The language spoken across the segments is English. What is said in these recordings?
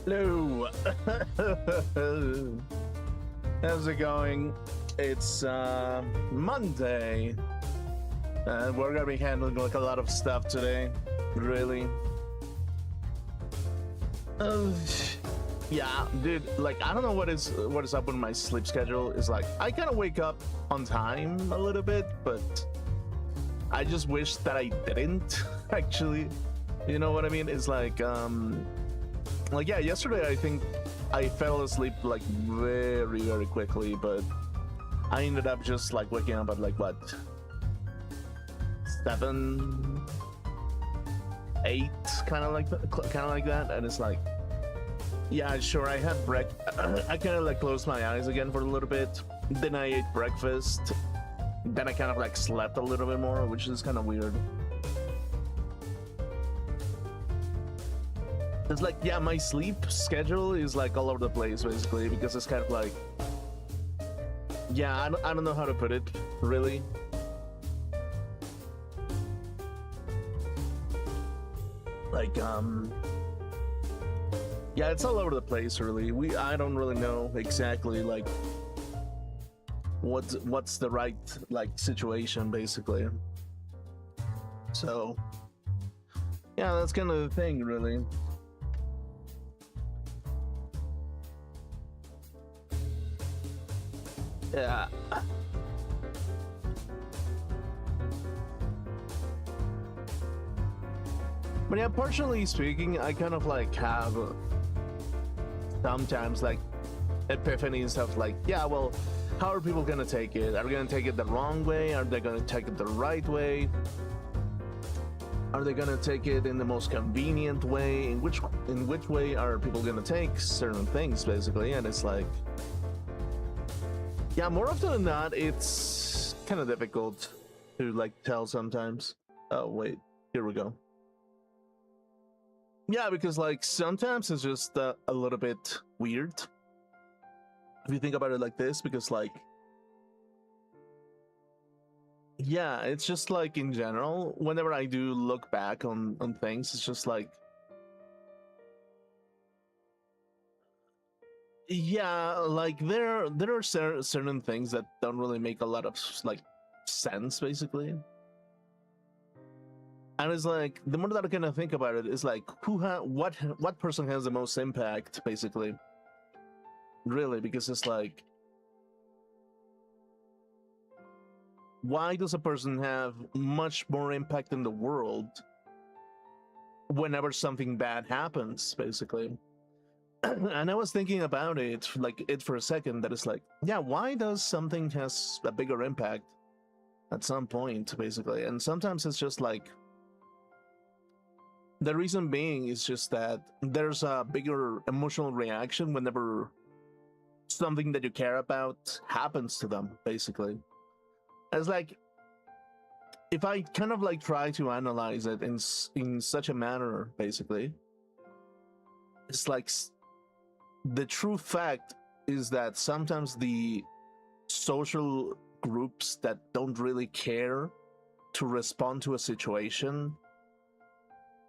Hello. How's it going? It's Monday, and we're gonna be handling like a lot of stuff today. Really. Uh, yeah, dude. Like, I don't know what is up with my sleep schedule. Is like I kind of wake up on time a little bit, but I just wish that I didn't. Actually, you know what I mean? It's like yeah, yesterday I think I fell asleep like very quickly, but I ended up just like waking up at like what, 7, 8, kind of like that, and it's like, yeah, sure, I had I kind of like closed my eyes again for a little bit, then I ate breakfast, then I kind of like slept a little bit more, which is kind of weird. It's like, yeah, my sleep schedule is like all over the place basically, because it's kind of like, yeah, I don't know how to put it, really. Like, yeah, it's all over the place, really. I don't really know exactly like what's the right like situation basically. So, yeah, that's kind of the thing, really. Yeah. But yeah, partially speaking, I kind of like have sometimes like epiphanies of like, yeah, well, how are people gonna take it? Are they gonna take it the wrong way? Are they gonna take it the right way? Are they gonna take it in the most convenient way? In which way are people gonna take certain things, basically? And it's like, yeah, more often than not, it's kind of difficult to like tell sometimes. Oh wait, here we go. Yeah, because like sometimes it's just a little bit weird if you think about it like this, because like, yeah, it's just like in general, whenever I do look back on things, it's just like, yeah, like there are certain things that don't really make a lot of like sense basically. And it's like, the more that I kind of think about it, it's like, what person has the most impact basically, really, because it's like, why does a person have much more impact in the world whenever something bad happens basically? And I was thinking about it like for a second, that it's like, yeah, why does something has a bigger impact at some point basically? And sometimes it's just like, the reason being is just that there's a bigger emotional reaction whenever something that you care about happens to them basically. It's like, if I kind of like try to analyze it in such a manner basically, it's like, the true fact is that sometimes the social groups that don't really care to respond to a situation,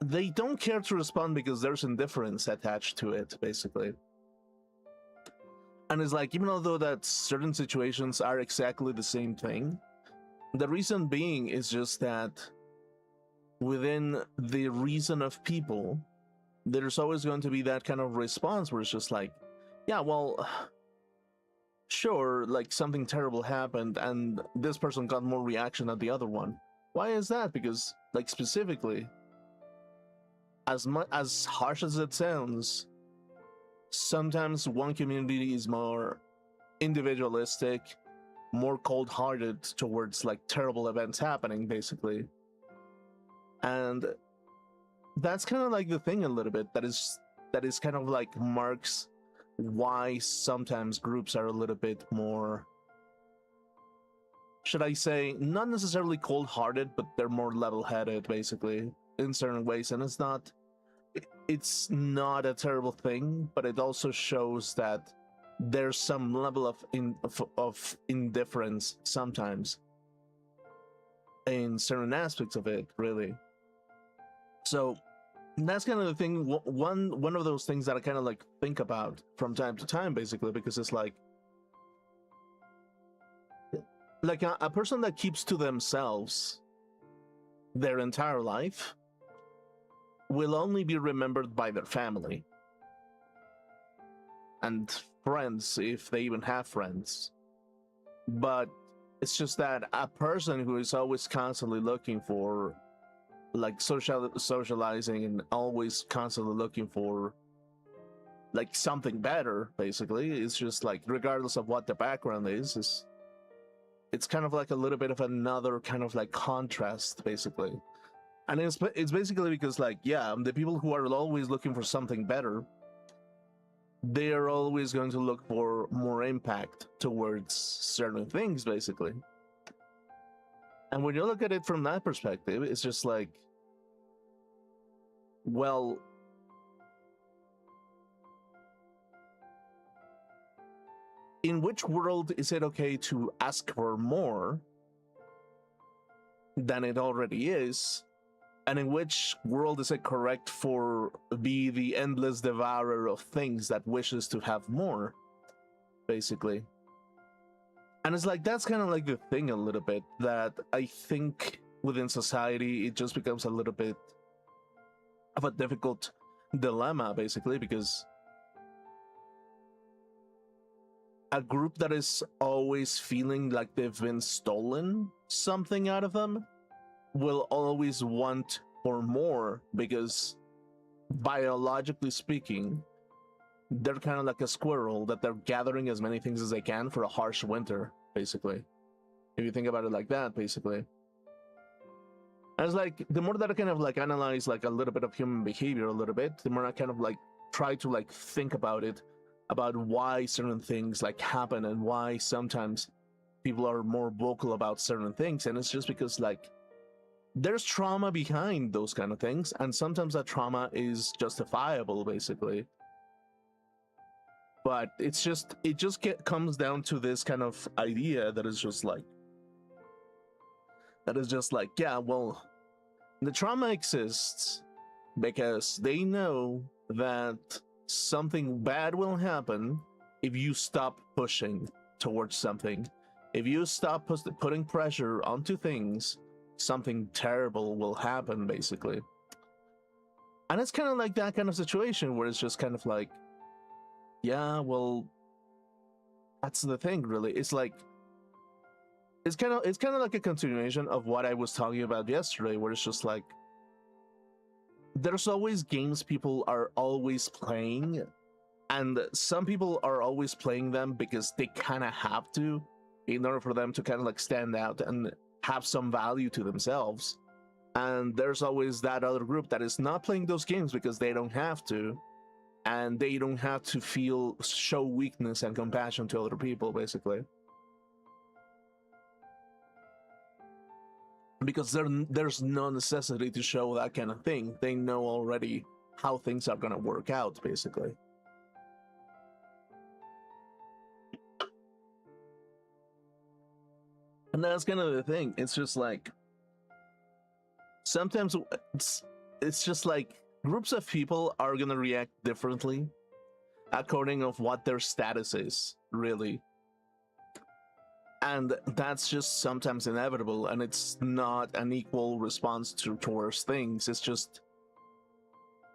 they don't care to respond because there's indifference attached to it basically. And it's like, even though that certain situations are exactly the same thing, the reason being is just that within the reason of people, there's always going to be that kind of response where it's just like, yeah, well, sure, like something terrible happened and this person got more reaction than the other one. Why is that? Because like, specifically, as harsh as it sounds, sometimes one community is more individualistic, more cold-hearted towards like terrible events happening basically. And that's kind of like the thing a little bit that is kind of like marks why sometimes groups are a little bit more, should I say, not necessarily cold-hearted, but they're more level-headed basically in certain ways. And it's not a terrible thing, but it also shows that there's some level of indifference sometimes in certain aspects of it, really. So that's kind of the thing. One of those things that I kind of like think about from time to time, basically, because it's like a person that keeps to themselves their entire life will only be remembered by their family and friends, if they even have friends. But it's just that a person who is always constantly looking for like socializing and always constantly looking for like something better, basically, it's just like regardless of what the background is it's kind of like a little bit of another kind of like contrast, basically. And it's basically because, like, yeah, the people who are always looking for something better, they're always going to look for more impact towards certain things, basically. And when you look at it from that perspective, it's just like, well, in which world is it okay to ask for more than it already is? And in which world is it correct for be the endless devourer of things that wishes to have more, basically? And it's like, that's kind of like the thing a little bit, that I think within society, it just becomes a little bit of a difficult dilemma, basically, because a group that is always feeling like they've been stolen something out of them will always want for more, because biologically speaking, they're kind of like a squirrel that they're gathering as many things as they can for a harsh winter, basically. If you think about it like that, basically. And it's like, the more that I kind of like analyze like a little bit of human behavior a little bit, the more I kind of like try to like think about it, about why certain things like happen and why sometimes people are more vocal about certain things. And it's just because like there's trauma behind those kind of things, and sometimes that trauma is justifiable, basically. But it just comes down to this kind of idea that is just like, yeah, well, the trauma exists because they know that something bad will happen if you stop pushing towards something. If you stop putting pressure onto things, something terrible will happen, basically. And it's kind of like that kind of situation where it's just kind of like, yeah, well, that's the thing, really. It's like, it's kind of like a continuation of what I was talking about yesterday, where it's just like, there's always games people are always playing, and some people are always playing them because they kind of have to, in order for them to kind of like stand out and have some value to themselves. And there's always that other group that is not playing those games because they don't have to, and they don't have to show weakness and compassion to other people, basically. Because there's no necessity to show that kind of thing. They know already how things are going to work out, basically. And that's kind of the thing. It's just like, sometimes it's just like groups of people are going to react differently according of what their status is, really. And that's just sometimes inevitable, and it's not an equal response towards things. It's just,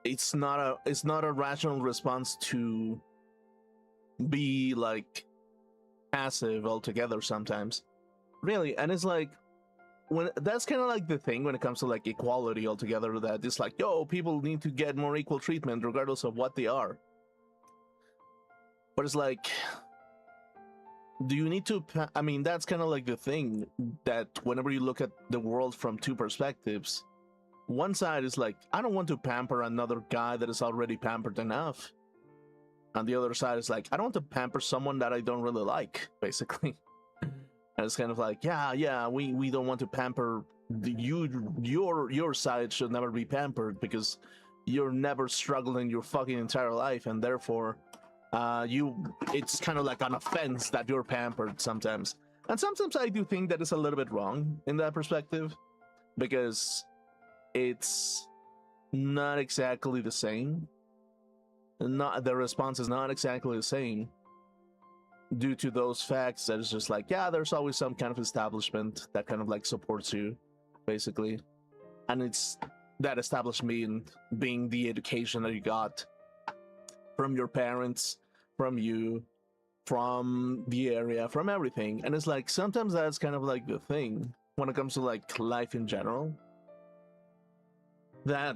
it's not a rational response to be like passive altogether sometimes, really. And it's like, when that's kind of like the thing when it comes to like equality altogether, that it's like, yo, people need to get more equal treatment regardless of what they are. But it's like, do you need to I mean, that's kind of like the thing, that whenever you look at the world from two perspectives, one side is like, I don't want to pamper another guy that is already pampered enough, and the other side is like, I don't want to pamper someone that I don't really like, basically. And it's kind of like, yeah, we don't want to pamper your side should never be pampered because you're never struggled in your fucking entire life, and therefore it's kind of like an offense that you're pampered sometimes. And sometimes I do think that is a little bit wrong in that perspective, because it's not exactly the same. Not the response is not exactly the same due to those facts that it's just like, yeah, there's always some kind of establishment that kind of like supports you, basically. And it's that establishment being the education that you got from your parents, from you, from the area, from everything. And it's like sometimes that's kind of like the thing when it comes to like life in general. That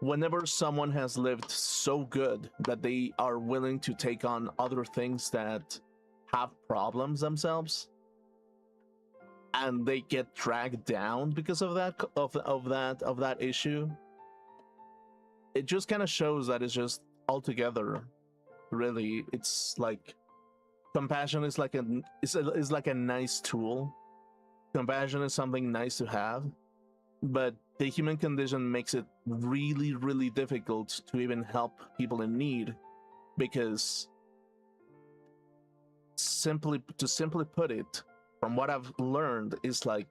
whenever someone has lived so good that they are willing to take on other things that have problems themselves, and they get dragged down because of that issue, it just kind of shows that it's just altogether, really, it's like compassion is like is like a nice tool. Compassion is something nice to have, but the human condition makes it really, really difficult to even help people in need, because simply put it, from what I've learned, is like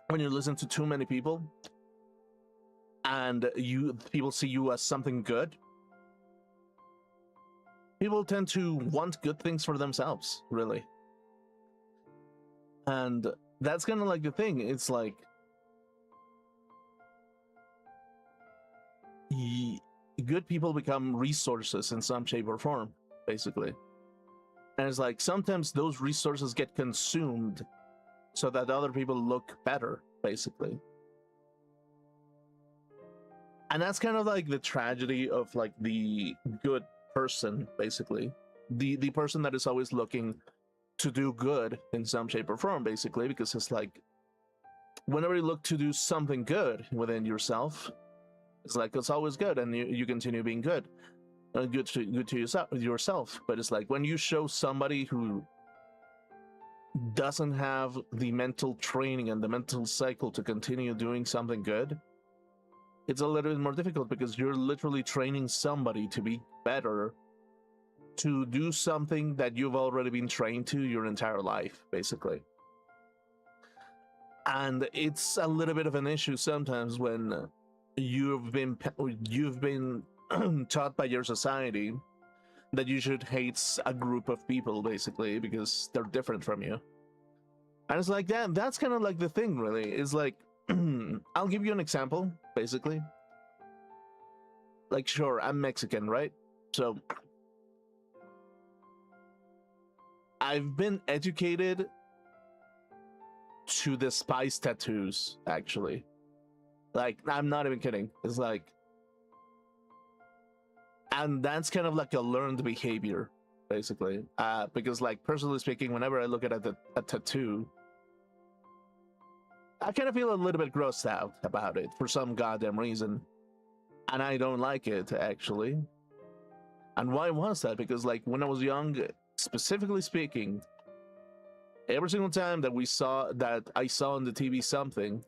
when you listen to too many people and people see you as something good, people tend to want good things for themselves, really. And that's kind of like the thing. It's like good people become resources in some shape or form, basically. And it's like sometimes those resources get consumed so that other people look better, basically. And that's kind of like the tragedy of like the good person, basically. The person that is always looking to do good in some shape or form, basically, because it's like whenever you look to do something good within yourself, it's like it's always good, and you continue being good, good to yourself. But it's like when you show somebody who doesn't have the mental training and the mental cycle to continue doing something good, it's a little bit more difficult, because you're literally training somebody to be better, to do something that you've already been trained to your entire life, basically. And it's a little bit of an issue sometimes when you've been taught by your society that you should hate a group of people, basically, because they're different from you. And it's like that's kind of like the thing, really. Is like I'll give you an example, basically. Like, sure, I'm Mexican, right? So I've been educated to despise tattoos, actually. Like, I'm not even kidding. It's like, and that's kind of like a learned behavior, basically. Because, like, personally speaking, whenever I look at a tattoo, I kind of feel a little bit grossed out about it for some goddamn reason. And I don't like it, actually. And why was that? Because, like, when I was young, specifically speaking, every single time that I saw on the TV something,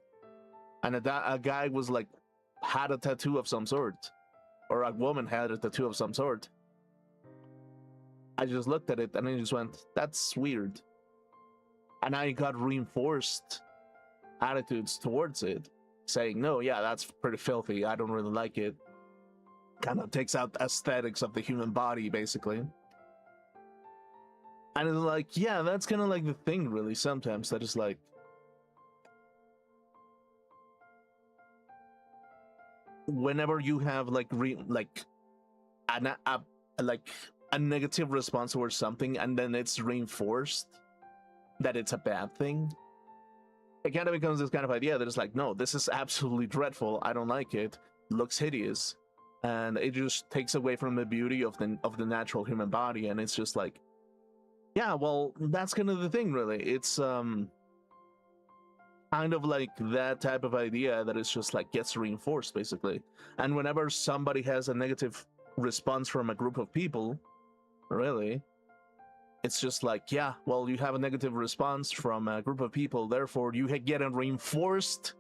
and a guy was like, had a tattoo of some sort, or a woman had a tattoo of some sort, I just looked at it and I just went, that's weird. And I got reinforced attitudes towards it, saying, no, yeah, that's pretty filthy, I don't really like it. Kind of takes out aesthetics of the human body, basically. And it's like, yeah, that's kind of like the thing, really, sometimes, that is like, whenever you have like a negative response towards something, and then it's reinforced that it's a bad thing, it kind of becomes this kind of idea that it's like, no, this is absolutely dreadful, I don't like it, looks hideous, and it just takes away from the beauty of the natural human body. And it's just like, yeah, well, that's kind of the thing, really. It's kind of like that type of idea that it's just like gets reinforced, basically. And whenever somebody has a negative response from a group of people, really, it's just like, yeah, well, you have a negative response from a group of people, therefore you get a reinforced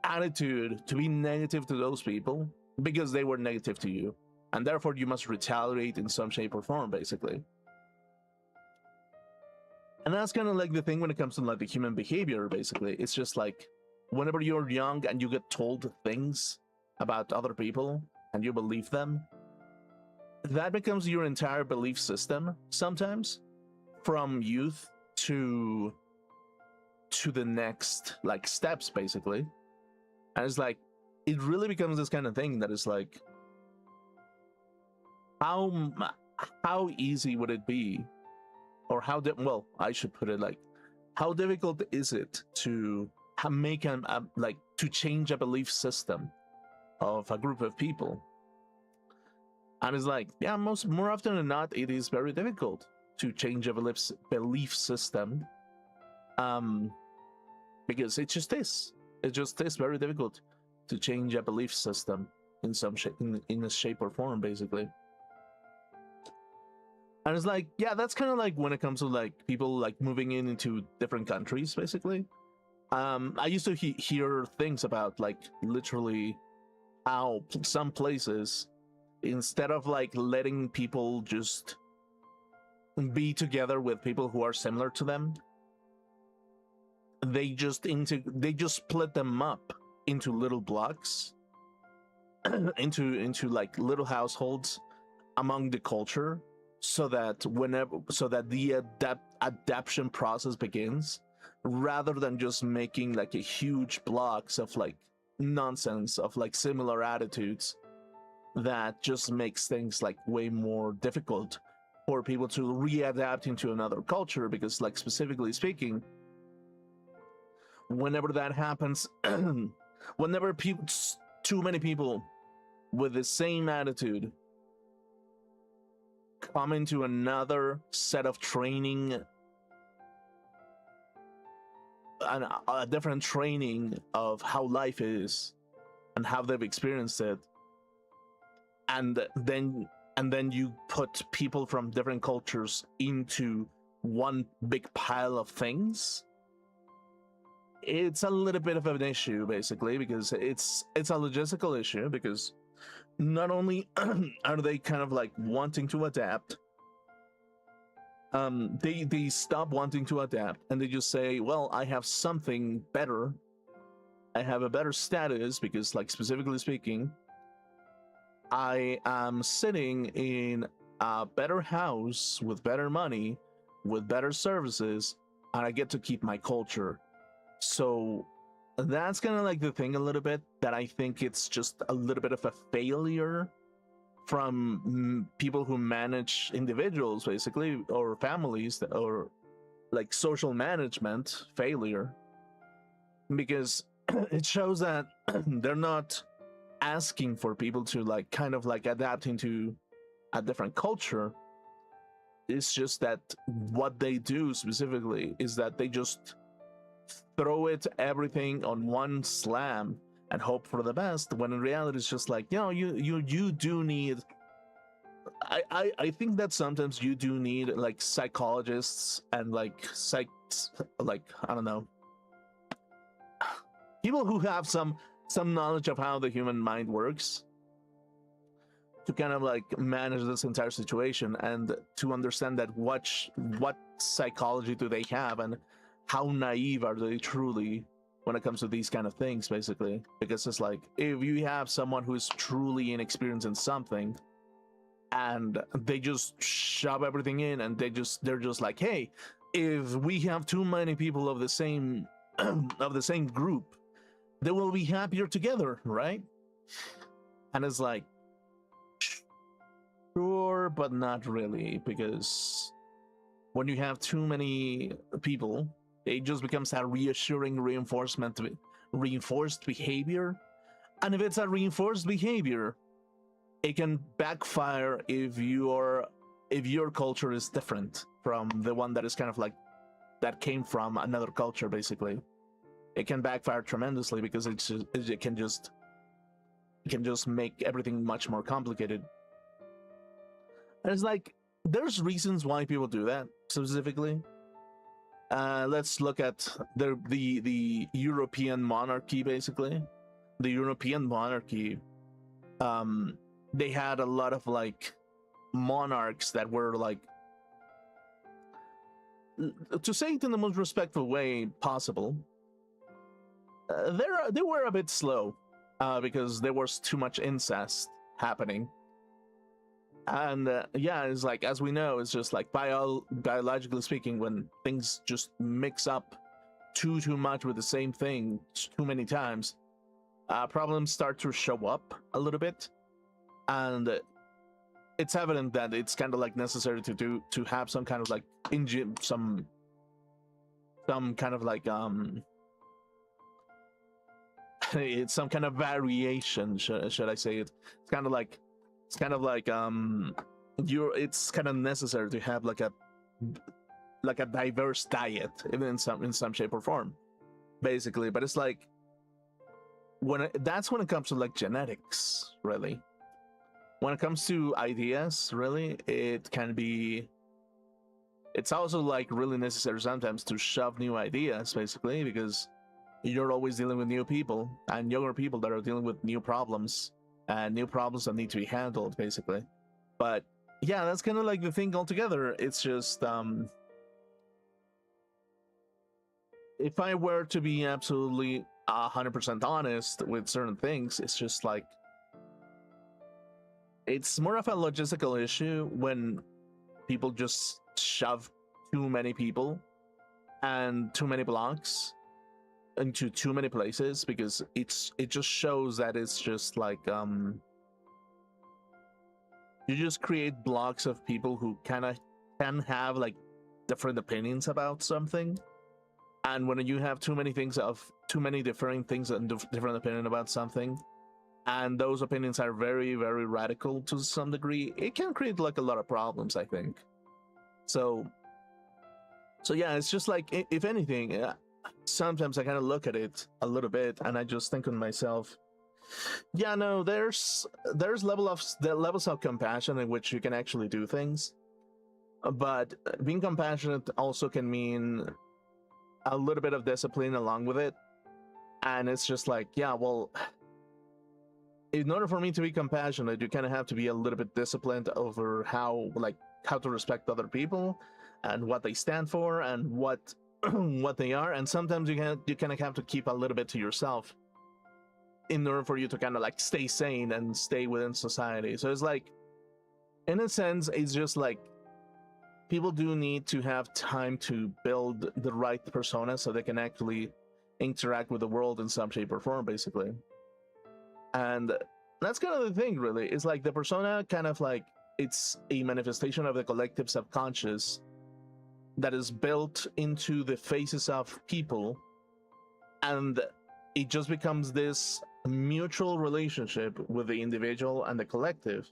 attitude to be negative to those people because they were negative to you, and therefore you must retaliate in some shape or form, basically. And that's kind of like the thing when it comes to like the human behavior. Basically, it's just like whenever you're young and you get told things about other people and you believe them, that becomes your entire belief system sometimes, from youth to the next like steps basically. And it's like it really becomes this kind of thing that is like how easy would it be, or well, I should put it like, how difficult is it to make like to change a belief system of a group of people? And it's like, yeah, more often than not, it is very difficult to change a belief system, because it just is. It just is very difficult to change a belief system in some shape, in a shape or form, basically. And it's like, yeah, that's kind of like when it comes to like people like moving into different countries, basically. I used to hear things about like literally how some places, instead of like letting people just be together with people who are similar to them, they just split them up into little blocks, into like little households among the culture, so that the adaptation process begins, rather than just making like a huge blocks of like nonsense of like similar attitudes that just makes things like way more difficult for people to readapt into another culture. Because like specifically speaking, whenever that happens, whenever too many people with the same attitude come into another set of training, a different training of how life is and how they've experienced it, and then you put people from different cultures into one big pile of things, it's a little bit of an issue, basically, because it's a logistical issue. Because not only are they kind of like wanting to adapt, they stop wanting to adapt and they just say, well, I have something better, I have a better status, because like specifically speaking, I am sitting in a better house with better money, with better services, and I get to keep my culture. So that's kind of like the thing a little bit, that I think it's just a little bit of a failure from people who manage individuals, basically, or families, or like social management failure, because it shows that they're not asking for people to like kind of like adapt into a different culture. It's just that what they do specifically is that they just throw everything on one slam and hope for the best, when in reality it's just like, you do need, I think that sometimes you do need like psychologists and like like, I don't know, people who have some knowledge of how the human mind works, to kind of like manage this entire situation, and to understand that what psychology do they have, and how naive are they truly when it comes to these kind of things, basically. Because it's like, if you have someone who is truly inexperienced in something and they just shove everything in, and they're just like, hey, if we have too many people of the same of the same group, they will be happier together, right? And it's like, sure, but not really, because when you have too many people, it just becomes a reassuring reinforced behavior. And if it's a reinforced behavior, it can backfire if your culture is different from the one that is kind of like, that came from another culture, basically. It can backfire tremendously, because it can just make everything much more complicated. And it's like, there's reasons why people do that specifically. Let's look at the European monarchy, basically. The European monarchy, they had a lot of like monarchs that were like, to say it in the most respectful way possible, they were a bit slow because there was too much incest happening. And yeah, it's like, as we know, it's just like biologically speaking, when things just mix up too much with the same thing too many times, problems start to show up a little bit. And it's evident that it's kind of like necessary to have some kind of like some kind of like it's some kind of variation, should I say it. It's kind of like it's kind of necessary to have like a diverse diet, even in some shape or form, basically. But it's like that's when it comes to like genetics, really. When it comes to ideas, really, it's also like really necessary sometimes to shove new ideas, basically, because you're always dealing with new people and younger people that are dealing with new problems and new problems that need to be handled, basically. But yeah, that's kind of like the thing altogether. It's just if I were to be absolutely 100% honest with certain things, it's just like it's more of a logistical issue when people just shove too many people and too many blocks into too many places, because it just shows that it's just like you just create blocks of people who kind of can have like different opinions about something. And when you have too many differing things and different opinion about something, and those opinions are very, very radical to some degree, it can create like a lot of problems, I think. So yeah, it's just like, if anything, sometimes I kind of look at it a little bit and I just think to myself, yeah, no, there's levels of compassion in which you can actually do things, but being compassionate also can mean a little bit of discipline along with it. And it's just like, yeah, well, in order for me to be compassionate, you kind of have to be a little bit disciplined over how to respect other people and what they stand for and what they are. And sometimes you kind of have to keep a little bit to yourself in order for you to kind of like stay sane and stay within society. So it's like, in a sense, it's just like people do need to have time to build the right persona so they can actually interact with the world in some shape or form, basically. And that's kind of the thing, really. It's like the persona kind of like, it's a manifestation of the collective subconscious that is built into the faces of people, and it just becomes this mutual relationship with the individual and the collective.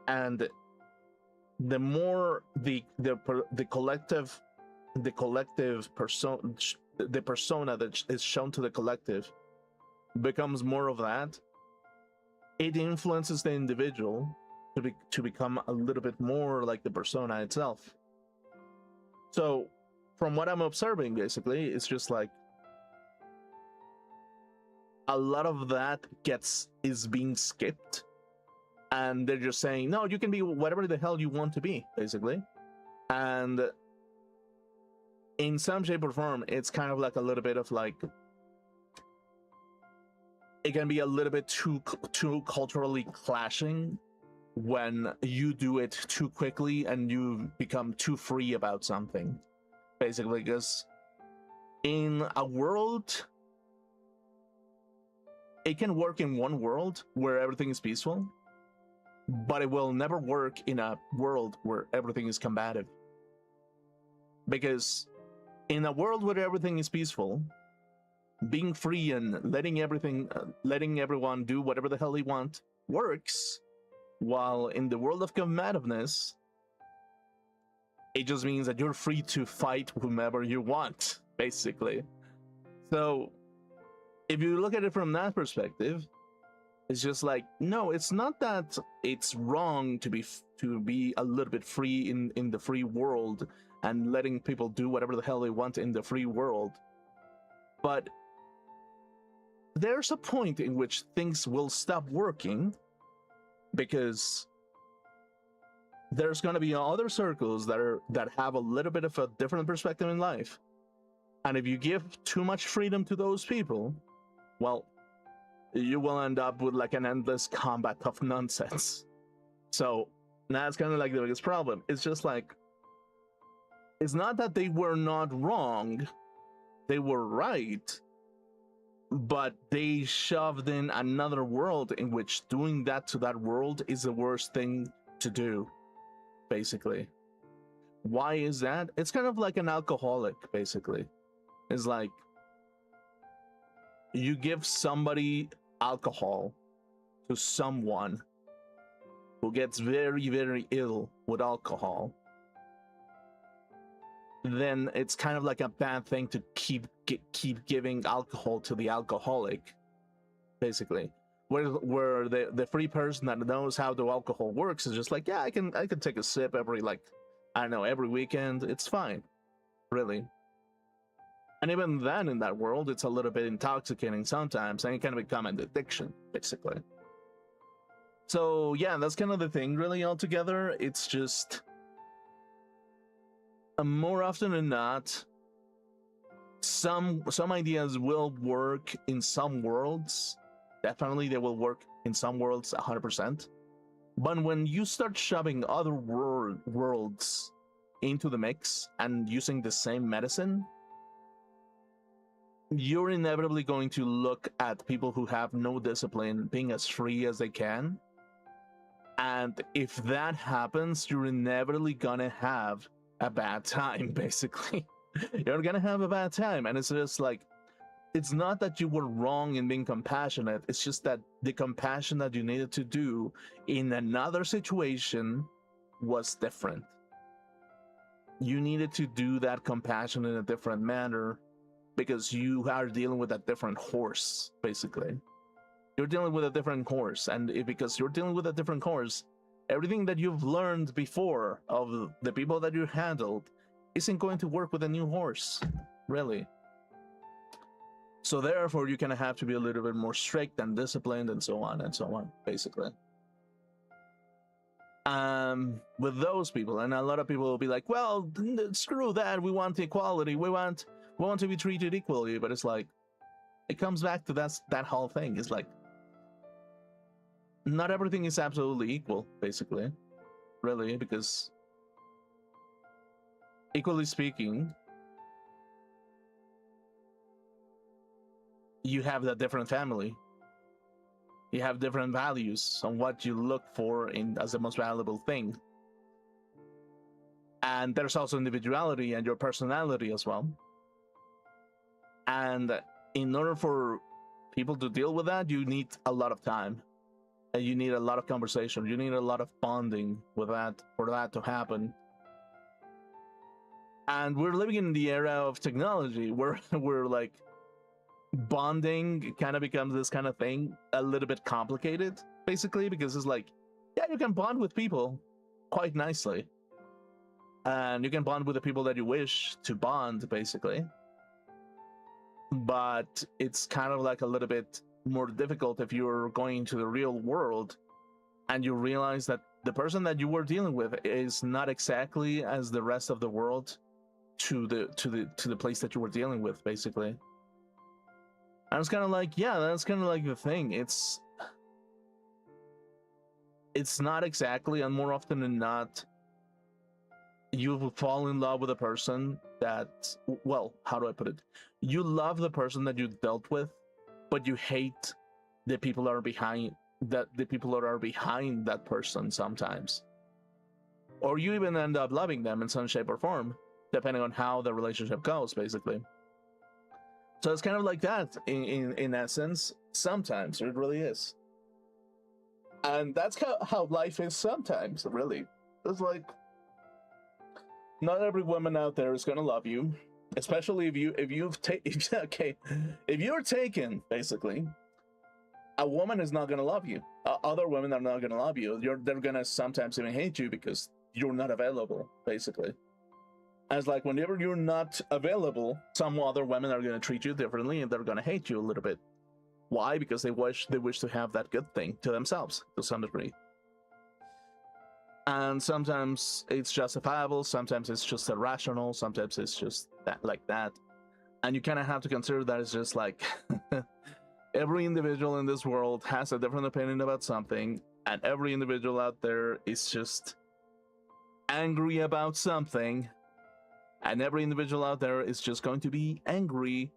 And the more the collective persona that is shown to the collective becomes more of that, it influences the individual to become a little bit more like the persona itself. So from what I'm observing, basically, it's just like a lot of that is being skipped, and they're just saying, no, you can be whatever the hell you want to be, basically. And in some shape or form, it's kind of like a little bit of like, it can be a little bit too culturally clashing when you do it too quickly and you become too free about something, basically. Because in a world, it can work in one world where everything is peaceful, but it will never work in a world where everything is combative. Because in a world where everything is peaceful, being free and letting everyone do whatever the hell they want works, while in the world of combativeness, it just means that you're free to fight whomever you want, basically. So if you look at it from that perspective, it's just like, no, it's not that it's wrong to be a little bit free in the free world and letting people do whatever the hell they want in the free world, but there's a point in which things will stop working, because there's going to be other circles that have a little bit of a different perspective in life. And if you give too much freedom to those people, well, you will end up with like an endless combat of nonsense. So that's kind of like the biggest problem. It's just like, it's not that they were not wrong, they were right, but they shoved in another world in which doing that to that world is the worst thing to do, basically. Why is that? It's kind of like an alcoholic, basically. It's like, you give somebody alcohol to someone who gets very, very ill with alcohol, then it's kind of like a bad thing to keep giving alcohol to the alcoholic, basically. Where the free person that knows how the alcohol works is just like, yeah, I can take a sip every, like, I don't know, every weekend. It's fine, really. And even then, in that world, it's a little bit intoxicating sometimes, and it can become an addiction, basically. So yeah, that's kind of the thing, really, altogether. It's just, more often than not, some ideas will work in some worlds. Definitely, they will work in some worlds 100%. But when you start shoving other worlds into the mix and using the same medicine, you're inevitably going to look at people who have no discipline being as free as they can. And if that happens, you're inevitably gonna have a bad time, basically. You're gonna have a bad time. And it's just like, it's not that you were wrong in being compassionate, it's just that the compassion that you needed to do in another situation was different. You needed to do that compassion in a different manner because you are dealing with a different horse, basically. You're dealing with a different horse, and because you're dealing with a different horse, everything that you've learned before of the people that you handled isn't going to work with a new horse, really. So therefore, you're gonna have to be a little bit more strict and disciplined and so on, basically. With those people, and a lot of people will be like, well, screw that, we want equality, we want to be treated equally. But it's like, it comes back to that whole thing. It's like, not everything is absolutely equal, basically, really, because equally speaking, you have that different family. You have different values on what you look for as the most valuable thing. And there's also individuality and your personality as well. And in order for people to deal with that, you need a lot of time. And you need a lot of conversation. You need a lot of bonding with that for that to happen. And we're living in the era of technology where we're like, bonding kind of becomes this kind of thing a little bit complicated, basically, because it's like, yeah, you can bond with people quite nicely, and you can bond with the people that you wish to bond, basically, but it's kind of like a little bit more difficult if you're going into the real world and you realize that the person that you were dealing with is not exactly as the rest of the world to the place that you were dealing with, basically. I was kind of like, yeah, that's kind of like the thing. It's not exactly, and more often than not, you fall in love with a person that, well, how do I put it? You love the person that you dealt with, but you hate the people that are behind that person sometimes. Or you even end up loving them in some shape or form, depending on how the relationship goes, basically. So it's kind of like that in essence. Sometimes it really is, and that's how life is sometimes. Really, it's like, not every woman out there is gonna love you, especially if you're taken, basically. A woman is not gonna love you. Other women are not gonna love you. They're gonna sometimes even hate you because you're not available, basically. As like, whenever you're not available, some other women are going to treat you differently and they're going to hate you a little bit. Why? Because they wish to have that good thing to themselves to some degree. And sometimes it's justifiable, sometimes it's just irrational, sometimes it's just that like that. And you kind of have to consider that it's just like every individual in this world has a different opinion about something, and every individual out there is just angry about something, and every individual out there is just going to be angry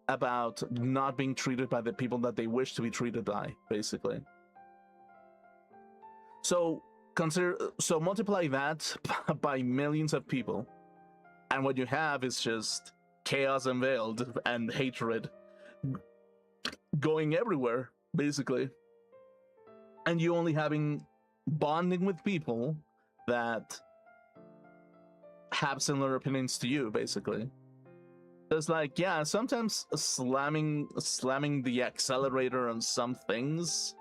about not being treated by the people that they wish to be treated by, basically. So multiply that by millions of people, and what you have is just chaos unveiled and hatred going everywhere, basically. And you only having bonding with people that have similar opinions to you, basically. It's like, yeah, sometimes slamming the accelerator on some things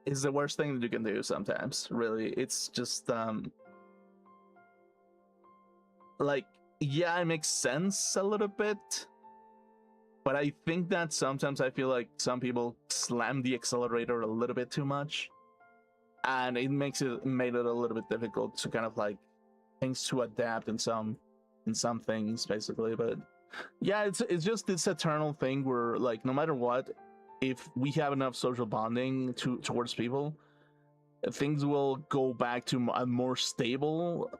is the worst thing that you can do sometimes, really. It's just like, yeah, it makes sense a little bit, but I think that sometimes I feel like some people slam the accelerator a little bit too much, and it made it a little bit difficult to kind of like things to adapt in some things, basically. But yeah, it's just this eternal thing where, like, no matter what, if we have enough social bonding towards people, things will go back to a more stable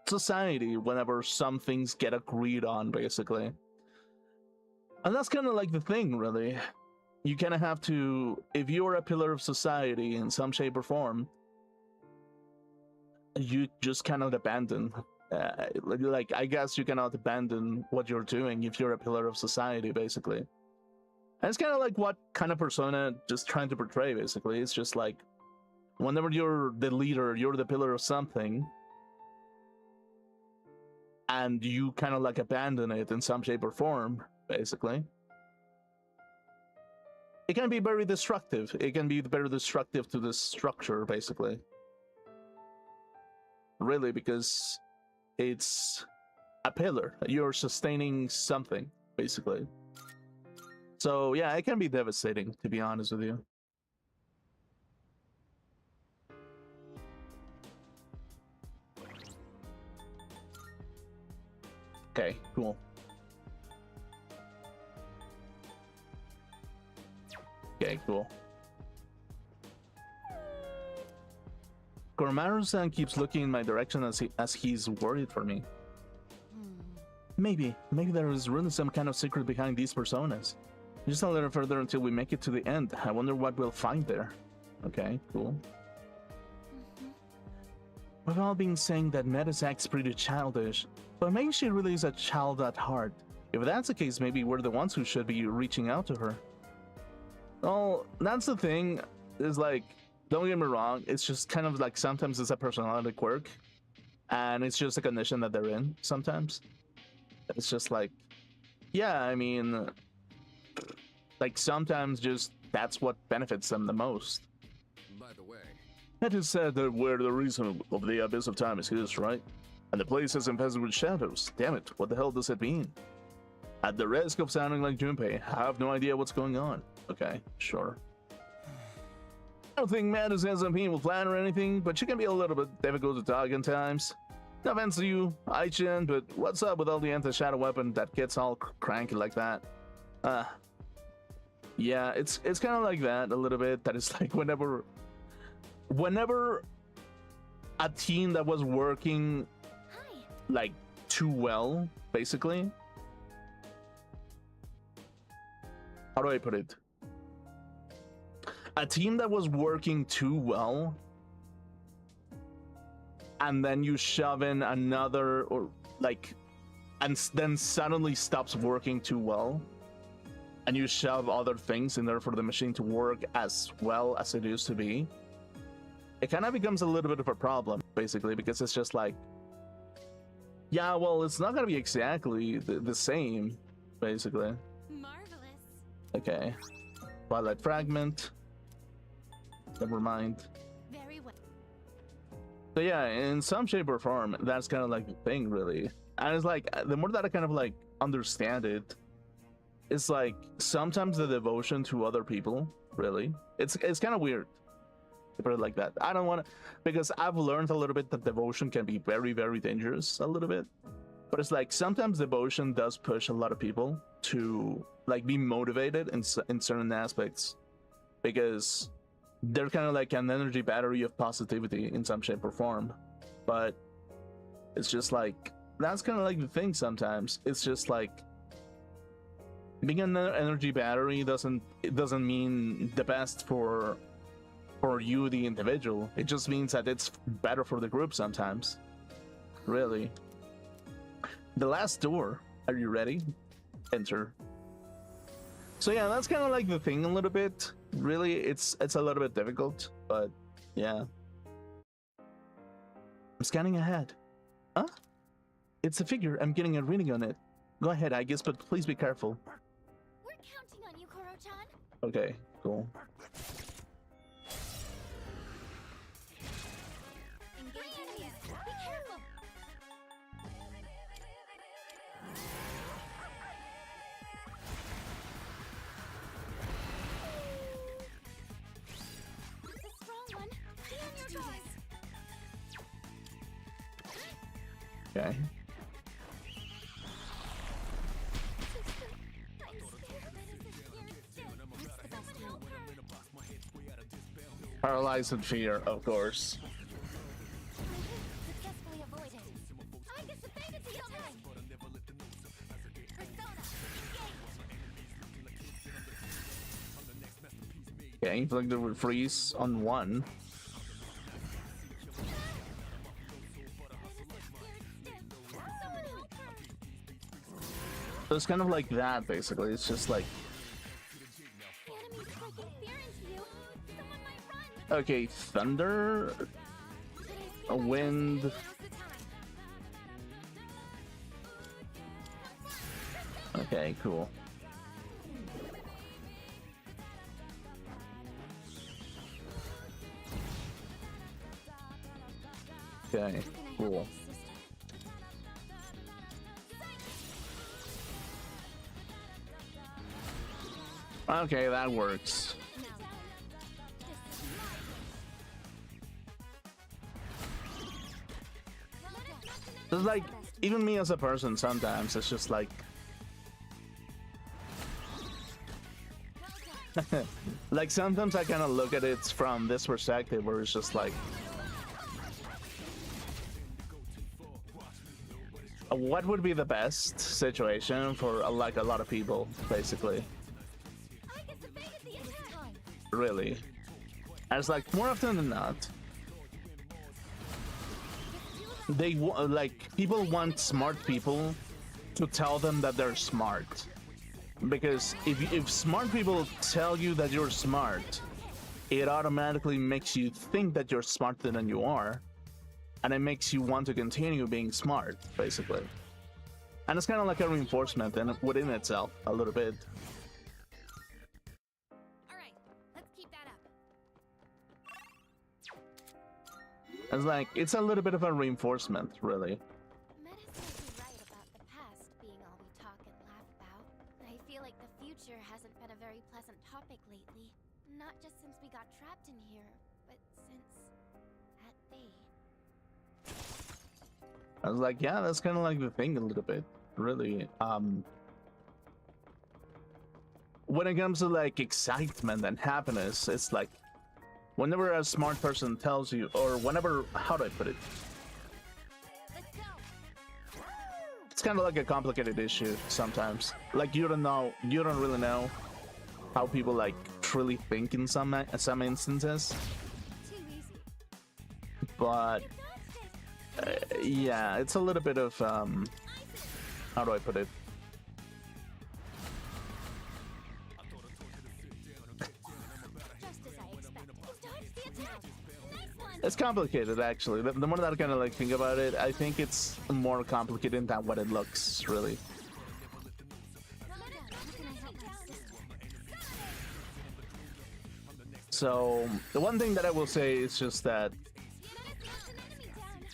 society whenever some things get agreed on, basically. And that's kind of like the thing, really. You kind of have to, if you're a pillar of society in some shape or form, you just cannot abandon. Like, I guess you cannot abandon what you're doing if you're a pillar of society, basically. And it's kind of like what kind of Persona just trying to portray, basically. It's just like, whenever you're the leader, you're the pillar of something, and you kind of like abandon it in some shape or form, basically, it can be very destructive. It can be very destructive to the structure, basically. Really, because it's a pillar. You're sustaining something, basically. So yeah, it can be devastating, to be honest with you. Okay, cool. Okay, cool. Koromaru-san keeps looking in my direction as he's worried for me. Maybe there is really some kind of secret behind these personas. Just a little further until we make it to the end. I wonder what we'll find there. Okay, cool. We've all been saying that Metis acts pretty childish, but maybe she really is a child at heart. If that's the case, maybe we're the ones who should be reaching out to her. Well, that's the thing, is like, don't get me wrong, it's just kind of like sometimes it's a personality quirk, and it's just a condition that they're in sometimes. It's just like, yeah, I mean, like sometimes just that's what benefits them the most. By the way, It is said that where the reason of the abyss of time is his, right? And the place is infested with shadows. Damn it, what the hell does it mean? At the risk of sounding like Junpei, I have no idea what's going on. Okay, sure. I don't think Metis has some evil plan or anything, but she can be a little bit difficult to talk in times. No offense to you, Aichin, but what's up with all the anti-shadow weapon that gets all cranky like that? Yeah, it's kind of like that a little bit. That is like whenever a team that was working like too well, basically. How do I put it? A team that was working too well, and then you shove in another, or like, and then suddenly stops working too well, and you shove other things in there for the machine to work as well as it used to be. It kind of becomes a little bit of a problem, basically, because it's just like, yeah, well, it's not gonna be exactly the same, basically. Marvelous. Okay, Twilight Fragment. Never mind. Very well. So yeah, in some shape or form, that's kind of like the thing, really. And it's like, the more that I kind of like understand it, it's like sometimes the devotion to other people, really, it's kind of weird. to put it like that. I don't want to, because I've learned a little bit that devotion can be very, very dangerous a little bit. But it's like sometimes devotion does push a lot of people to like be motivated in certain aspects, because they're kind of like an energy battery of positivity in some shape or form. But it's just like, that's kind of like the thing sometimes. It's just like being an energy battery doesn't mean the best for you, the individual. It just means that it's better for the group sometimes. Really. The last door. Are you ready? Enter. So yeah, that's kind of like the thing a little bit. Really, it's a little bit difficult, but yeah. I'm scanning ahead. Huh? It's a figure. I'm getting a reading on it. Go ahead, I guess, but please be careful. We're counting on you, Koro-chan. Okay, cool. Engaging you. Be careful. It's a strong one. Be on your toes. Okay. Paralyzed in fear, of course. Successfully avoided. I guess the fate is your time. Persona. Okay, inflict the freeze on one. So it's kind of like that, basically. It's just like, The enemy's striking fear into you. Someone might run. okay, thunder, a wind. Now's the time. Okay, cool. Okay, cool. Okay, that works. It's like, even me as a person, sometimes it's just like, like sometimes I kind of look at it from this perspective where it's just like, what would be the best situation for like a lot of people, basically? Really. And it's like, more often than not, they like, people want smart people to tell them that they're smart, because if smart people tell you that you're smart, it automatically makes you think that you're smarter than you are, and it makes you want to continue being smart, basically. And it's kind of like a reinforcement within itself a little bit. All right, let's keep that up. It's like, it's a little bit of a reinforcement, really. Metis might be right about the past being all we talk and laugh about. I feel like the future hasn't been a very pleasant topic lately. Not just since we got trapped in here, but since that day. I was like, yeah, that's kind of like the thing a little bit, really. When it comes to like excitement and happiness, it's like, whenever a smart person tells you, or whenever, how do I put it? Let's go. It's kind of like a complicated issue sometimes. Like, you don't really know how people like truly think in some instances. Too easy. But yeah, it's a little bit of how do I put it? Just as I expected. Dodge the attack. Nice one. It's complicated, actually. The more that I kind of like think about it, I think it's more complicated than what it looks, really. So the one thing that I will say is just that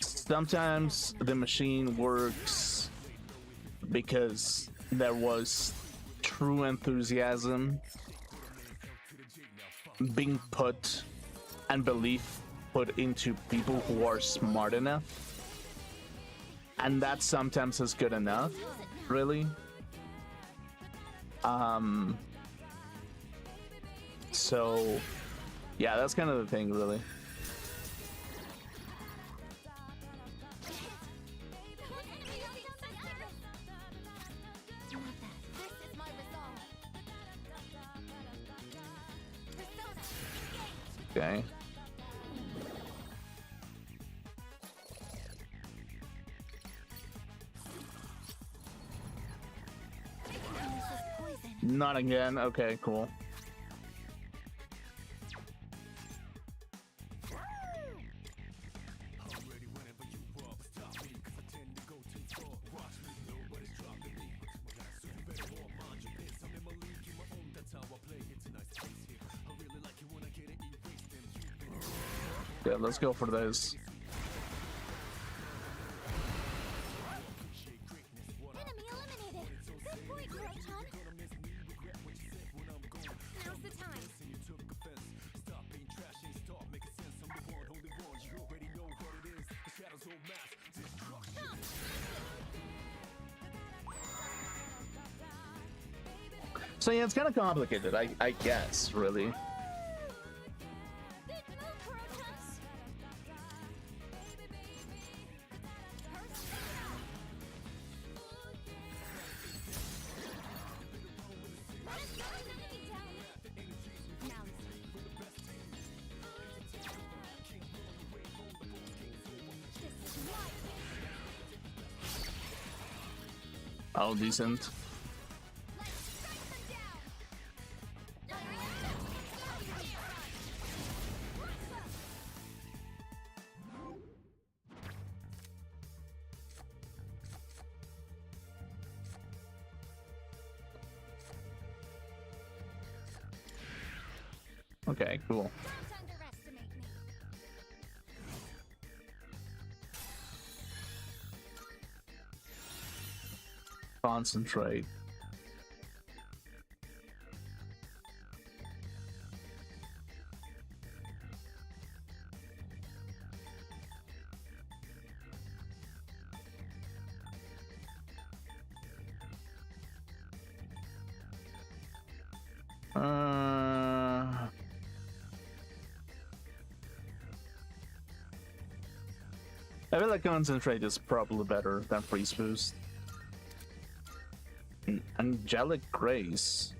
sometimes the machine works because there was true enthusiasm being put and belief put into people who are smart enough, and that sometimes is good enough, really. So yeah, that's kind of the thing, really. Okay. Not again. Okay, cool. Yeah, let's go for this. Enemy eliminated. Good point, Kurotan. Now's the time. So yeah, it's kind of complicated, I guess, really. Good move, Kurotan. Oh, decent. Okay, cool. Don't underestimate me. Concentrate. I feel like concentrate is probably better than freeze boost. Angelic Grace.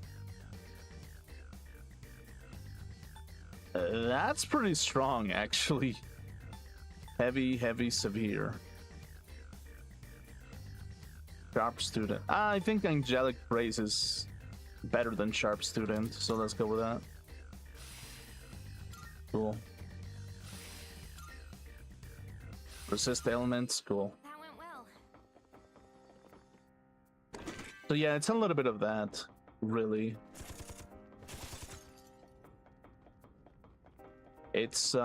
That's pretty strong, actually. Heavy, severe. Sharp Student. I think Angelic Grace is better than Sharp Student, so let's go with that. Cool. Resist elements, cool. That went well. So yeah, it's a little bit of that, really. It's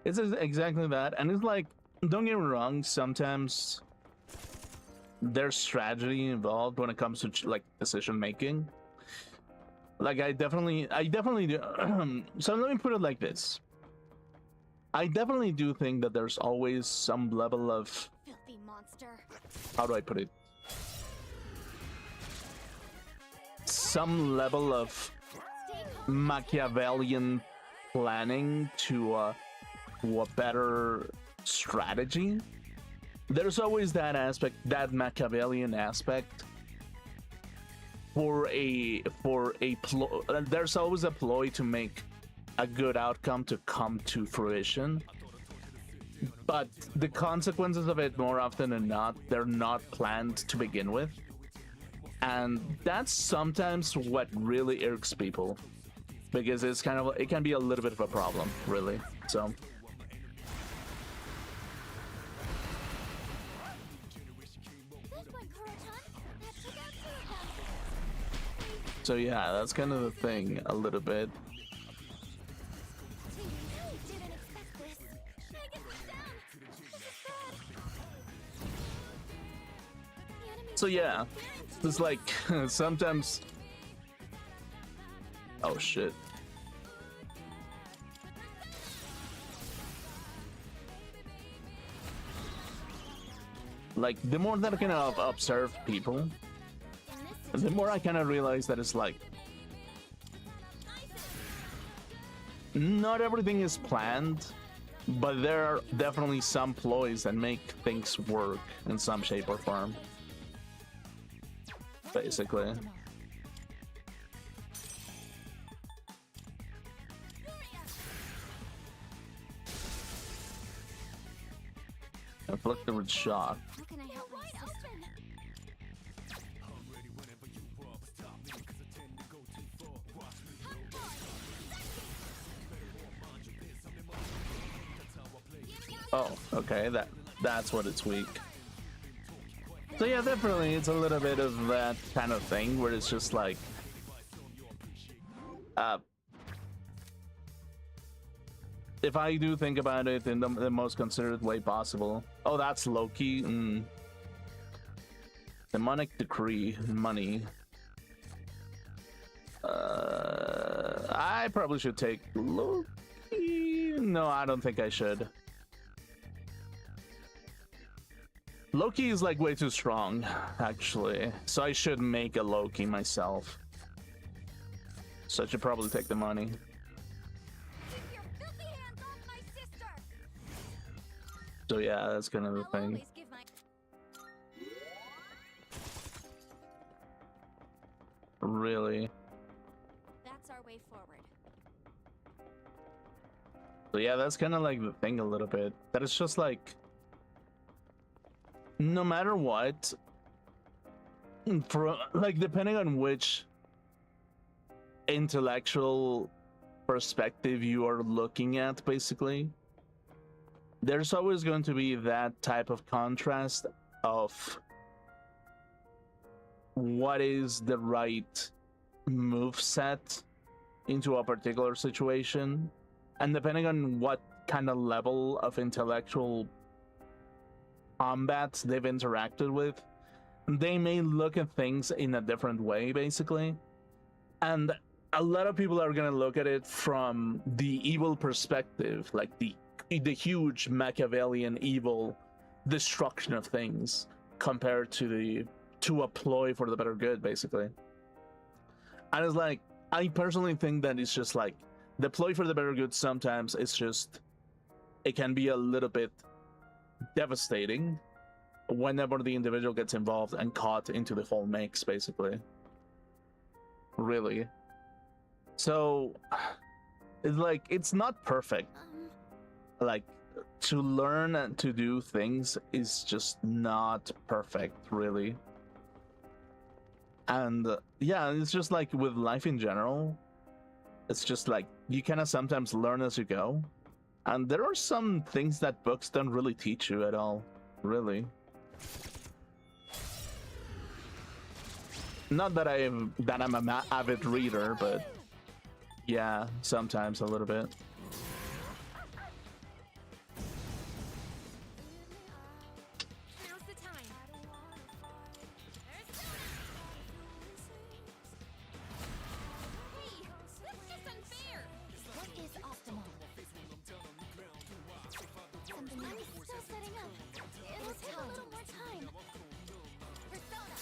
exactly that, and it's like, don't get me wrong, sometimes there's strategy involved when it comes to like decision making. Like I definitely do. So let me put it like this. I definitely do think that there's always some level of, Filthy monster. how do I put it? Some level of Stay calm. Machiavellian planning to a better strategy. There's always that aspect, that Machiavellian aspect. There's always a ploy to make a good outcome to come to fruition, but the consequences of it, more often than not, they're not planned to begin with, and that's sometimes what really irks people, because it's kind of, it can be a little bit of a problem, really. So Good one, Kurotan. That took out two of them. so yeah, that's kind of the thing a little bit. Didn't expect this. Megan, down. This is bad. The enemy So yeah, experienced it's like sometimes, oh shit, Like, the more that I kind of observe people, In this the more I kind of realize that it's like, not everything is planned, but there are definitely some ploys that make things work in some shape or form. Basically. Afflicted with shock. How can I help my sister? Oh, okay, that's what it's weak. So yeah, definitely it's a little bit of that kind of thing where it's just like if I do think about it in the most considerate way possible. Oh, that's Loki. Demonic Decree, money. I probably should take Loki. No, I don't think I should. Loki is like way too strong, actually. So I should make a Loki myself. So I should probably take the money. Keep your filthy hands off my sister! So yeah, that's kind of the I'll thing. always give my Really. That's our way forward. So yeah, that's kind of like the thing a little bit. That it's just like, no matter what, for like depending on which intellectual perspective you are looking at, basically, there's always going to be that type of contrast of what is the right move set into a particular situation, and depending on what kind of level of intellectual combat they've interacted with, they may look at things in a different way, basically. And a lot of people are going to look at it from the evil perspective, like the huge Machiavellian evil destruction of things, compared to a ploy for the better good, basically. And it's like, I personally think that it's just like the ploy for the better good sometimes it's just, it can be a little bit devastating whenever the individual gets involved and caught into the whole mix, basically. Really. So it's like, it's not perfect. Like, to learn and to do things is just not perfect, really. And yeah, it's just like with life in general, it's just like you kind of sometimes learn as you go, and there are some things that books don't really teach you at all, really. Not that I'm an avid reader, but yeah, sometimes a little bit. Now's the time. Hey, that's just unfair. What is optimal? Something nice. Still setting up. It'll take a little more time. Persona.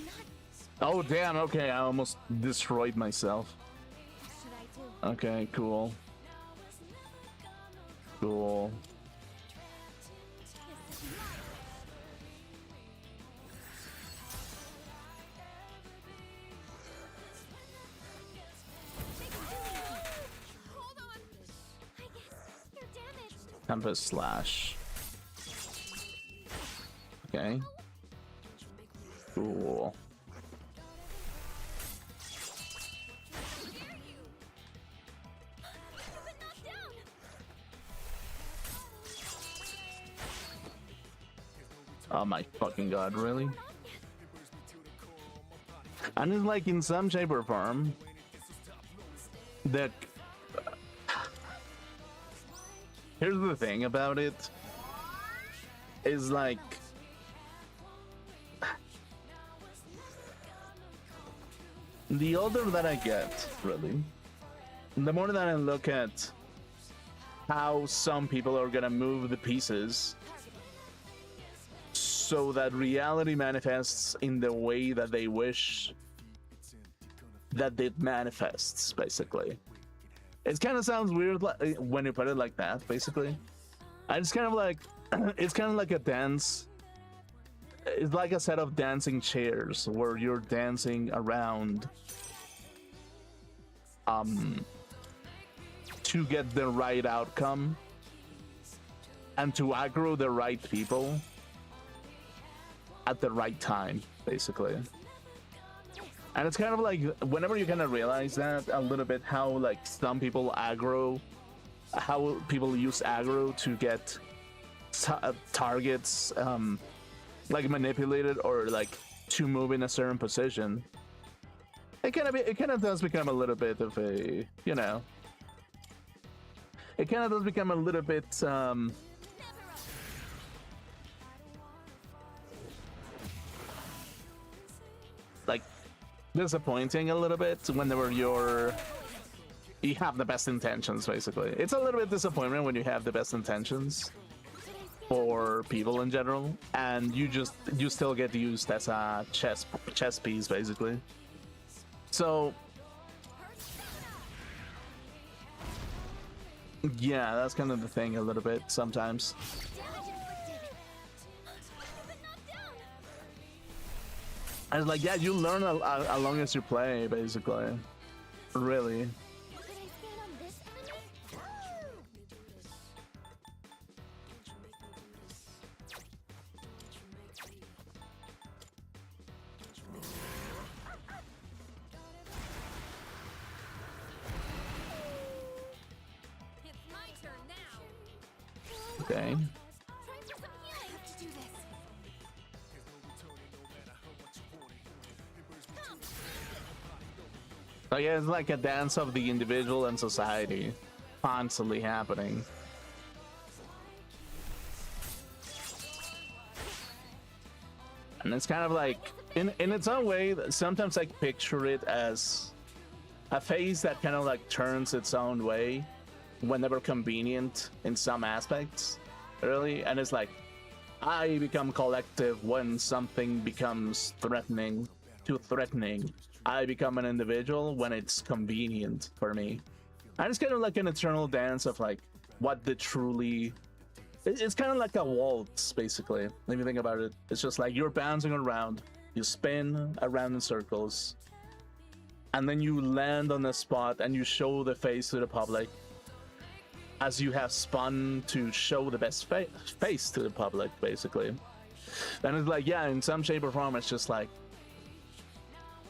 Not Oh damn, okay, I almost destroyed myself. should I do? Okay, cool. Cool. This is my Hold on. I guess you're damaged. Tempest Slash. Okay. Cool. How dare you? You've been knocked down. Oh my fucking god, really? And it's like in some shape or form that here's the thing about it is like the older that I get, really, the more that I look at how some people are gonna move the pieces so that reality manifests in the way that they wish that it manifests, basically. It kind of sounds weird when you put it like that, basically. And it's kind of like it's kind of like a dance. It's like a set of dancing chairs where you're dancing around to get the right outcome and to aggro the right people at the right time, basically. And it's kind of like whenever you kind of realize that a little bit, how like some people aggro, how people use aggro to get targets like manipulated or like to move in a certain position. It kind of does become a little bit of a, you know, it kind of does become a little bit like disappointing a little bit whenever you have the best intentions, basically. It's a little bit disappointment when you have the best intentions for people in general and you still get used as a chess piece, basically. So yeah, that's kind of the thing a little bit sometimes. And it's like, yeah, you learn as long as you play, basically. Really. Okay. So yeah, it's like a dance of the individual and society, constantly happening. And it's kind of like, in its own way, sometimes I picture it as a phase that kind of like turns its own way whenever convenient in some aspects, really. And it's like, I become collective when something becomes threatening. I become an individual when it's convenient for me. And it's kind of like an eternal dance of like what the truly... It's kind of like a waltz, basically, if you think about it. It's just like you're bouncing around, you spin around in circles, and then you land on the spot and you show the face to the public as you have spun to show the best face to the public, basically. And it's like, yeah, in some shape or form, it's just like,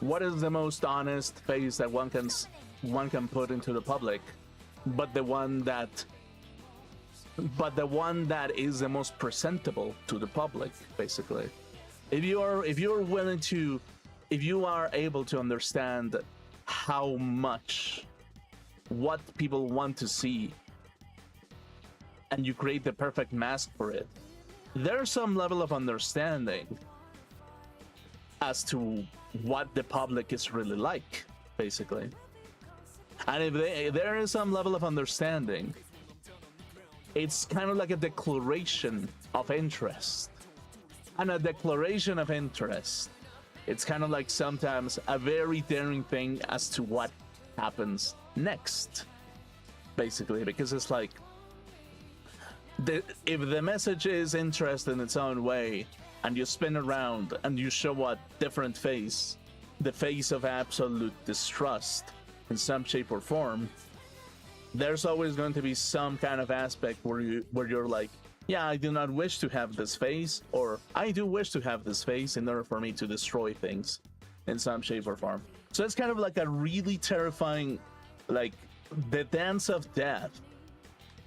what is the most honest face that one can put into the public, but the one that is the most presentable to the public, basically. If you are able to understand how much what people want to see, and you create the perfect mask for it, there's some level of understanding as to what the public is really like, basically. And if there is some level of understanding, it's kind of like a declaration of interest. And a declaration of interest, it's kind of like sometimes a very daring thing as to what happens next, basically, because it's like, if the message is interest in its own way, and you spin around and you show a different face, the face of absolute distrust in some shape or form, there's always going to be some kind of aspect where you're like, yeah, I do not wish to have this face, or I do wish to have this face in order for me to destroy things in some shape or form. So it's kind of like a really terrifying, like, the dance of death,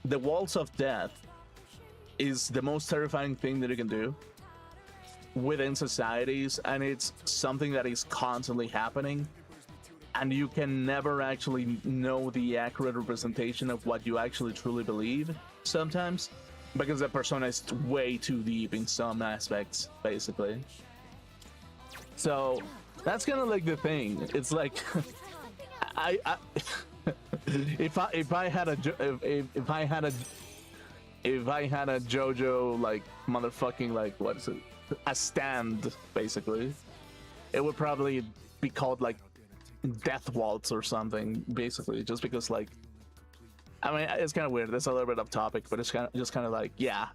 the waltz of death is the most terrifying thing that you can do within societies, and it's something that is constantly happening, and you can never actually know the accurate representation of what you actually truly believe sometimes, because the persona is way too deep in some aspects, basically. So that's kind of like the thing. It's like I if I had a if I had a if I had a JoJo like motherfucking like what is it, a stand basically, it would probably be called like Death Waltz or something basically, just because like I mean it's kind of weird. That's a little bit off topic, but it's kind of like yeah,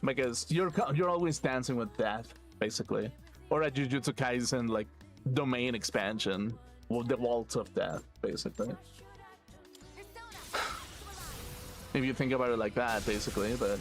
because you're always dancing with death basically, or a Jujutsu Kaisen like domain expansion with the waltz of death basically. If you think about it like that, basically, but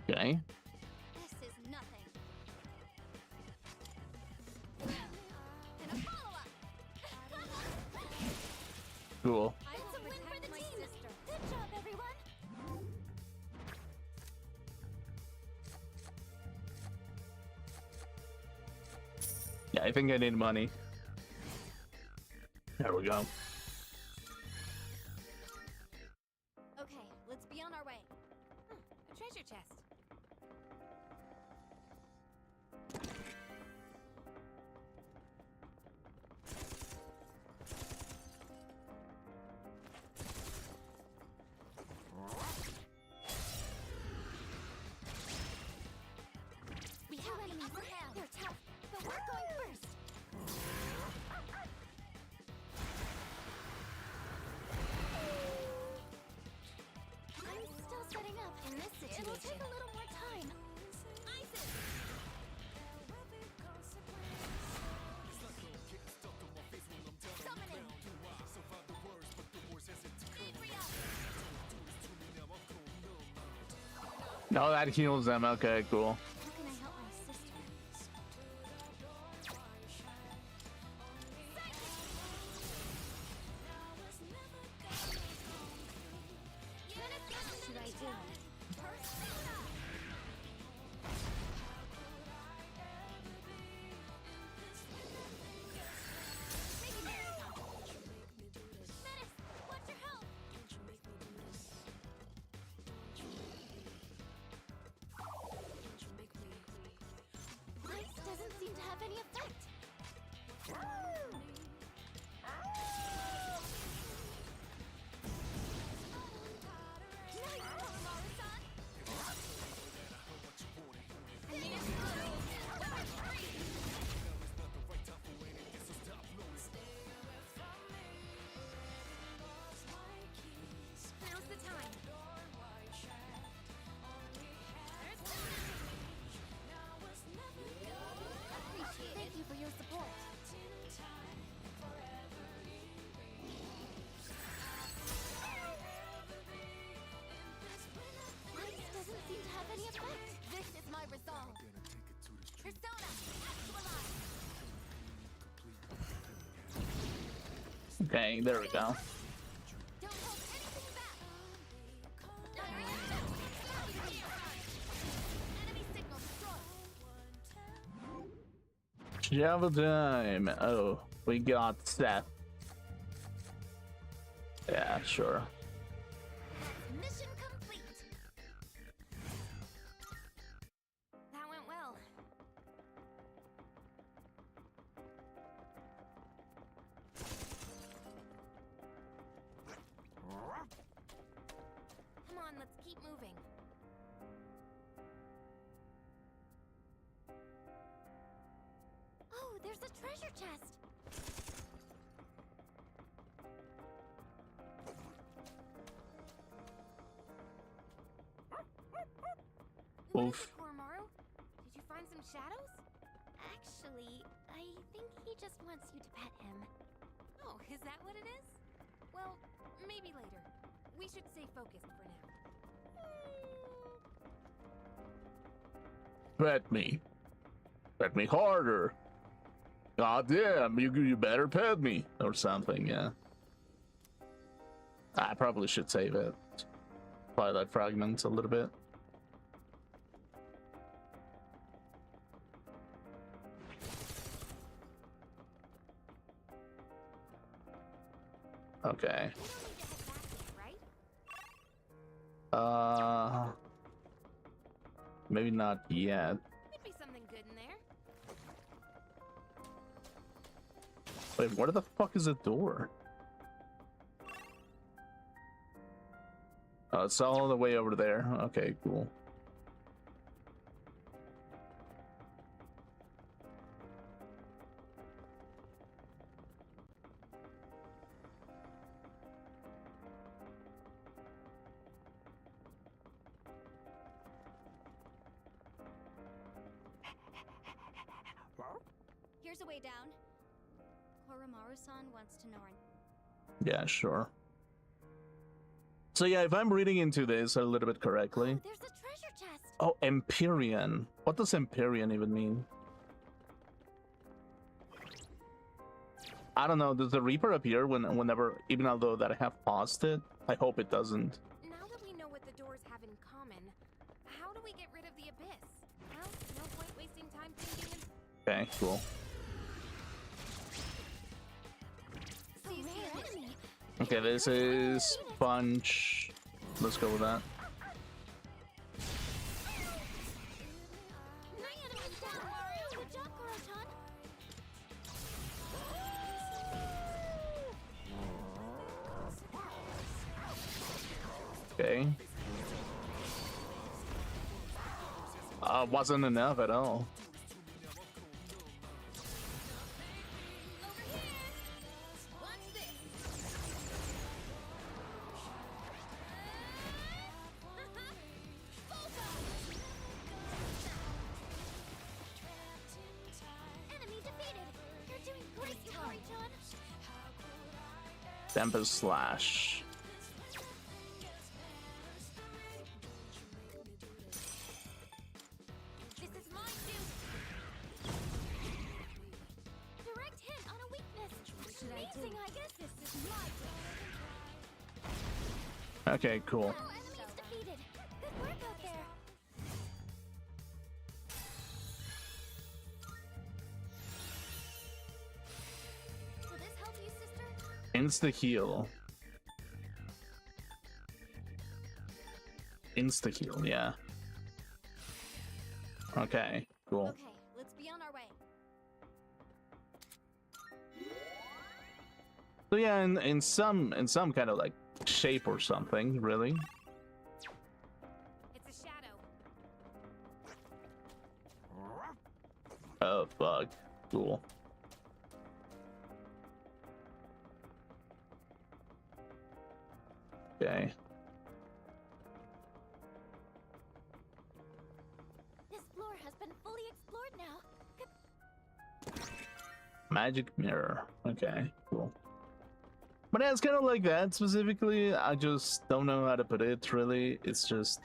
okay. This is nothing. And a follow-up. Cool. It's a win for the team. Good job, everyone. Yeah, I think I need money. There we go. Okay, let's be on our way. A treasure chest. We have enemies. They're tough, but we're going first. I'm still setting up. In this situation, it'll take a little more time. Isis! Summoning! Adria! No, that heals them. Okay, cool. How can I help my sister? What should I do? Persona! Menace, what's your help? Ice doesn't seem to have any effect. Nice one, Maru-san. Now's the time. Thank you for your support. Ice doesn't seem to have any effect. This is my resolve. Persona, actualize. Okay, there we go. Don't hold anything back. Enemy signal destroyed. Java time. Oh, we got Seth. Yeah, sure. Mission complete. That went well. Come on, let's keep moving. Oh, there's a treasure chest. What is Oof. it, Koromaru? Did you find some shadows? Actually, I think he just wants you to pet him. Oh, is that what it is? Well, maybe later. We should stay focused for now. Pet me. Pet me harder. God damn, you better pet me or something. Yeah. I probably should save it. Twilight fragments a little bit. Okay. We don't need to head back yet, right? Maybe not yet. Could be something good in there. Wait, where the fuck is the door? Oh, it's all the way over there. Okay, cool. Here's a way down. Koromaru-san wants to know our... Yeah, sure. So yeah, if I'm reading into this a little bit correctly. Oh, there's a treasure chest! Oh, Empyrean. What does Empyrean even mean? I don't know. Does the Reaper appear whenever, even although that I have paused it? I hope it doesn't. Now that we know what the doors have in common, how do we get rid of the abyss? Well, no point wasting time thinking and... Okay, cool. A rare enemy! Okay, this is Sponge. Let's go with that. 9 enemies down! Good job, Koro-chan! Okay. Wasn't enough at all. Over here! Watch this! Enemy defeated! You're doing great, Yukari-chan! Tempest Slash. This is my duty! Direct hit on a weakness! should I do? Amazing, I guess this is my Okay, cool. Oh, enemies defeated! Good work out there! Will this help you, sister? Insta heal. Insta heal, yeah. Okay, cool. Okay, let's be on our way. So yeah, in some kind of like shape or something, really. It's a shadow. Oh fuck, cool. Okay. This floor has been fully explored now. Magic mirror. Okay, cool. But yeah, it's kind of like that specifically. I just don't know how to put it, really. It's just,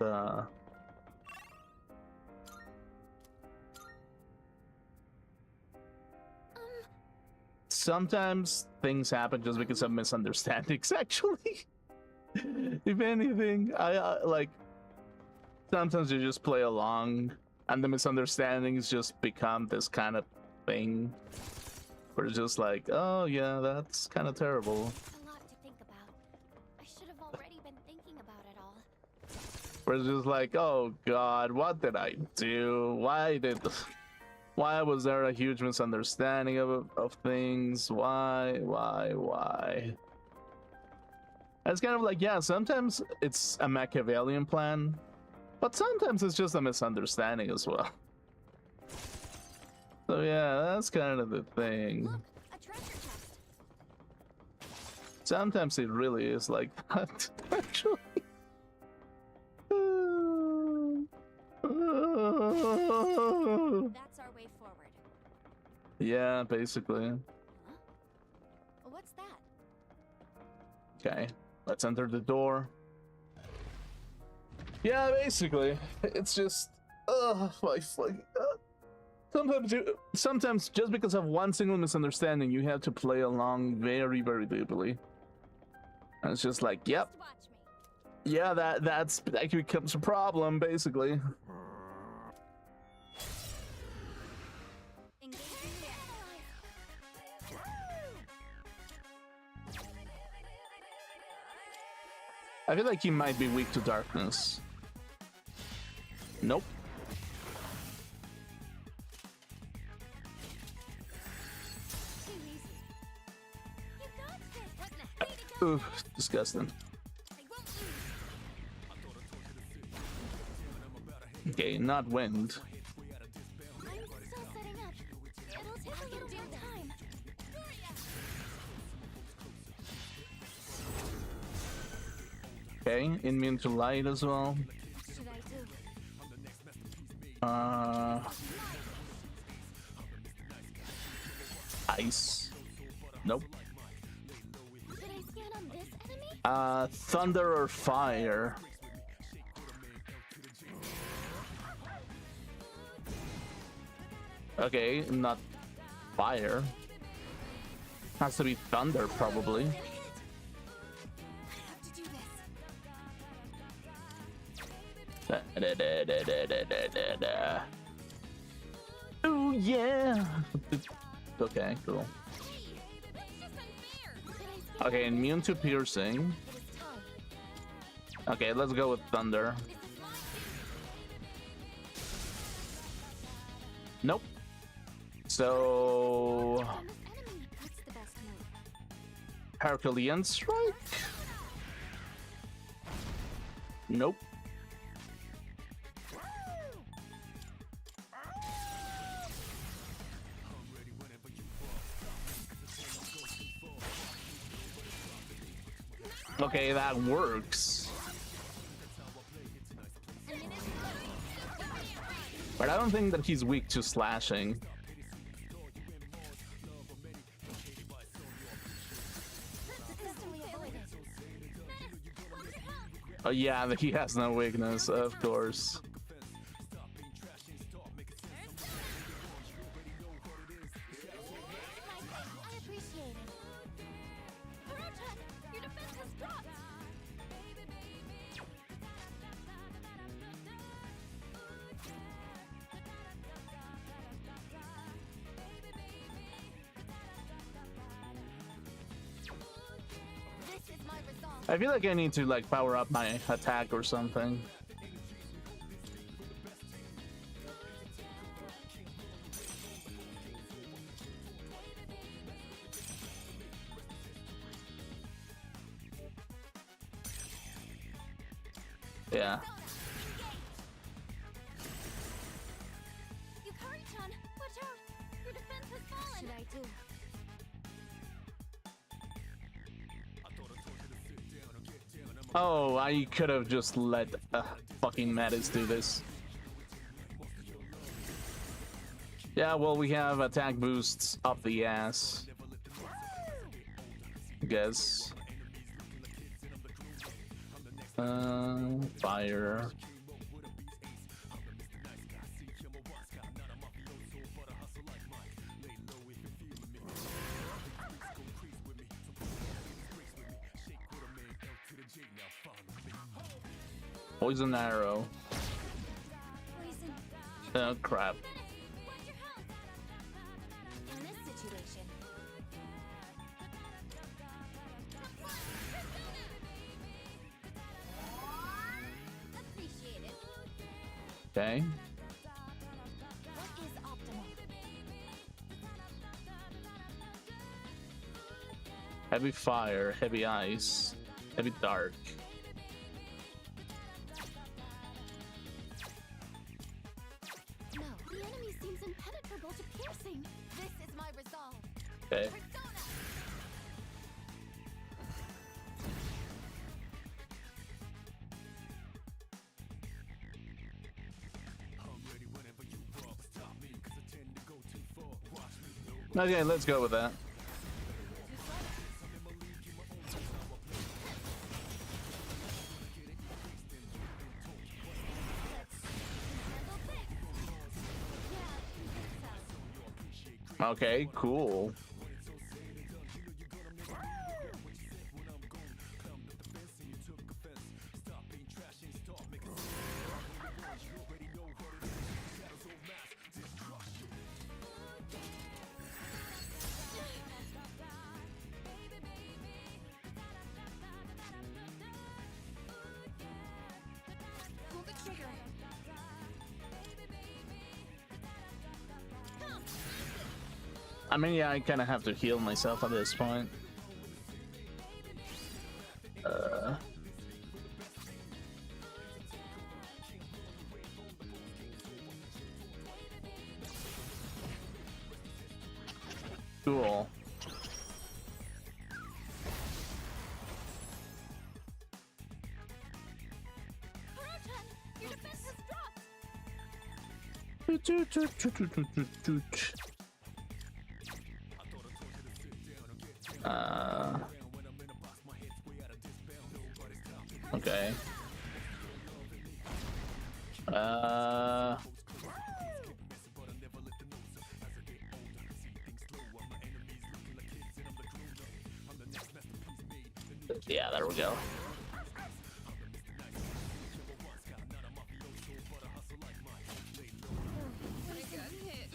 sometimes things happen just because of misunderstandings, actually. If anything, I like, sometimes you just play along and the misunderstandings just become this kind of thing. Where it's just like, oh yeah, that's kind of terrible. A lot to think about. I should have already been thinking about it all. Where it's just like, oh god, what did I do? Why was there a huge misunderstanding of things? Why? It's kind of like, yeah, sometimes it's a Machiavellian plan, but sometimes it's just a misunderstanding as well. So yeah, that's kind of the thing. Look, a treasure chest. Sometimes it really is like that, actually. That's our way forward. Yeah, basically. Huh? What's that? Okay, let's enter the door. Yeah, basically, it's just, my fucking. Sometimes just because of one single misunderstanding, you have to play along very, very deeply. And it's just like, yep, Just watch me. Yeah, that becomes a problem basically. Engaging the I feel like he might be weak to darkness. Nope. too easy. You got this. What the heck? Way to go. Ooh, disgusting. I won't lose. Okay, not wind. I'm still setting up. It'll take a little more time. Okay, immune to light as well. Should I do? Ice. Nope. Should I scan on this enemy? Thunder or fire. Okay, not fire. Has to be thunder, probably. I have to do this. Oh yeah. Okay, cool. Hey, that's just unfair. Should I scan Okay, immune to piercing. It is time. Okay, let's go with thunder. This is my turn. Nope. So On this enemy. What's the best move? Herculean strike. Nope. Okay, that works. But I don't think that he's weak to slashing. Successfully avoided. Oh yeah, he has no weakness, of course. I appreciate it. Baruchak, your defense has dropped. This is my resolve. I feel like I need to like power up my attack or something. Yeah. Yukari-chan, watch out! Your defense has fallen! Should I do? Oh, I could have just let fucking Mattis do this. Yeah, well, we have attack boosts up the ass. Guess. Fire. Poison arrow. Poison. Oh crap. Watch your health! In this situation, appreciate it. Okay. What is optimal? Heavy fire, heavy ice, heavy dark. No, the enemy seems impenetrable to piercing. This is my resolve. Okay. Persona! Okay, let's go with that. Okay, cool. I mean, yeah, I kind of have to heal myself at this point. Cool. Kuro-chan, your defense has dropped. Okay. Yeah, there we go.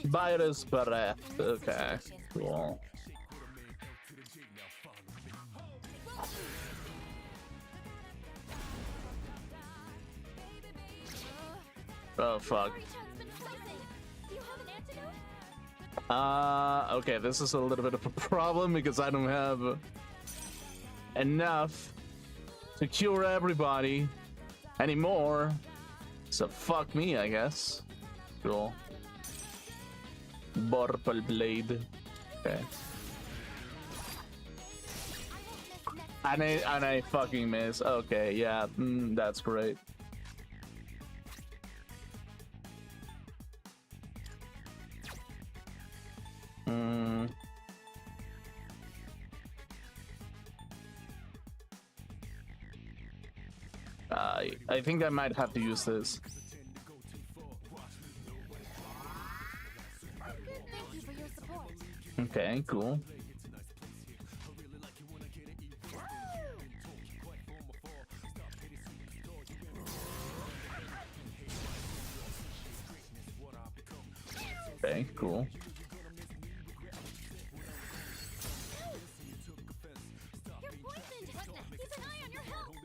Virus breath. Okay, cool. Oh fuck. Kuri-chan's been poisoned. Do you have an antidote? Okay, this is a little bit of a problem because I don't have enough to cure everybody anymore. So fuck me, I guess. Cool. Vorpal blade. Okay. And I fucking miss. Okay, yeah, that's great. I think I might have to use this. Thank you for your support. Okay, cool. Okay, cool. You're poisoned. Keep an eye on your health.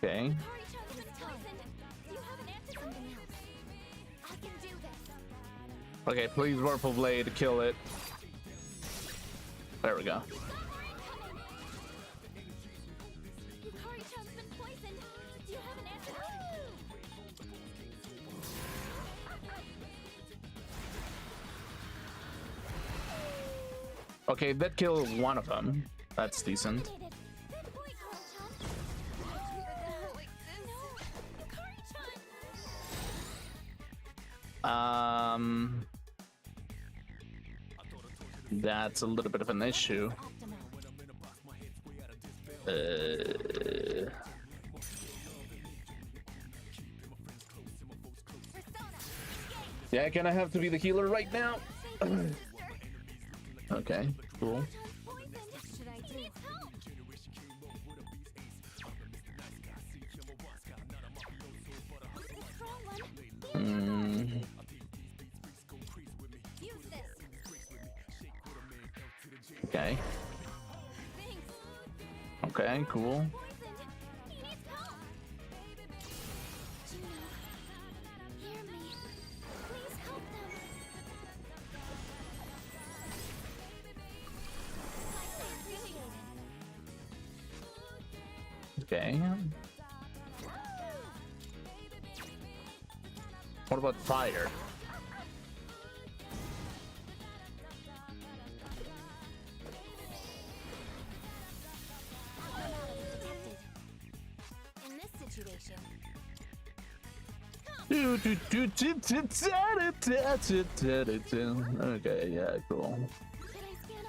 Okay. Kuri-chan's been poisoned. Do you have an antidote? Something else. I can do this. Okay, please Vorpal blade, kill it. There we go. Kuri-chan's been poisoned. Do you have an antidote? Okay, that killed one of them. That's decent. Good boy, Kuro-chan. No, Kuri-chan. That's a little bit of an issue. Yeah, I kind of have to be the healer right now. Okay, cool. Should I do? Help. The strong one. Use this. Okay. Thanks. Okay, cool. Poisoned. He needs help. Juno, hear me. Please help them. Okay. What about fire? In this situation, Okay, yeah, cool. should I scan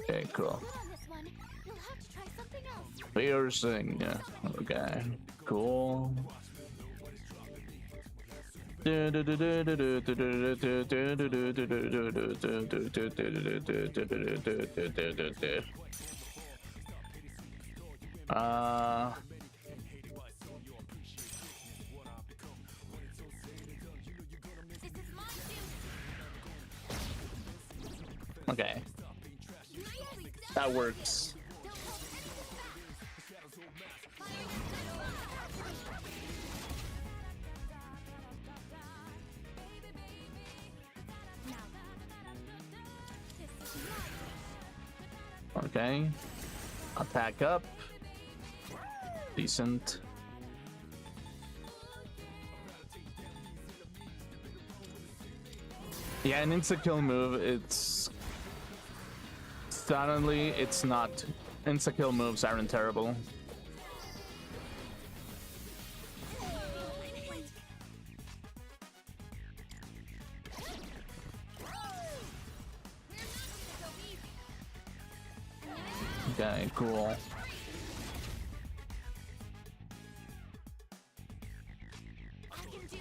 Okay, cool. Good on this one. You'll have to try something else. Piercing. Okay, cool. This is my duty. Okay. That works. Okay. Attack up. Decent. Yeah, an insta-kill move, it's... Suddenly, it's not. Insta-kill moves aren't terrible. Okay, cool. I can do this.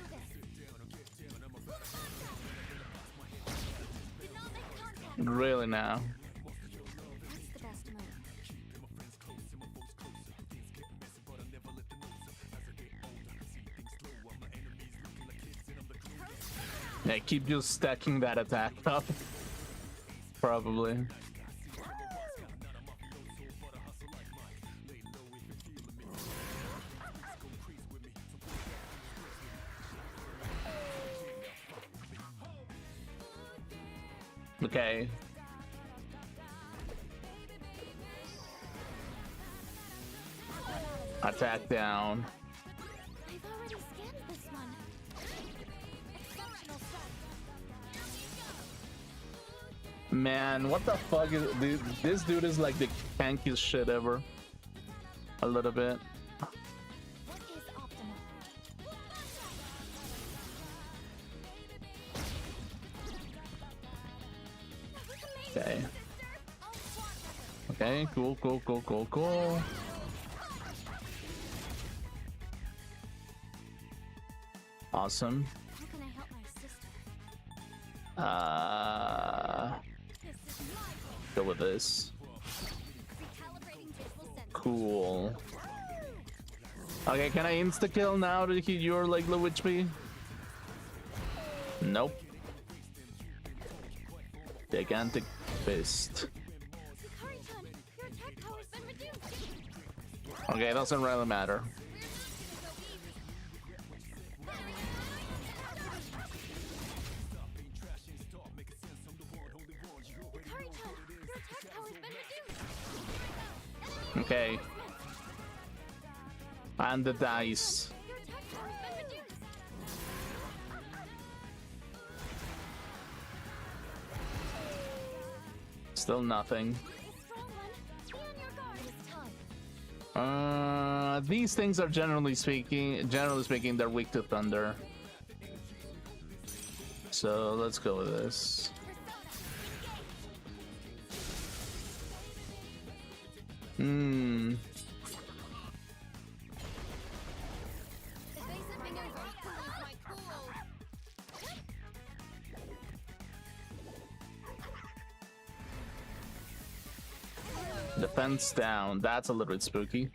Did not make contact. Really now. That's the best move. Yeah, keep just stacking that attack up. Probably. Okay. Attack down. I've already scanned this one. Exceptional stuff. Man, what the fuck is this dude is like the tankiest shit ever. A little bit. What is optimal? Okay. Okay, cool. Awesome. How can I help my sister? This is my Go with this. recalibrating visual sense. Cool. Okay, can I insta-kill now to hit your like low HP? Nope. Gigantic fist. Hikari-chan, your attack power's been reduced. Okay, doesn't really matter. Hikari-chan, your attack power's been reduced. Okay. And the dice. Your attack power's been reduced. Still nothing. Strong one, be on your guard. It's time. These things are generally speaking, they're weak to thunder. So let's go with this. Hmm. Evasive maneuver. Lose my cool. Defense down. That's a little bit spooky.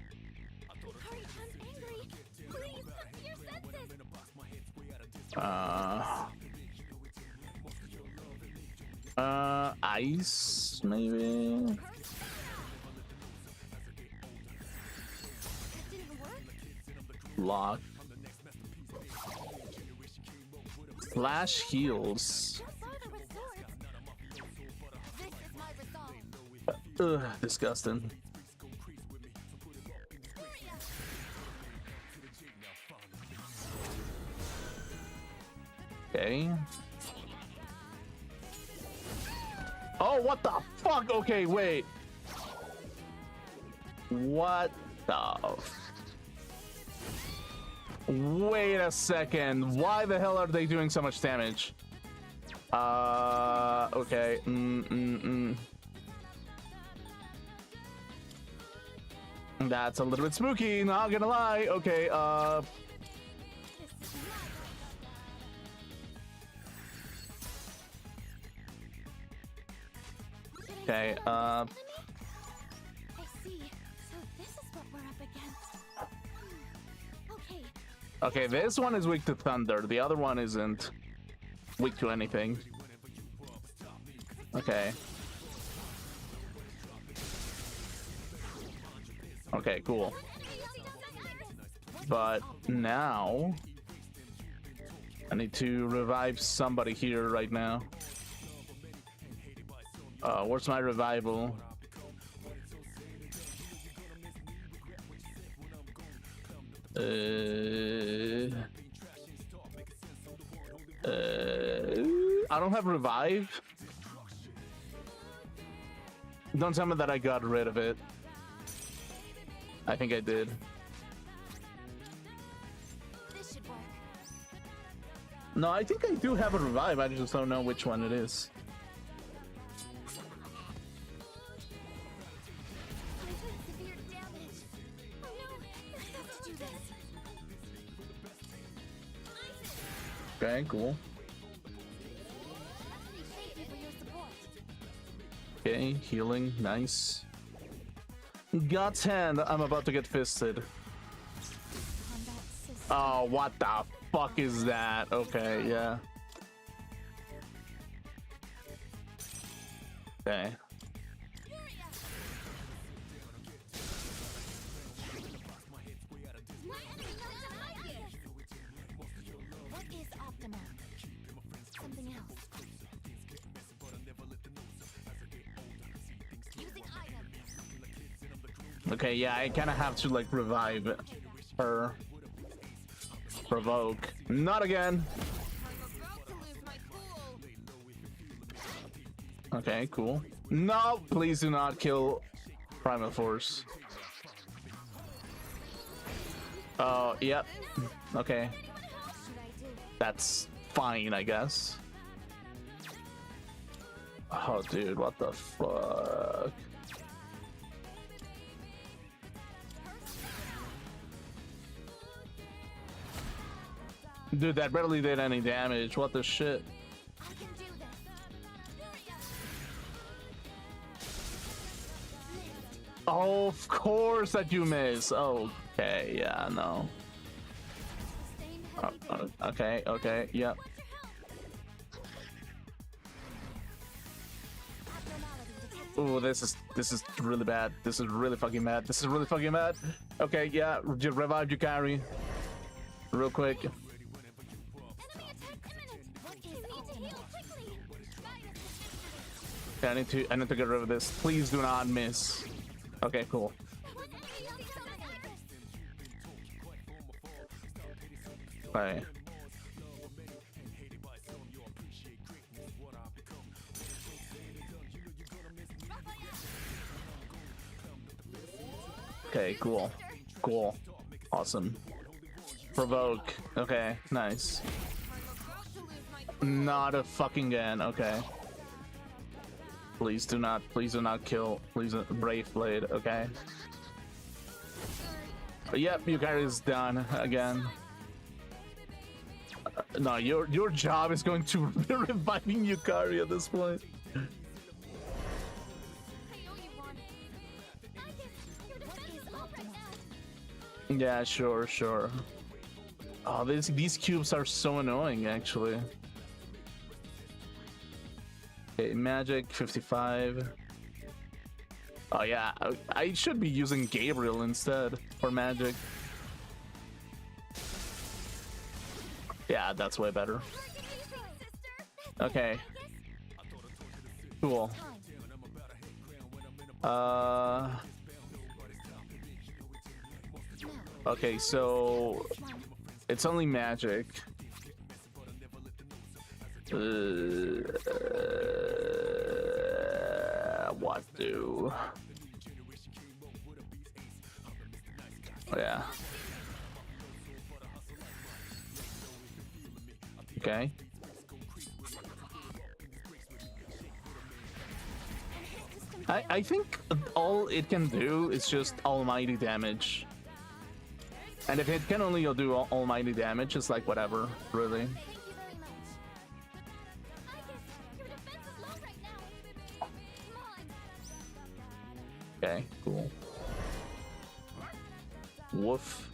Hikari-chan's angry. Please, come to your senses. Ice, maybe? That didn't work. Lock. Flash heals. Go farther with swords. This is my resolve. Ugh, disgusting. Okay. Oh, what the fuck? Okay, wait. What the... Wait a second. Why the hell are they doing so much damage? Okay. That's a little bit spooky, not gonna lie. Okay, Okay, I see. So this is what we're up against. Okay. okay, this one is weak to thunder. The other one isn't weak to anything. Okay. Okay, cool. But now I need to revive somebody here right now. Where's my revival? I don't have revive. Don't tell me that I got rid of it. I think I did. This should work. No, I think I do have a revive. I just don't know which one it is. I'm doing severe damage. Oh no, I have to do this. Okay, cool. Thank you for your support. Okay, healing, nice. God's hand, I'm about to get fisted. Combat system. Oh, what the fuck is that? Okay, yeah. Okay. What is optimal? Something else. Using item. Okay, yeah, I kind of have to like revive her. Provoke. Not again. Okay, cool. No, please do not kill Primal Force. Oh, yep. Okay. That's fine, I guess. Oh, dude, what the fuck? Dude, that barely did any damage. What the shit? I can do this. Oh, of course that you miss. Okay, yeah, no. Sustained heavy damage. Okay, okay, yep. Abnormality detected. Ooh, this is really bad. This is really fucking bad. This is really fucking bad. Okay, yeah, just revive Yukari. Real quick. Enemy attack imminent. What is optimal? Quickly. Guide us to victory. Yeah, I need to get rid of this. Please do not miss. Okay, cool. Okay. Okay, cool. Cool. Awesome. Provoke. Okay, nice. Not a fucking gun. Okay. Please do not kill. Please, Brave Blade. Okay. Yep, Yukari is done again. No, your job is going to be reviving Yukari at this point. I know you want it. Your defense is low right now. Yeah, sure. Oh, these cubes are so annoying, actually. Okay, magic 55. Oh yeah, I should be using Gabriel instead for magic. Yeah, that's way better. Okay. Cool. Okay, so it's only magic. What do? Oh, yeah. Okay. I think all it can do is just almighty damage. And if it can only do almighty damage, it's like whatever, really. Thank you very much. Your defense is low right now. Come on. Okay, cool. Woof.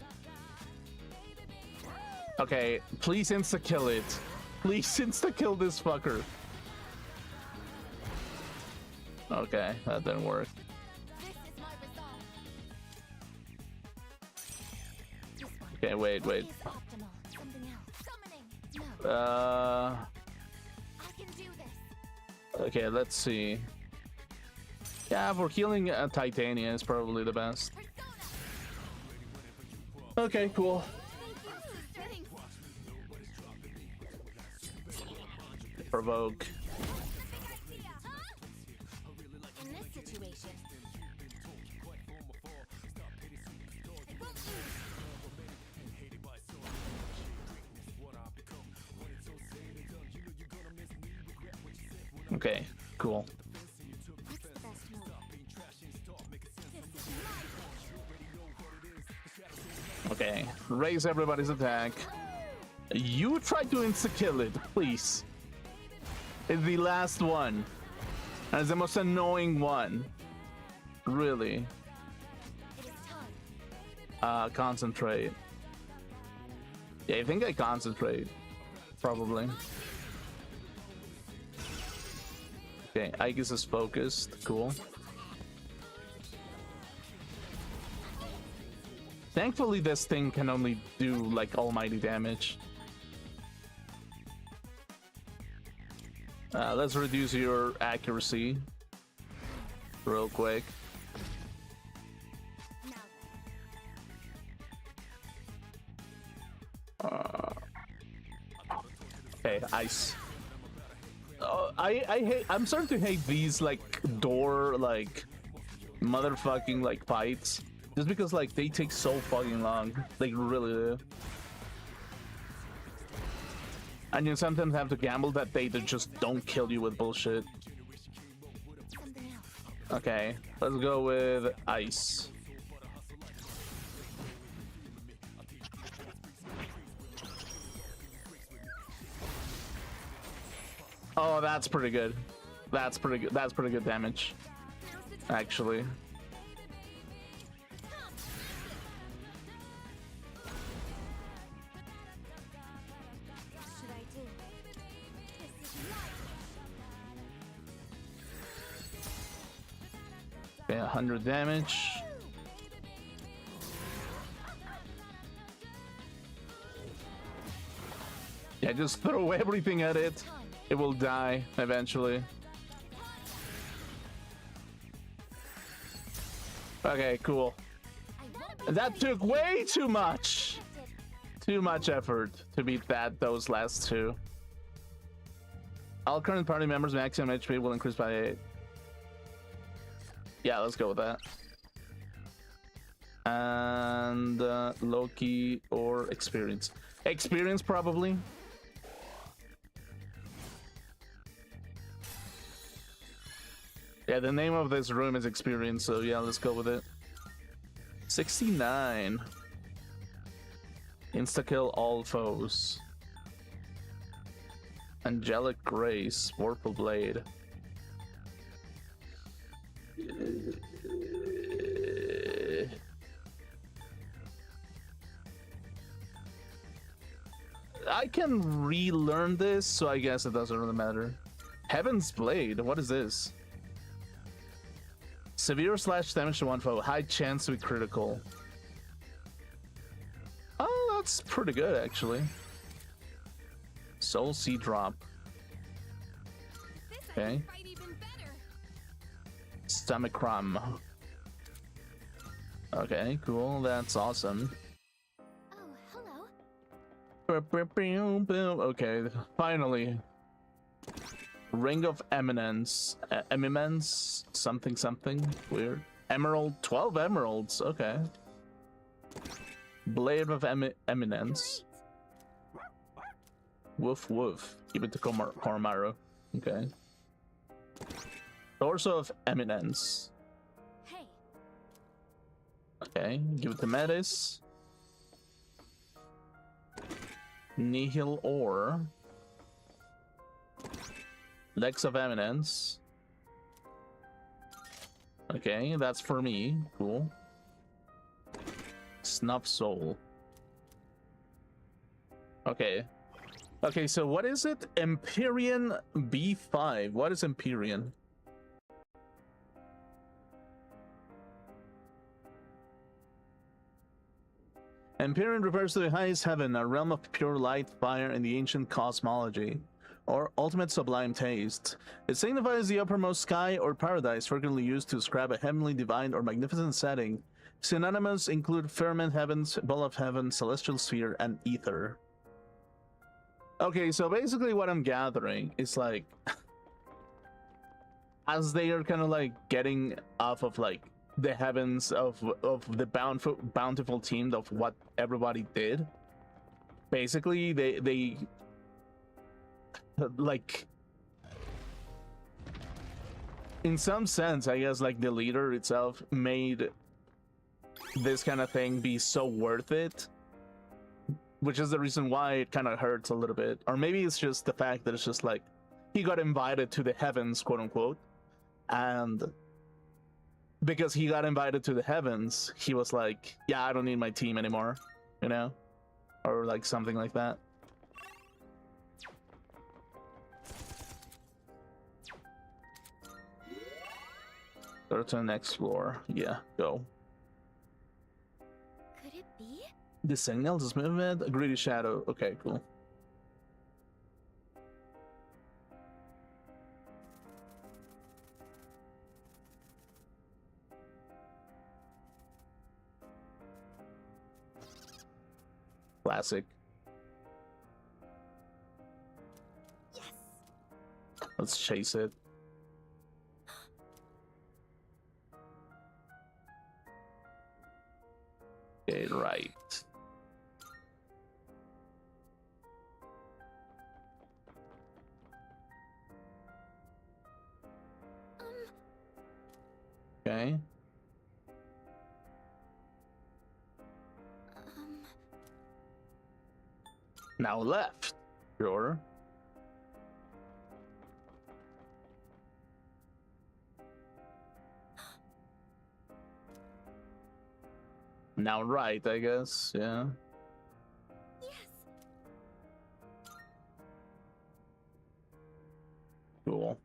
Okay, please insta-kill it. Please insta-kill this fucker. Okay, that didn't work. This is my resolve. Okay, wait. Is optimal. Something else. Summoning. No. Uh, I can do this. okay, let's see. Yeah, for healing Titania is probably the best. Okay, cool. Provoke. In this situation, Okay, cool. what's the best move? Okay, raise everybody's attack. You try to insta-kill it, please. It's the last one. And it's the most annoying one. Really. It is time. Concentrate. Yeah, I think I concentrate. Probably. Okay, Aegis is focused. Cool. Thankfully, this thing can only do like almighty damage. Let's reduce your accuracy real quick. Okay, ice. I'm starting to hate these like door like motherfucking like fights, just because like they take so fucking long. They really do. And you sometimes have to gamble that they just don't kill you with bullshit. Something else. Okay, let's go with ice. Oh, that's pretty good. That's pretty good. That's pretty good damage, actually. What should I do? This is life. Okay, 100 damage. Yeah, just throw everything at it. It will die eventually. Okay, cool. That took way too much. Too much effort to beat those last two. All current party members' maximum HP will increase by 8. Yeah, let's go with that. And Loki or experience. Experience probably. Yeah, the name of this room is experience, so yeah, let's go with it. 69. Insta-kill all foes. Angelic Grace, Vorpal Blade. I can relearn this, so I guess it doesn't really matter. Heaven's Blade, what is this? Severe slash damage to one foe, high chance to be critical. Oh, that's pretty good actually. Soul Sea Drop. Okay. Stomach Crumb. Okay, cool. That's awesome. Oh, hello. Okay, finally. Ring of Eminence. Eminence? Something. Weird. Emerald. 12 emeralds. Okay. Blade of Eminence. Woof woof. Give it to Koromaru. Okay. Torso of Eminence. Hey. Okay. Give it to Metis. Nihil Ore. Legs of Eminence. Okay, that's for me. Cool. Snuff Soul. Okay. Okay, so what is it? Empyrean B5. What is Empyrean? Empyrean refers to the highest heaven, a realm of pure light, fire in the ancient cosmology, or ultimate sublime taste. It signifies the uppermost sky or paradise, frequently used to describe a heavenly, divine, or magnificent setting. Synonyms include firmament heavens, ball of heaven, celestial sphere, and ether. Okay, so basically what I'm gathering is like, as they are kind of like getting off of like the heavens of the bountiful team of what everybody did, basically they like, in some sense, I guess, like the leader itself made this kind of thing be so worth it, which is the reason why it kind of hurts a little bit. Or maybe it's just the fact that it's just like he got invited to the heavens, quote unquote, and because he got invited to the heavens, he was like, yeah, I don't need my team anymore, you know, or like something like that. Go to the next floor. Yeah, go. Could it be? The signal, this movement, a greedy shadow. Okay, cool. Classic. Yes. Let's chase it. Okay, right. Okay. Now left. Sure. Now right, I guess. Yeah. Yes. Cool.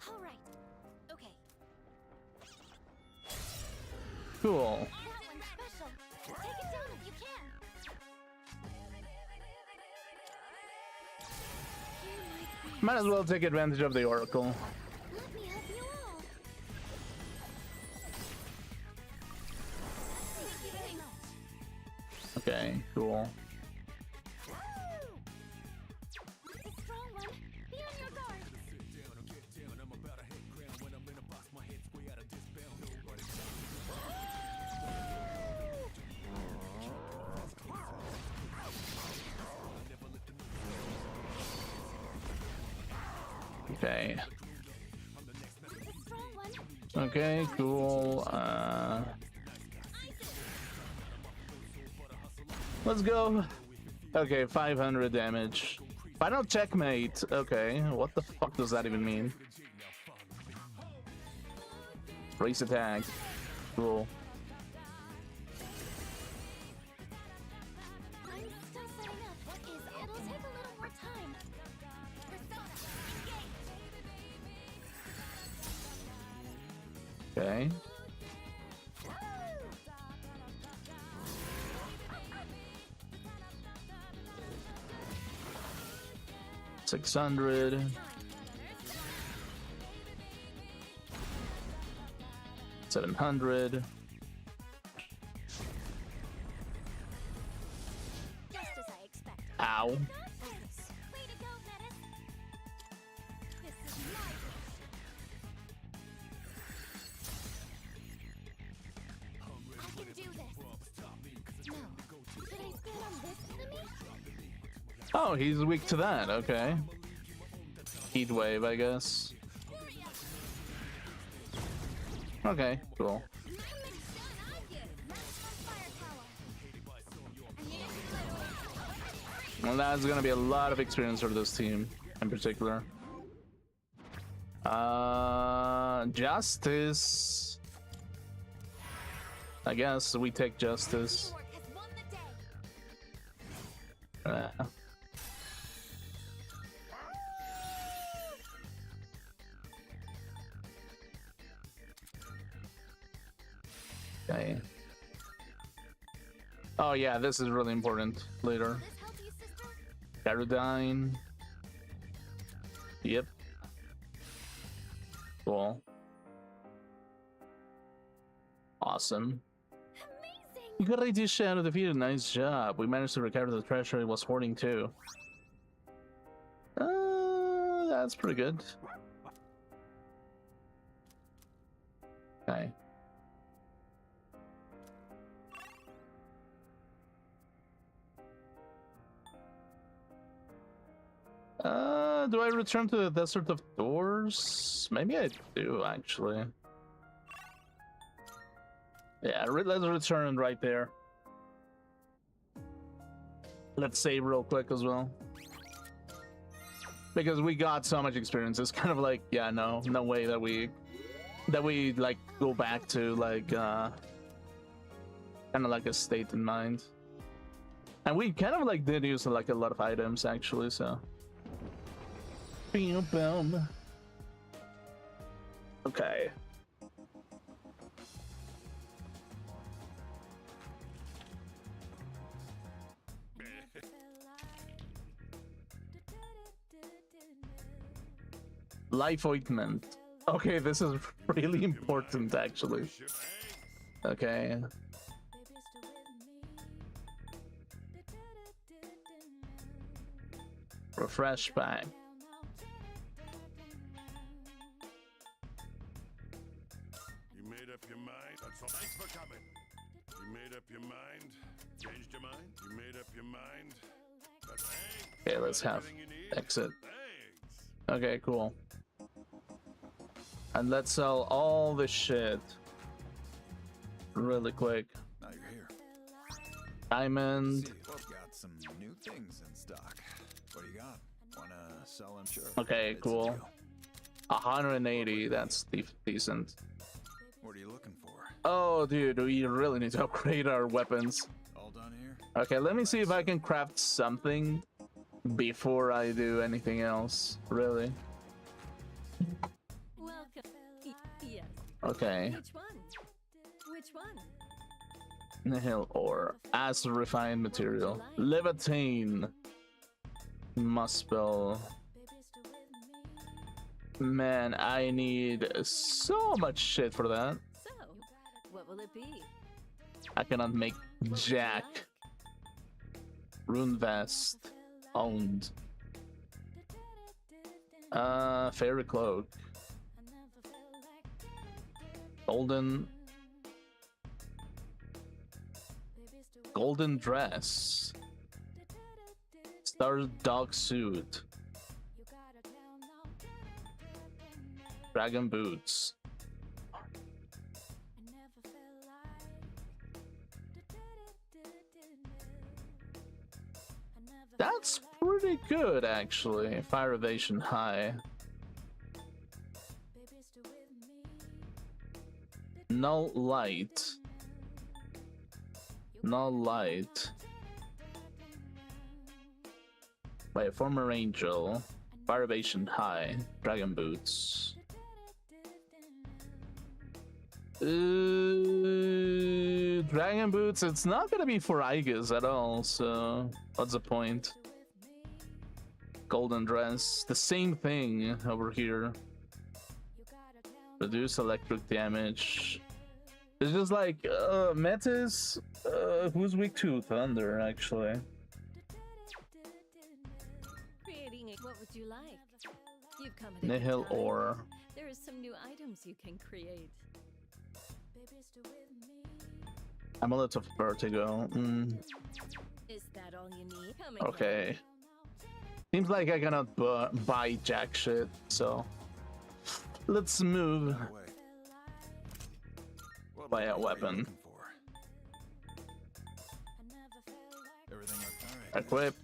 All right. Okay. Cool. That one's special. Take it down if you can. Here might be. Might as well take advantage of the Oracle. Let me help you all. Thank you very much. Okay, cool. It's a strong one. Be on your guard. Okay. It's a strong one. Okay, cool. Let's go. Okay, 500 damage. Final checkmate. Okay, what the fuck does that even mean? Race attack. Cool. I'm still setting up. It'll take a little more time. Persona, engage. Okay. 600. 700. Just as I expected. Ow. Nonsense. Way to go, Metis. This is my wish. I can do this. No. Should I spin on this enemy? Oh, he's weak to that. Okay. Heat wave, I guess. Okay, cool. Well, that's gonna be a lot of experience for this team in particular. Justice. I guess we take justice. Teamwork has won the day. Okay. Oh yeah, this is really important later. This help you, sister? Paradigm. Yep. Cool. Awesome. Amazing! You got idea Shadow defeated. Nice job. We managed to recover the treasure it was hoarding too. That's pretty good. Okay. Do I return to the Desert of Doors? Maybe I do, actually. Yeah, let's return right there. Let's save real quick as well. Because we got so much experience, it's kind of like, yeah, no way that we like go back to like kind of like a state in mind. And we kind of like did use like a lot of items actually, so. Boom, boom. Okay. Life ointment. Okay, this is really important actually. Okay. Refresh pack. You made up your mind? That's all. Thanks for coming. You made up your mind? Changed your mind? You made up your mind? That's Okay, let's have exit. Okay, cool. And let's sell all this shit really quick. Now you're here. Diamond. See, we've got some new things in stock. What do you got? Wanna sell them? Sure. Okay, It's a cool. deal. 180, that's decent. What are you looking for? Oh, dude, we really need to upgrade our weapons. All done here? Okay, let me see if I can craft something before I do anything else, really. Welcome. Yes. Okay. Which one? Which one? Nihil ore. As refined material. Levitine. Muspel. Man, I need so much shit for that. So, what will it be? I cannot make jack. Rune vest. Owned. Fairy cloak. Golden dress. Star dog suit. Dragon boots. That's pretty good actually. Fire evasion high. Null light. Null light. By a former angel. Fire evasion high. Dragon boots. Dragon boots, it's not gonna be for Aegis at all, so what's the point? Golden dress, the same thing over here. Reduce electric damage. It's just like Metis, who's weak to thunder actually. Creating a... What would you like? You've come at a good Nihil time. ore. There are some new items you can create. Amulet of Vertigo. Is that all you need? Come Okay. Seems like I cannot buy jack shit, so let's move. By the way, what Buy a are you weapon. looking for? Everything looked alright. Equip.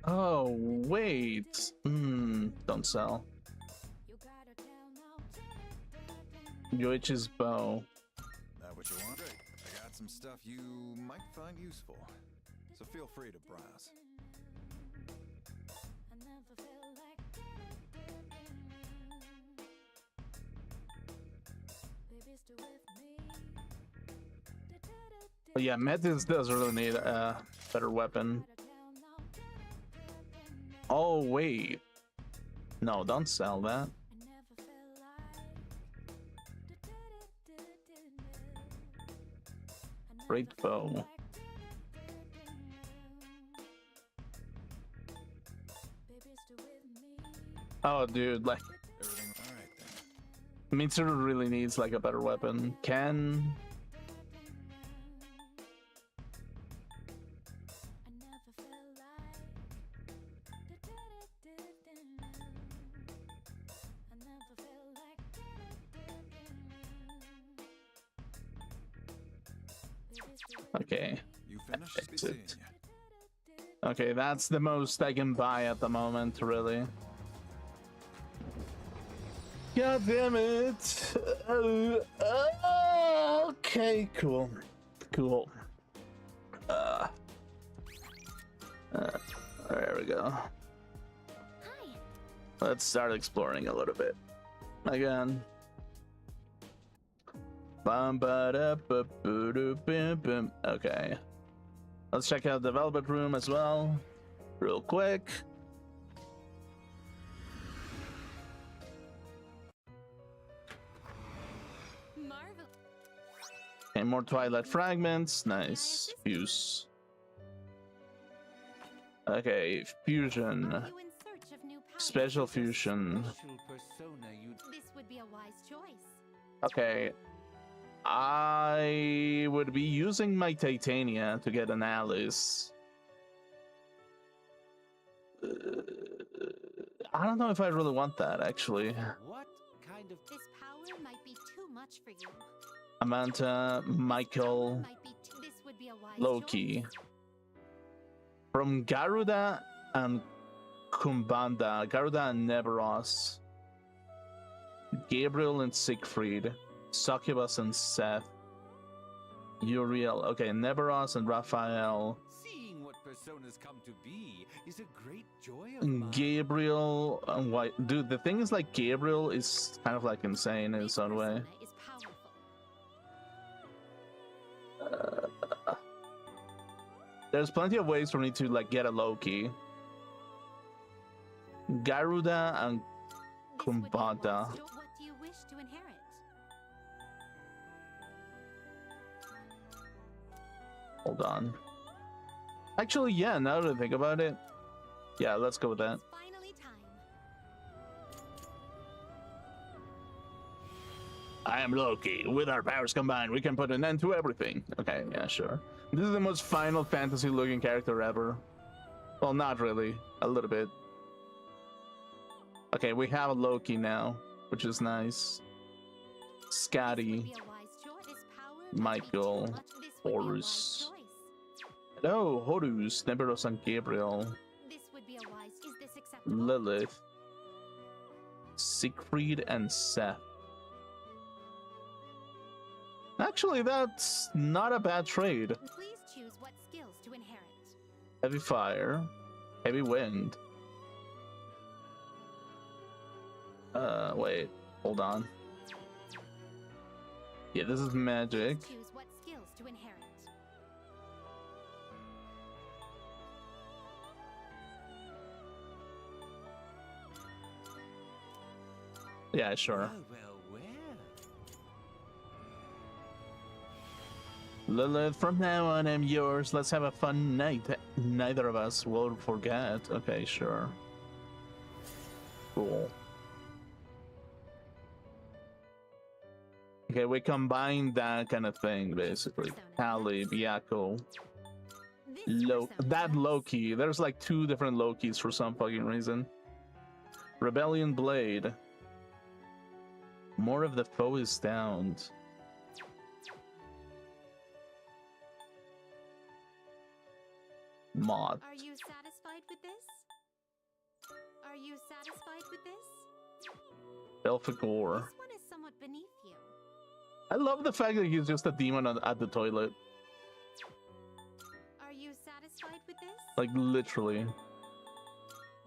Oh wait. Don't sell. Yoichi's bow. That what you want? Great. some stuff you might find useful. So feel free to browse. But yeah, Metis does really need a better weapon. Oh, wait. No, don't sell that. Great bow. Oh, dude, like, Everything all right then? Mitsuru really needs like a better weapon. Ken. Okay. You finished? Be Exit. seeing ya. Okay, that's the most I can buy at the moment, really. God damn it. Okay, cool. Cool. There we go. Hi. Let's start exploring a little bit. Again. Okay. Let's check out the development room as well, real quick. Marvel. Okay, more Twilight fragments. Nice. Fuse. Okay, fusion. Are you in search of new powers? Special fusion. Special persona you'd This would be a wise choice. Okay. I would be using my Titania to get an Alice. I don't know if I really want that, actually. what kind of This power might be too much for you. Amanta, Michael, This would be a wise Loki. choice. From Garuda and Kumbanda. Garuda and Neveros. Gabriel and Siegfried. Succubus and Seth. Uriel. Okay, Neveros and Raphael. seeing what personas come to be is a great joy of mine. Gabriel and White. Dude, the thing is, like, Gabriel is kind of like insane in his own way. Persona is powerful. There's plenty of ways for me to like get a Loki. Garuda and This would be a Kumbanda. wise What do you wish to inherit? Hold on. Actually, yeah, now that I think about it. Yeah, let's go with that. It's finally time. I am Loki. With our powers combined, we can put an end to everything. Okay, yeah, sure. This is the most Final Fantasy looking character ever. Well, not really. A little bit. Okay, we have a Loki now, which is nice. Scotty. This would be a wise choice. This power might be too Michael, much. This would be a wise Horus. choice. Hello, Horus, Neberos and Gabriel. This would be a wise. Is this acceptable? Lilith. Siegfried and Seth. Actually, that's not a bad trade. Please choose what skills to inherit. Heavy fire, heavy wind. Wait, hold on. Yeah, this is magic. Please choose what skills to inherit. Yeah, sure. Well, well, well. Lilith, from now on, I'm yours. Let's have a fun night. Neither of us will forget. Okay, sure. Cool. Okay, we combine that kind of thing, basically. Kali, Byakko, This persona that has- Loki. There's like two different Lokis for some fucking reason. Rebellion Blade. More of the foe is downed. Mod. Are you satisfied with this? Are you satisfied with this? Belphegor. This one is somewhat beneath you. I love the fact that he's just a demon at the toilet. Like literally.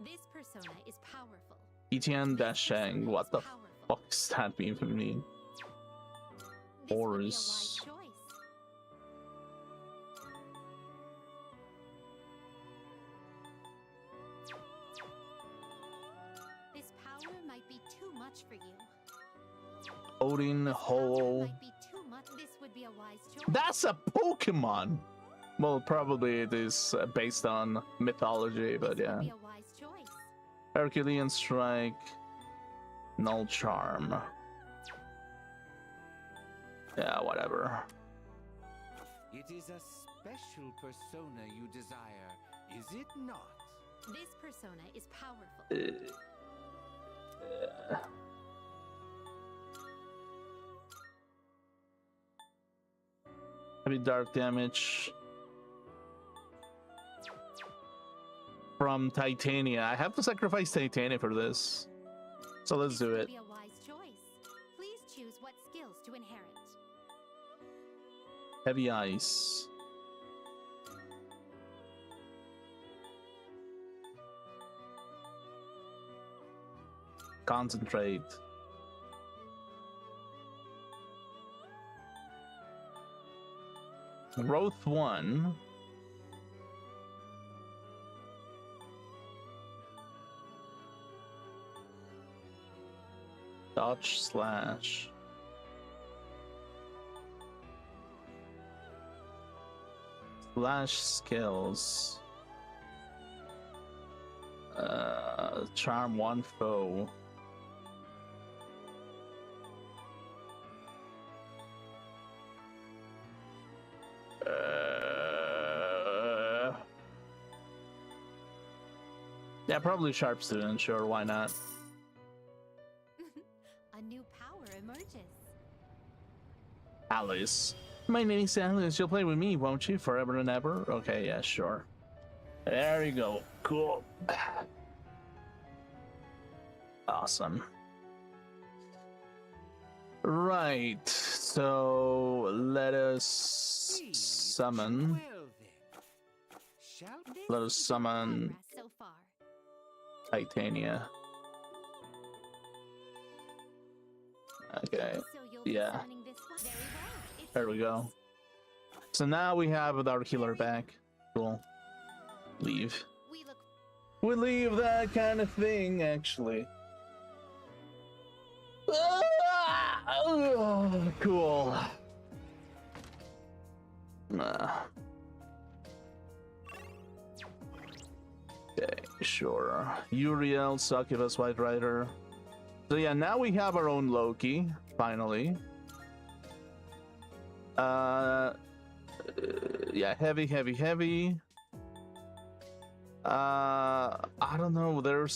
This persona is powerful. Etienne This persona Dashang. is What the powerful. fuck does that mean for me? This would be a Horus. wise choice. This power might be too much for you. Odin, This power Ho. might be too much. This would be a wise choice. That's a Pokemon. Well, probably it is based on mythology, but This yeah. would be a wise choice. Herculean Strike, Null Charm. Yeah, whatever. It is a special persona you desire, is it not? This persona is powerful. Heavy dark damage from Titania. I have to sacrifice Titania for this, so let's do This it. would be a wise choice. Please choose what skills to inherit. Heavy ice. Concentrate. Growth 1. Dodge slash. Slash skills. Charm one foe. Yeah, probably Sharp Student, sure, why not? A new power emerges. Alice. My name is Alice, you'll play with me, won't you? Forever and ever? Okay, yeah, sure. There you go. Cool. Awesome. Right, so let us Please, summon. well then. Shall This Let us is your summon progress so far. Titania. Okay, So you'll be yeah. summoning this one? Very well. It's there we go. yours. So now we have our healer back. Cool. Leave. We look We leave that kind of thing, actually. Cool. Okay, sure. Uriel, Succubus, White Rider. So yeah, now we have our own Loki, finally. Yeah, heavy, heavy, heavy. I don't know. There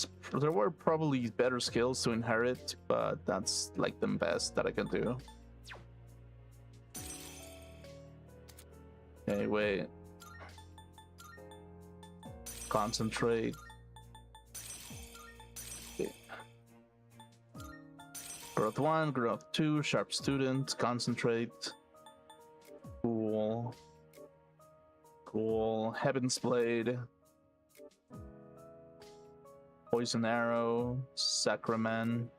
were probably better skills to inherit, but that's like the best that I can do. Okay, wait. Concentrate. Okay. Growth 1, growth 2, Sharp Student, concentrate. Cool. Cool. Heaven's Blade. Poison Arrow, Sacrament,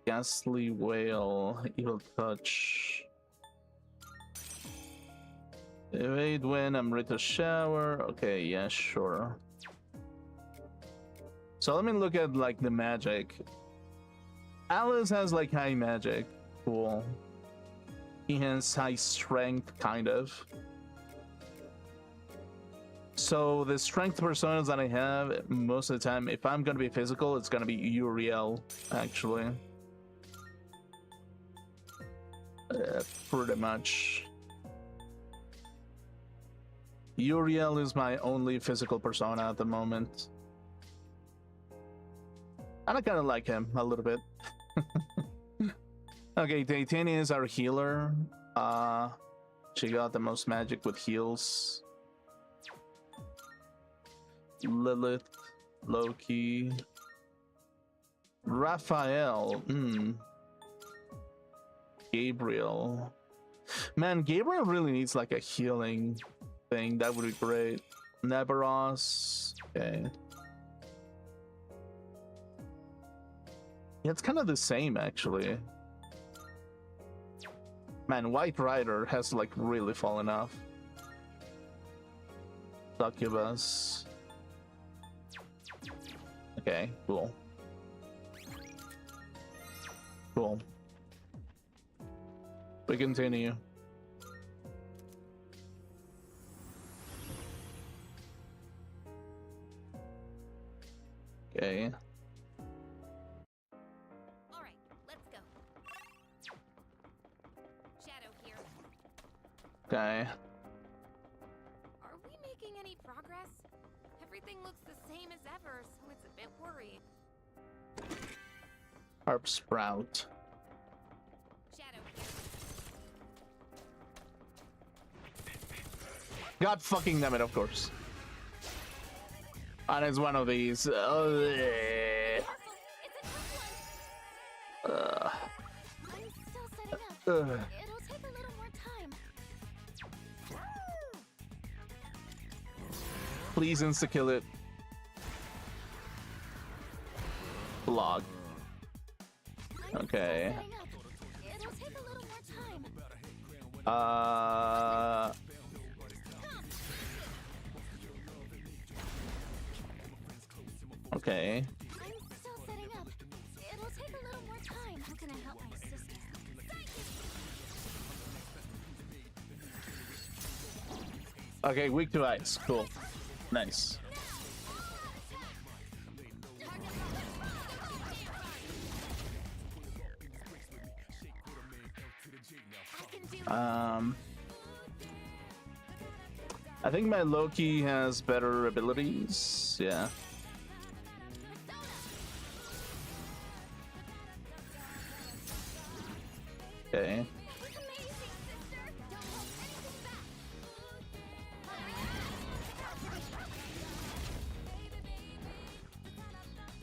Ghastly Whale, Evil Touch, Evade when Amrita Shower. Okay, yeah, sure. So let me look at like the magic. Alice has like high magic. Cool. He has high strength, kind of. So the strength personas that I have, most of the time, if I'm gonna be physical, it's gonna be Uriel, actually. Pretty much. Uriel is my only physical persona at the moment. And I kind of like him a little bit. Okay, Titania is our healer. She got the most magic with heals. Lilith, Loki, Raphael, Gabriel. Man, Gabriel really needs like a healing thing, that would be great. Neveros. Okay. Yeah, it's kind of the same actually. Man, White Rider has like really fallen off. Succubus. Okay, cool. Cool. We continue. Okay. All right, let's go. Shadow here. Okay. Are we making any progress? Everything looks the same as ever, so it's a bit worrying. Harp Sprout. Shadow here. God fucking damn it, of course. And it's one of these. Careful, it's a tough one. I'm still setting up. It'll take a little more time. Please insta kill it. Blog. Okay. Setting up. It'll take a little more time. Okay. I'm still setting up. It'll take a little more time. How can I help my sister? Okay, weak to ice. Cool. Nice. I think my Loki has better abilities. Yeah. Okay.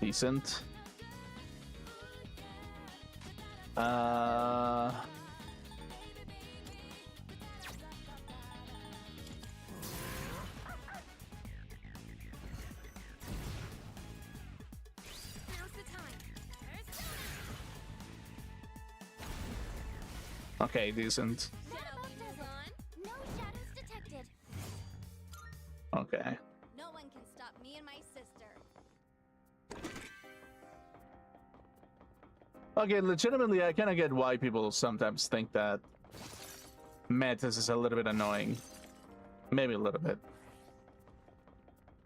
Decent. Now's the time. Okay, decent. What about Desert? No shadows detected. Okay. No one can stop me and my sister. Okay, legitimately, I kind of get why people sometimes think that Mantis is a little bit annoying. Maybe a little bit.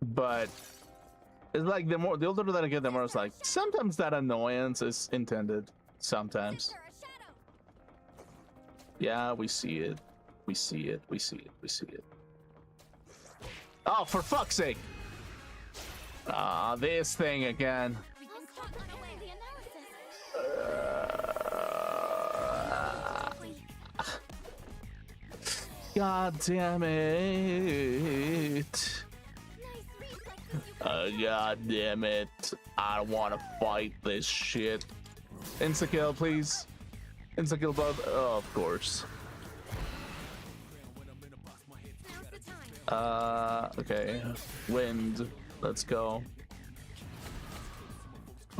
But it's like the older that I get, the more it's like, sometimes that annoyance is intended. Sometimes. Sister, a shadow. Yeah, we see it. We see it. We see it. We see it. Oh, for fuck's sake! Ah, this thing again. We can stop away the analysis. God damn it. Nice reflexes, you God damn it. I don't want to fight this shit. Insta kill, please. Insta kill both. Oh, of course. Now's the time. Okay. Wind. Let's go.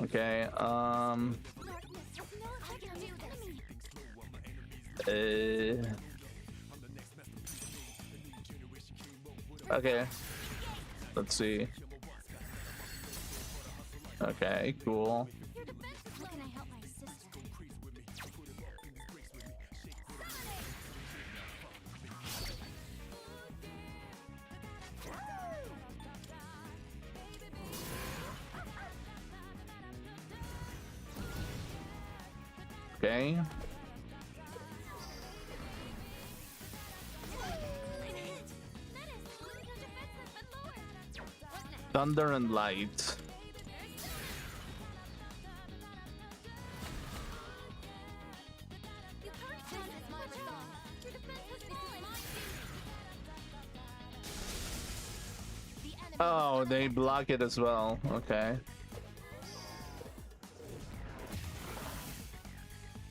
Okay, darkness has no effect on the enemy. Okay. Let's see. Okay, cool. Your defense is low. How can I help my sister? Okay. Thunder and light. Oh, they block it as well. Okay.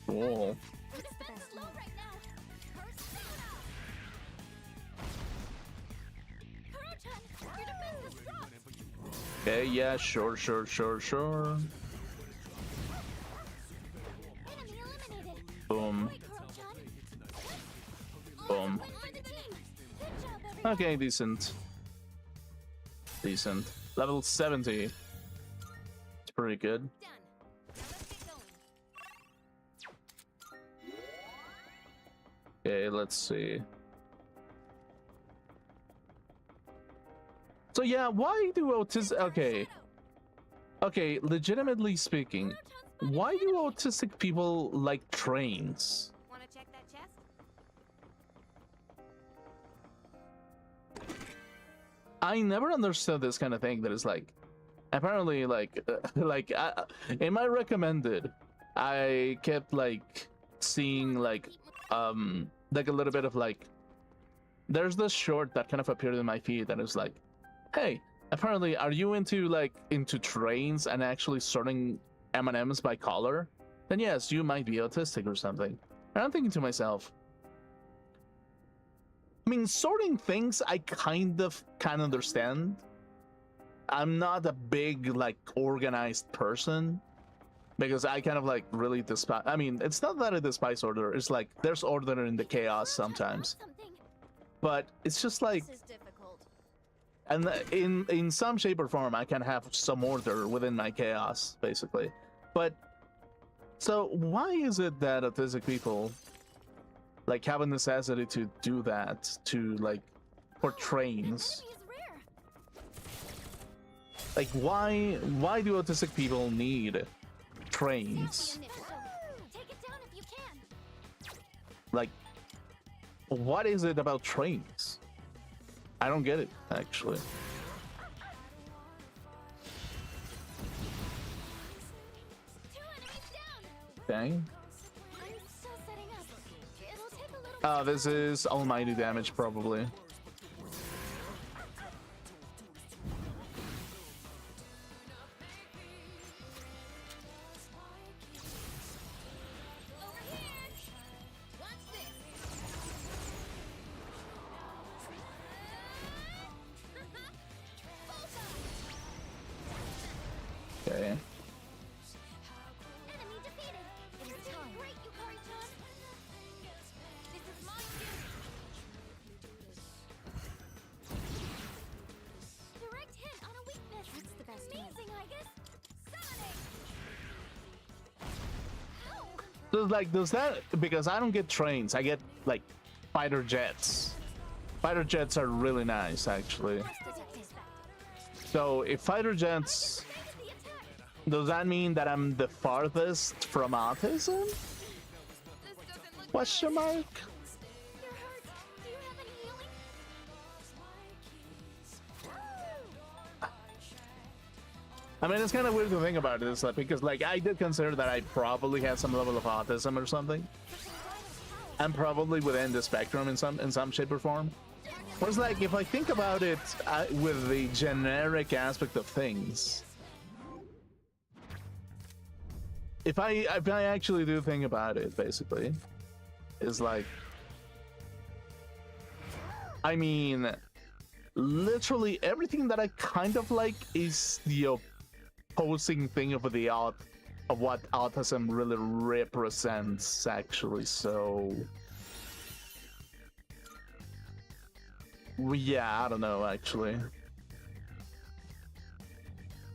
Cool. Okay, yeah, sure. Enemy eliminated. Boom, Great, Koro-chan. boom. Win for the team. Good job, everyone. Okay, decent. Level 70. It's pretty good. Done. Now let's get going. Okay, let's see. So yeah, why do autistic? Okay, legitimately speaking, why do autistic people like trains? Wanna check that chest? I never understood this kind of thing. That is like, apparently, in my recommended, I kept like seeing like a little bit of like, there's this short that kind of appeared in my feed that is like, hey, apparently, are you into trains and actually sorting M&Ms by color? Then yes, you might be autistic or something. And I'm thinking to myself, I mean, sorting things I kind of can understand. I'm not a big like organized person because I kind of like really despise. I mean, it's not that I despise order. It's like there's order in the chaos sometimes, Something. but it's just like. This is difficult. And in some shape or form, I can have some order within my chaos, basically. But so why is it that autistic people like have a necessity to do that for trains? Enemy is rare. Like why do autistic people need Take trains? the initiative. Take it down if you can. Like what is it about trains? I don't get it, actually. Two enemies down. Okay. I'm still setting up. It'll take a little. Oh, this is almighty damage, probably. Over here. Watch this. Okay. Enemy defeated. You're doing great, Yukari-chan. This is my Direct hit on a weakness. That's the best. Amazing, I guess. Sonic. Ow. So like, does that, because I don't get trains, I get like fighter jets. Fighter jets are really nice, actually. So if fighter jets, Evaded the attack. does that mean that I'm the farthest from autism? Question mark? You're hurt. Do you have any healing? I mean, it's kind of weird to think about it, it's like, because like I did consider that I probably had some level of autism or something. I'm probably within the spectrum in some shape or form. Whereas like if I think about it with the generic aspect of things, if I actually do think about it, basically, is like, I mean, literally everything that I kind of like is the opposing thing of what autism really represents, actually. So yeah, I don't know, actually.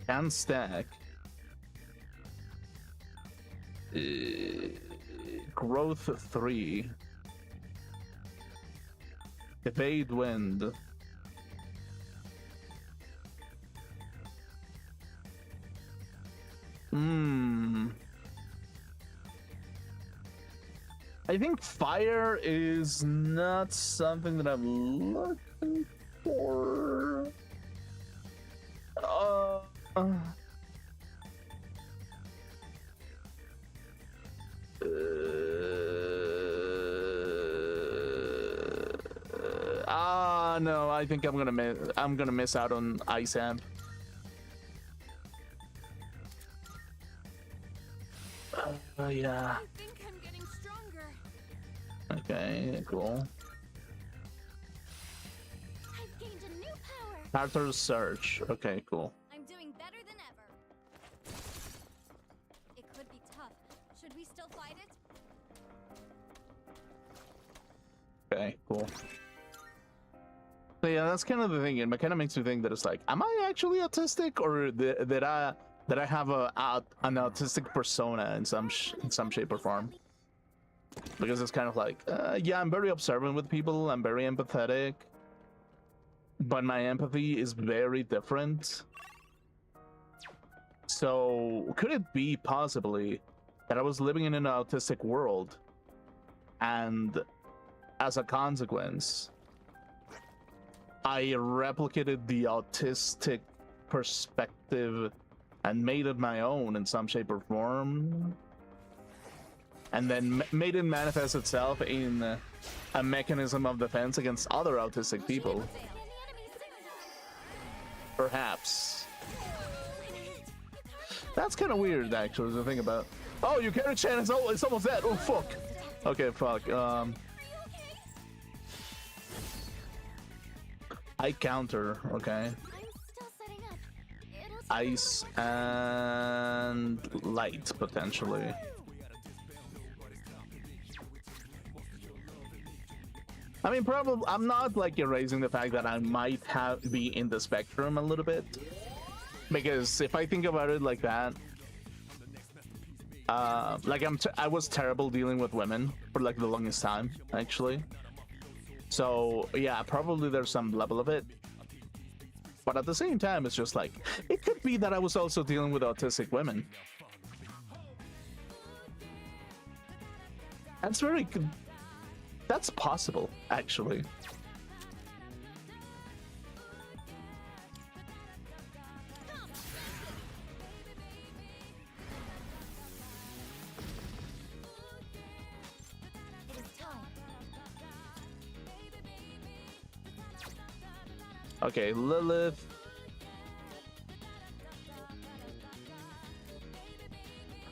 Can stack. Growth 3. Evade wind. I think fire is not something that I'm looking for. No, I think I'm gonna miss out on Ice Amp. Yeah. I think I'm getting stronger. Okay, cool. I've gained a new power. Character search. Okay, cool. I'm doing Should we still fight it? Okay, cool. So yeah, that's kind of the thing. It kind of makes me think that it's like, am I actually autistic, or that I have an autistic persona in some shape or form? Because it's kind of like, yeah, I'm very observant with people. I'm very empathetic, but my empathy is very different. So could it be possibly that I was living in an autistic world, and as a consequence, I replicated the autistic perspective and made it my own in some shape or form, and then made it manifest itself in a mechanism of defense against other autistic people? Perhaps. That's kind of weird, actually, to think about. Oh, you carry Chan, it's almost dead. Oh, fuck. Okay, fuck. I counter, okay. Ice and light, potentially. I mean, probably, I'm not like erasing the fact that I might be in the spectrum a little bit. Because if I think about it like that, like I was terrible dealing with women for like the longest time, actually. So yeah, probably there's some level of it. But at the same time, it's just like, it could be that I was also dealing with autistic women. That's very good. That's possible, actually. Okay, Lilith.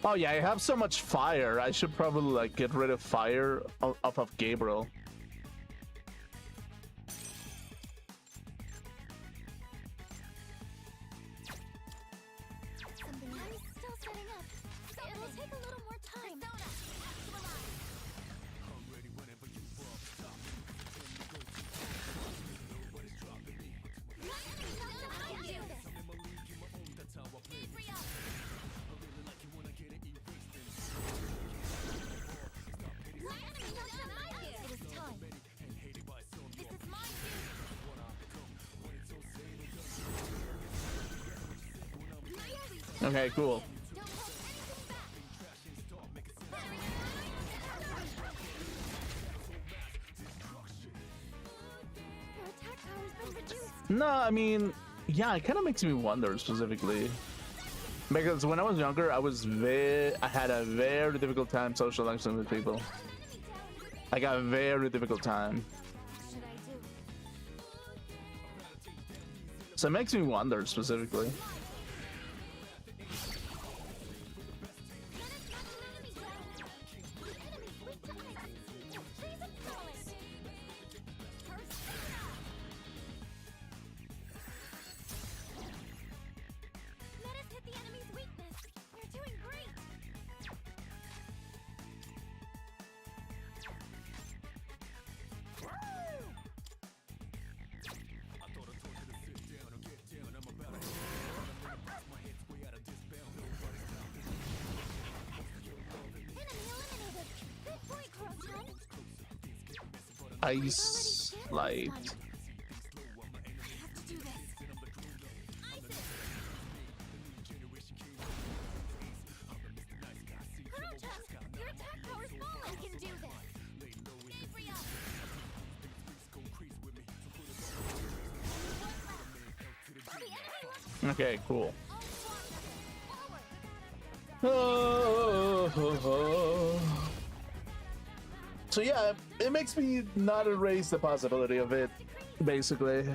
Oh yeah, I have so much fire. I should probably like get rid of fire off of Gabriel. Okay, cool. No, I mean, yeah, it kind of makes me wonder specifically. Because when I was younger, I had a very difficult time socializing with people. I got a very difficult time. So it makes me wonder specifically. Ice, light. Okay, cool. So yeah, it makes me not erase the possibility of it, basically.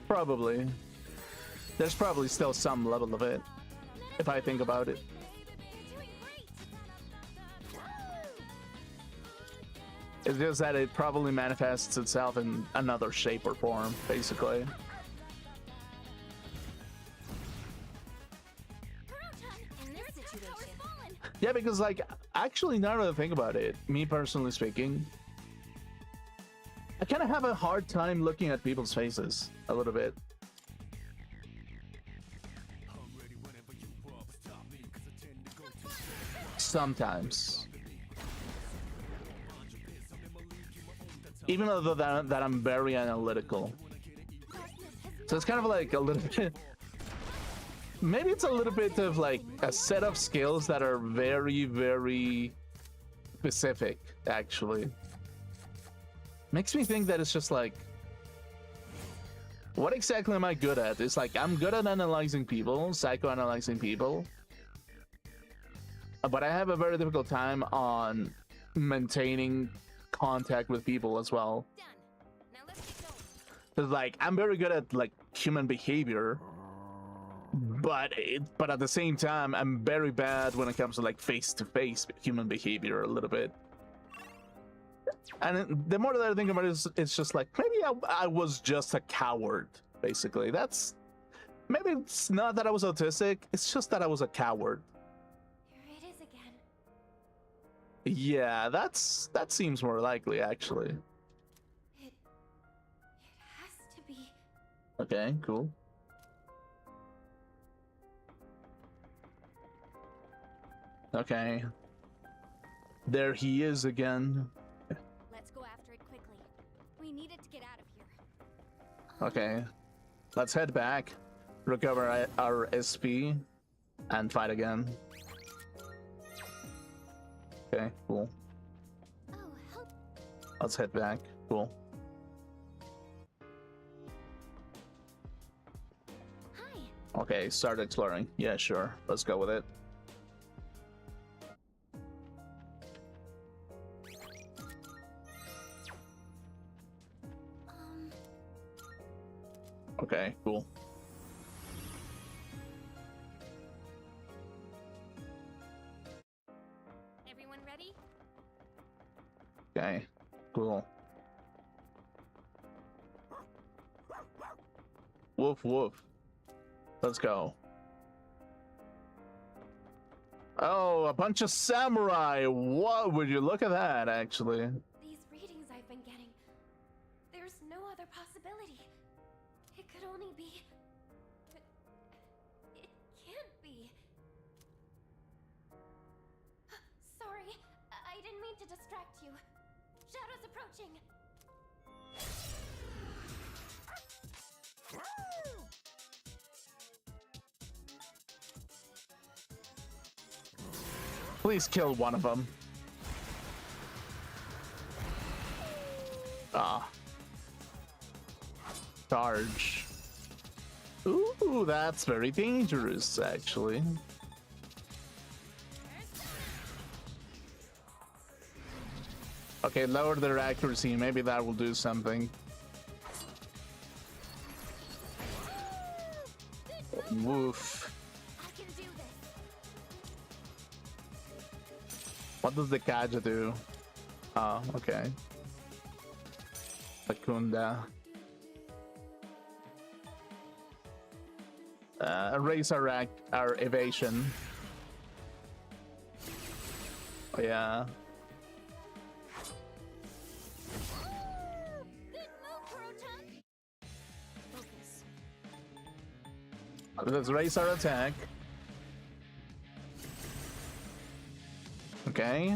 Probably. There's probably still some level of it, if I think about it. It's just that it probably manifests itself in another shape or form, basically. situation. Yeah, because like actually now that I think about it, me personally speaking, I kind of have a hard time looking at people's faces a little bit. Sometimes. Even though that I'm very analytical. So it's kind of like a little bit... Maybe it's a little bit of like a set of skills that are very, very specific, actually. Makes me think that it's just like, what exactly am I good at? It's like, I'm good at analyzing people, psychoanalyzing people. But I have a very difficult time on maintaining contact with people as well. Done. Now let's get going. 'Cause like, I'm very good at like human behavior. But at the same time, I'm very bad when it comes to like face-to-face human behavior a little bit. And the more that I think about it, it's just like, maybe I was just a coward, basically. Maybe it's not that I was autistic, it's just that I was a coward. Here it is again. Yeah, that seems more likely, actually. It has to be. Okay, cool. Okay. There he is again. Let's go after it quickly. We needed to get out of here. Okay. Let's head back, recover our SP, and fight again. Okay, cool. Oh, help. Let's head back. Cool. Hi. Okay, start exploring. Yeah, sure. Let's go with it. Okay, cool. Everyone ready? Okay, cool. Woof woof. Let's go. Oh, a bunch of samurai! What would you look at that, actually? These readings I've been getting. There's no other possibility. It could only be. It can't be. Sorry, I didn't mean to distract you. Shadows approaching. Please kill one of them. Ah. Charge. Ooh, that's very dangerous, actually. Okay, lower their accuracy. Maybe that will do something. Woof. I can do this. What does the Kaja do? Oh, okay. Akunda. Erase our evasion. Oh, yeah. Good move, Kurotan. Focus. Let's raise our attack. Okay.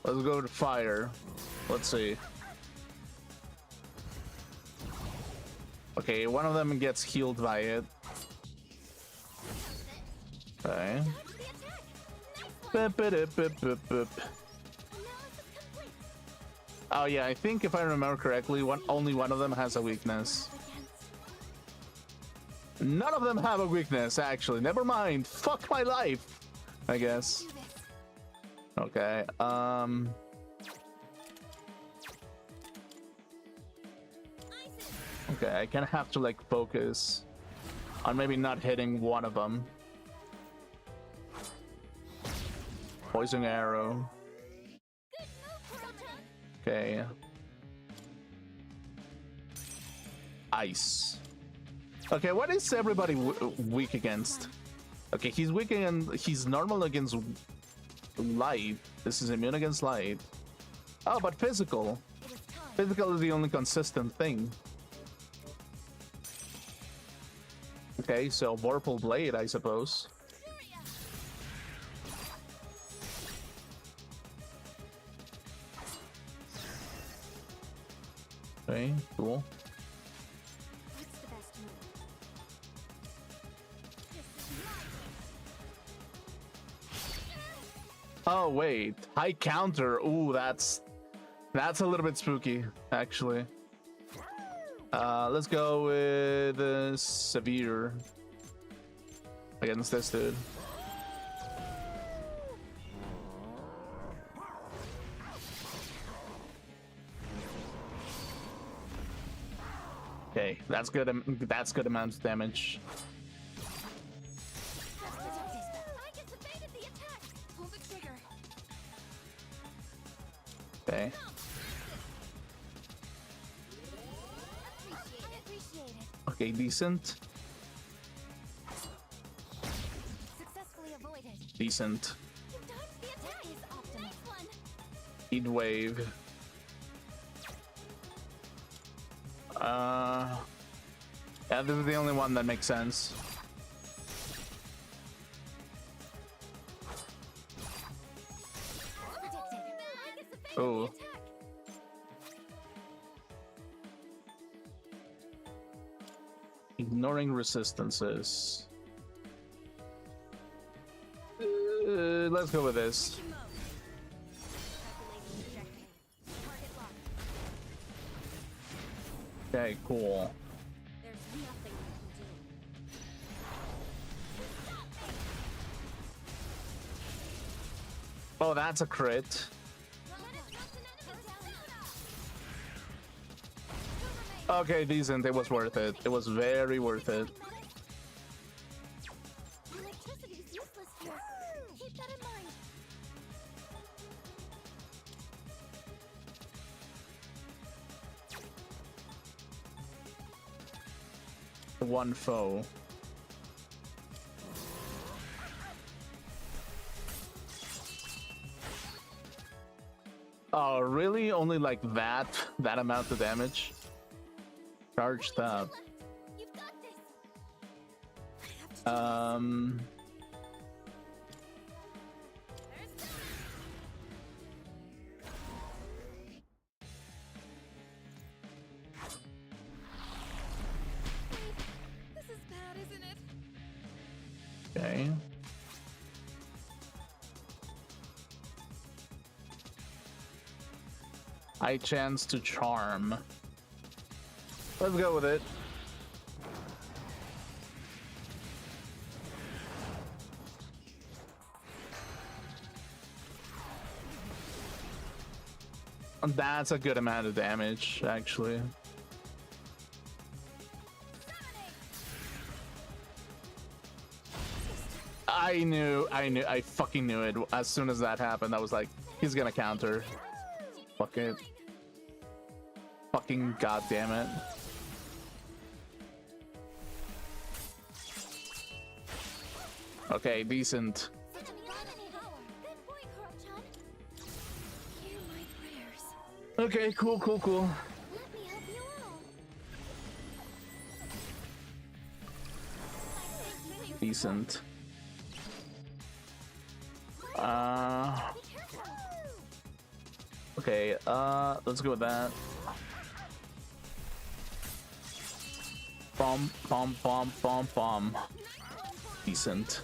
Let's go to fire. Let's see. Okay, one of them gets healed by it. Okay. Dodge the attack. Nice one. Boop, boop, boop, boop, boop. Analysis complete. Oh yeah, I think if I remember correctly, only one of them has a weakness. Against. None of them have a weakness, actually. Never mind. Fuck my life, I guess. Do this. Okay, okay, I kind of have to like focus on maybe not hitting one of them. Poison arrow. Good move, Kurotan. Okay. Ice. Okay, what is everybody weak against? Okay, he's weak and he's normal against light. This is immune against light. Oh, but physical. Physical is the only consistent thing. Okay, so Vorpal Blade, I suppose. Okay, cool. What's the best move? Oh wait, high counter. Ooh, that's a little bit spooky, actually. Let's go with severe against this dude. Okay, that's good. That's good amount of damage. I just evaded the attack. Pull the trigger. Okay. Appreciate it. Okay, decent. Successfully avoided. Decent. You dodged the attack. Is optimal. Next one. Heat wave. Yeah, this is the only one that makes sense. Oh. Ignoring resistances. Let's go with this. Okay, cool. There's nothing you can do. Oh, that's a crit. Okay, decent. It was worth it. It was very worth it. Electricity is useless here. Keep that in mind. One foe. Oh, really? Only like that amount of damage? Charged up. You've got this. This is bad, isn't it? Okay. I chance to charm. Let's go with it. That's a good amount of damage, actually. I fucking knew it. As soon as that happened, I was like, he's gonna counter. Fuck it. Fucking goddamn it. Okay, decent. Good boy, Kuro-chan. Hear my prayers. Okay, cool. Let me help you out. Decent. Okay, let's go with that. Bomb. Decent.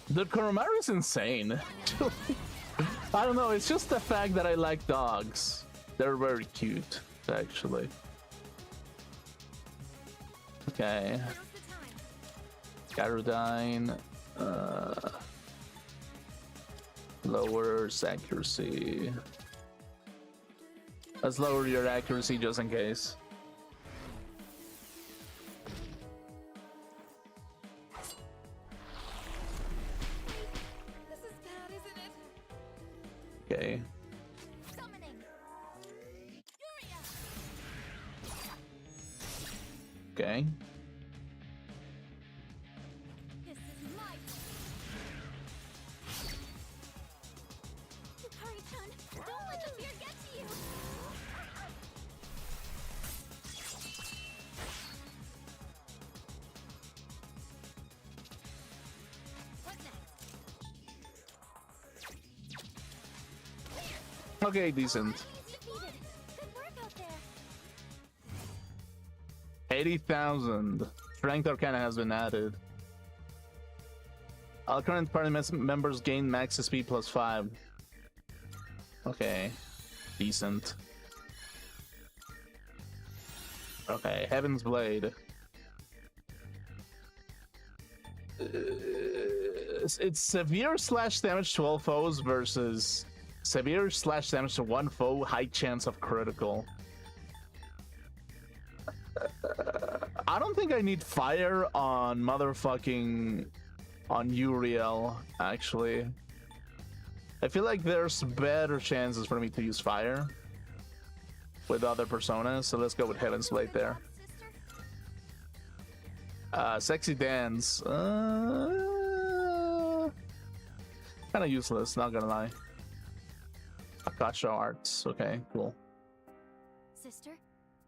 The Koromaru is insane. I don't know, it's just the fact that I like dogs. They're very cute, actually. Okay. Gyrodyne. Lowers accuracy. Let's lower your accuracy just in case. This is bad, isn't it? Okay. Summoning. Okay. This is my Yukari-chan, don't let the fear get to you! What next? Okay, decent. Enemies defeated! Good work out there! 80,000. Strength Arcana has been added. All current party members gain max SP plus 5. Okay. Decent. Okay, Heaven's Blade. It's severe slash damage to all foes versus severe slash damage to one foe, high chance of critical. I don't think I need fire on motherfucking on Uriel, actually. I feel like there's better chances for me to use fire with other personas, so let's go with Heaven's Blade there. Sexy Dance. Kind of useless, not gonna lie. Akasha Arts. Okay, cool. Sister?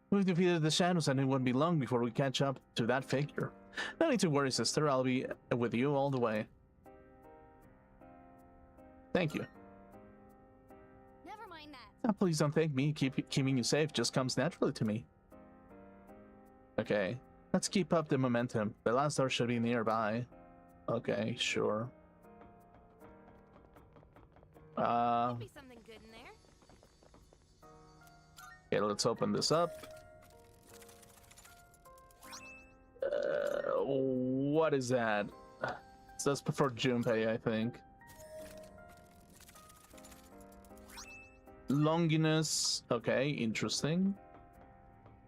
We've defeated the shadows and it won't be long before we catch up to that figure. No need to worry, sister. I'll be with you all the way. Thank you. Never mind that. Oh, please don't thank me. Keeping you safe just comes naturally to me. Okay, let's keep up the momentum. The last door should be nearby. Okay, sure. Could be something good in there. Okay, let's open this up. What is that? It says for Junpei, I think. Longinus. Okay, interesting.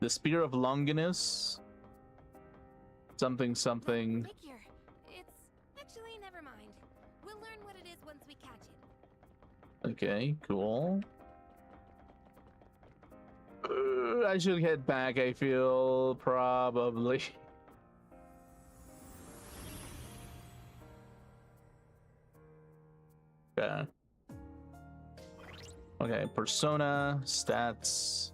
The Spear of Longinus. Something. Figure. It's actually never mind. We'll learn what it is once we catch it. Okay, cool. I should head back, I feel, probably. Okay. Okay, persona, stats.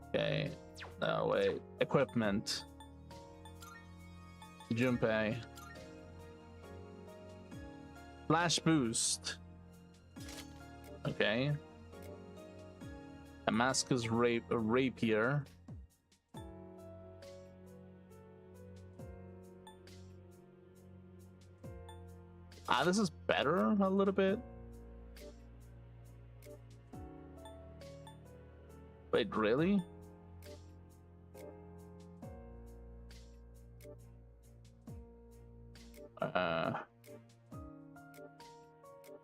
Okay. No, wait. Equipment. Junpei. Flash boost. Okay. Damascus rapier. This is better a little bit. Wait, really?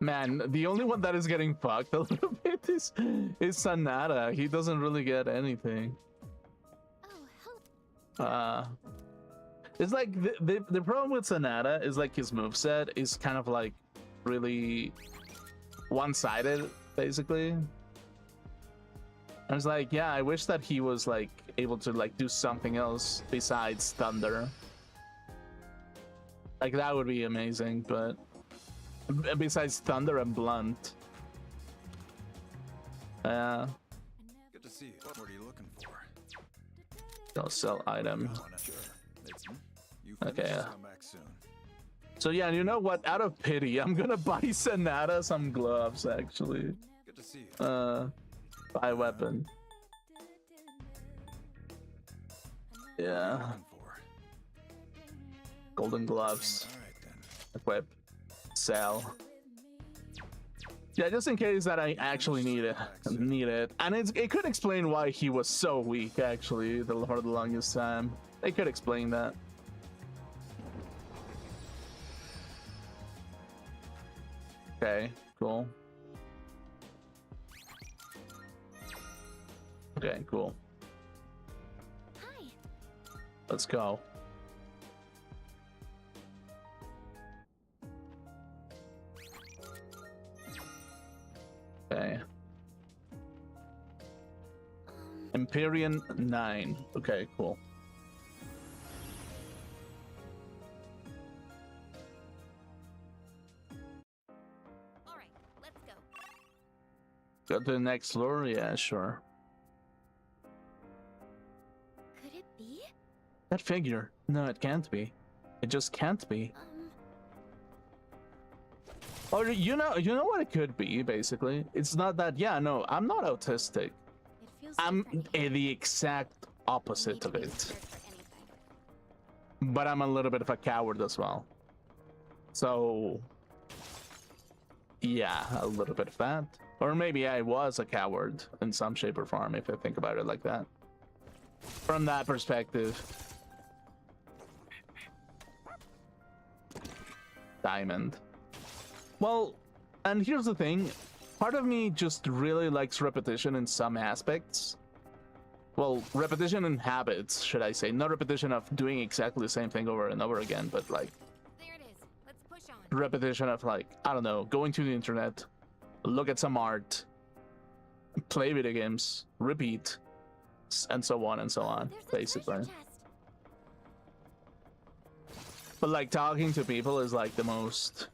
Man, the only one that is getting fucked a little bit is Sanada. He doesn't really get anything. Oh, It's like the problem with Sanada is like his moveset is kind of like really one-sided, basically. I was like, yeah, I wish that he was like able to like do something else besides Thunder. Like that would be amazing, but besides Thunder and Blunt. Good to see you. What are you looking for? Don't sell item. Sure. It's you Okay. finish, come back soon. So yeah, you know what? Out of pity, I'm gonna buy Sanada some gloves actually. Good to see you. Buy weapon. Yeah. Looking for? Golden gloves. All right then. Equip. Sell. Yeah, just in case that I actually need it. And it could explain why he was so weak actually for the longest time. It could explain that. Okay, cool. Okay, cool. hi. Let's go. Okay. Empyrean 9. Okay, cool. All right, let's go. Go to the next floor? Yeah, sure. Could it be? That figure. No, it can't be. It just can't be. Or you know what it could be, basically? It's not that, yeah, no, I'm not autistic. It feels I'm different here. the exact Need opposite to of be it. prepared for anything. But I'm a little bit of a coward as well. So, yeah, a little bit of that. Or maybe I was a coward in some shape or form, if I think about it like that. From that perspective. Diamond. Well, and here's the thing. Part of me just really likes repetition in some aspects. Well, repetition in habits, should I say. Not repetition of doing exactly the same thing over and over again, but like There it is. Let's push on. repetition of like, I don't know, going to the internet, look at some art, play video games, repeat, and so on and so on, There's a treasure basically. chest. But like talking to people is like the most...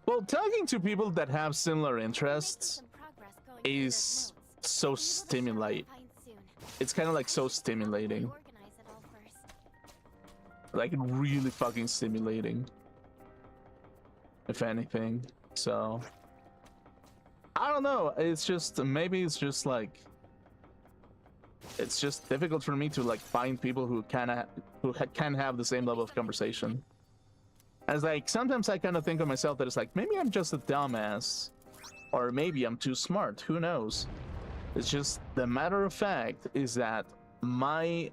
Well, talking to people that have similar We're making interests some progress going through those is notes. so We will start stimulate. find soon. It's kind of like so How do we stimulating. organize it all first? Like really fucking stimulating. If anything. So I don't know. It's just maybe it's just like it's just difficult for me to like find people who can have the same level of conversation. As like sometimes I kind of think of myself that it's like maybe I'm just a dumbass, or maybe I'm too smart. Who knows? It's just the matter of fact is that my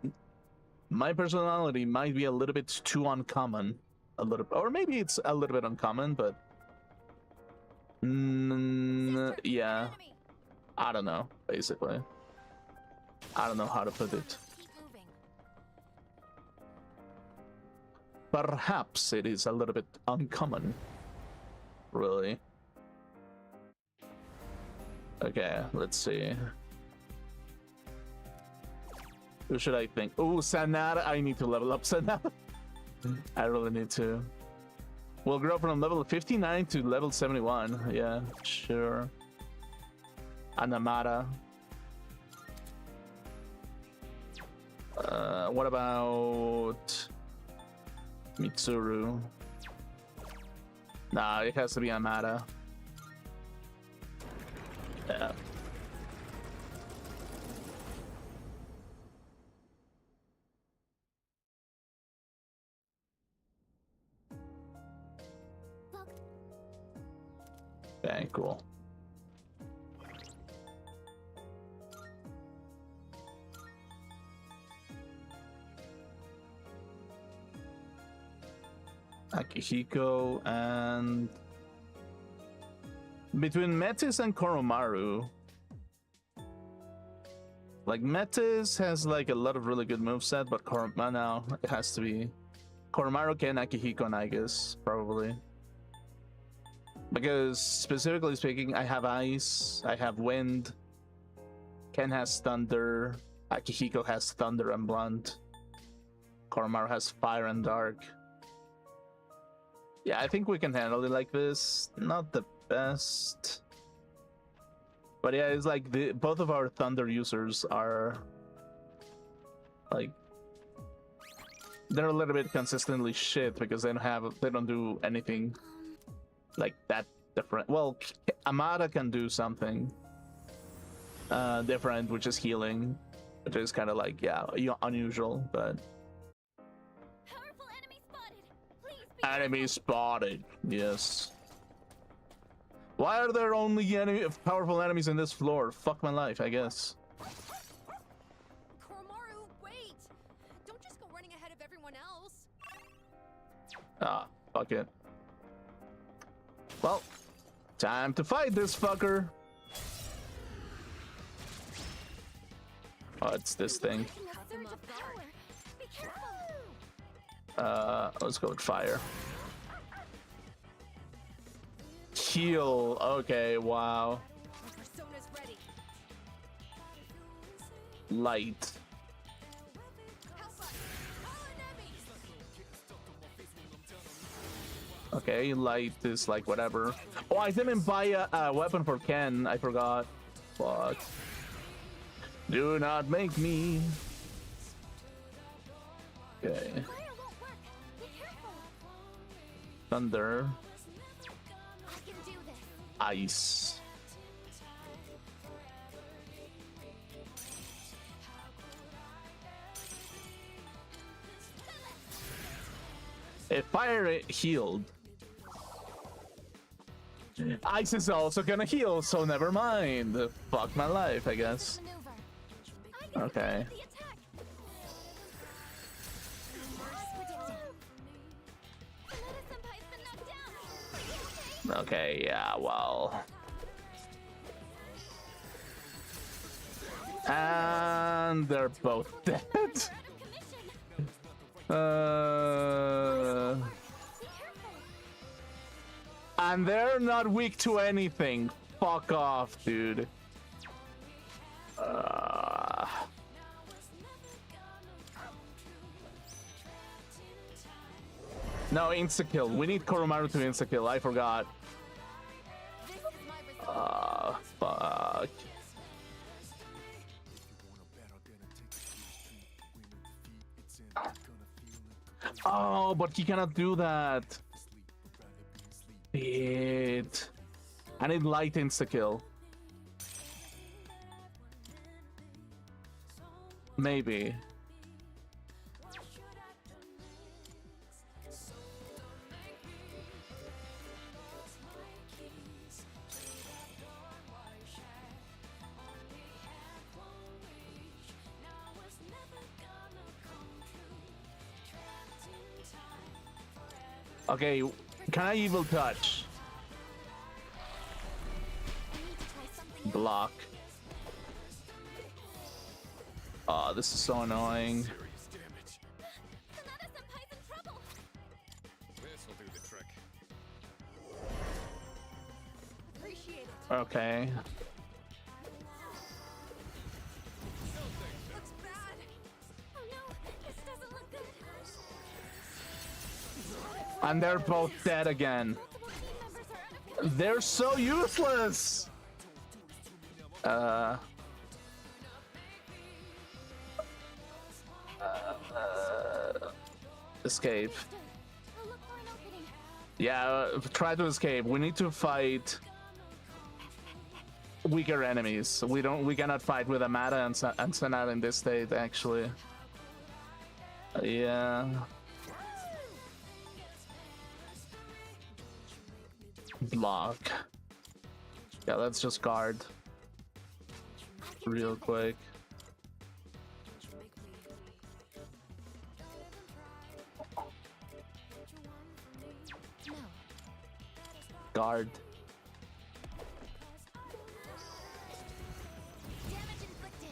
personality might be a little bit too uncommon, a little, or maybe it's a little bit uncommon, but yeah, Enemy. I don't know. Basically, I don't know how to put it. Keep moving. Perhaps it is a little bit uncommon. Really. Okay, let's see. Who should I think? Oh, Sanada. I need to level up Sanada. I really need to. We'll grow from level 59 to level 71. Yeah, sure. Anamata. What about Mitsuru? Nah, it has to be Amada. Yeah. Okay, cool. Akihiko and between Metis and Koromaru. Like Metis has like a lot of really good moveset, but now it has to be Koromaru, Ken, Akihiko, and I guess probably. Because specifically speaking, I have ice, I have wind, Ken has thunder, Akihiko has thunder and blunt, Koromaru has fire and dark. Yeah, I think we can handle it like this. Not the best. But yeah, it's like both of our thunder users are like they're a little bit consistently shit because they don't do anything like that different. Well, Amada can do something different, which is healing, which is kind of like, yeah, unusual, but Powerful enemy spotted. Please be enemy spotted. Yes. Why are there only powerful enemies in this floor? Fuck my life, I guess. Koromaru, wait! Don't just go running ahead of everyone else. Ah, fuck it. Well, time to fight this fucker. Oh, it's this thing. taking a surge of power. Be careful. Let's go with fire. Heal. Okay, wow. My persona's ready. light. Okay, light is like whatever. Oh, I didn't buy a weapon for Ken. I forgot. Fuck. Do not make me. Okay. Fire won't work. Be careful. Thunder. I can do this. Ice. If fire it healed. Ice is also gonna heal, so never mind. Fuck my life, I guess. Maneuver. I can Okay. the attack. Sonata-senpai's been knocked down. Are you okay? Okay, yeah, well. And they're both dead. We're out of commission. Uh, Be careful. and they're not weak to anything. Fuck off, dude. No, insta-kill. We need Koromaru to insta-kill. I forgot. This is my result. Fuck. Oh, but he cannot do that. Shit. I need light insta-kill. Maybe. Okay, can I evil touch? I need to try something else. Block. Oh, this is so annoying. Sonata-senpai's in trouble. This'll do the trick. Appreciate it. Okay. Looks bad. Oh no, this doesn't look good. And they're both dead again. Multiple team members are out of commission. They're so useless. Escape. I'll look for an opening. Yeah, try to escape. We need to fight weaker enemies. We cannot fight with Amada and Sonata in this state, actually. Yeah. Block. Yeah, let's just guard real quick. No. Guard. Damage inflicted.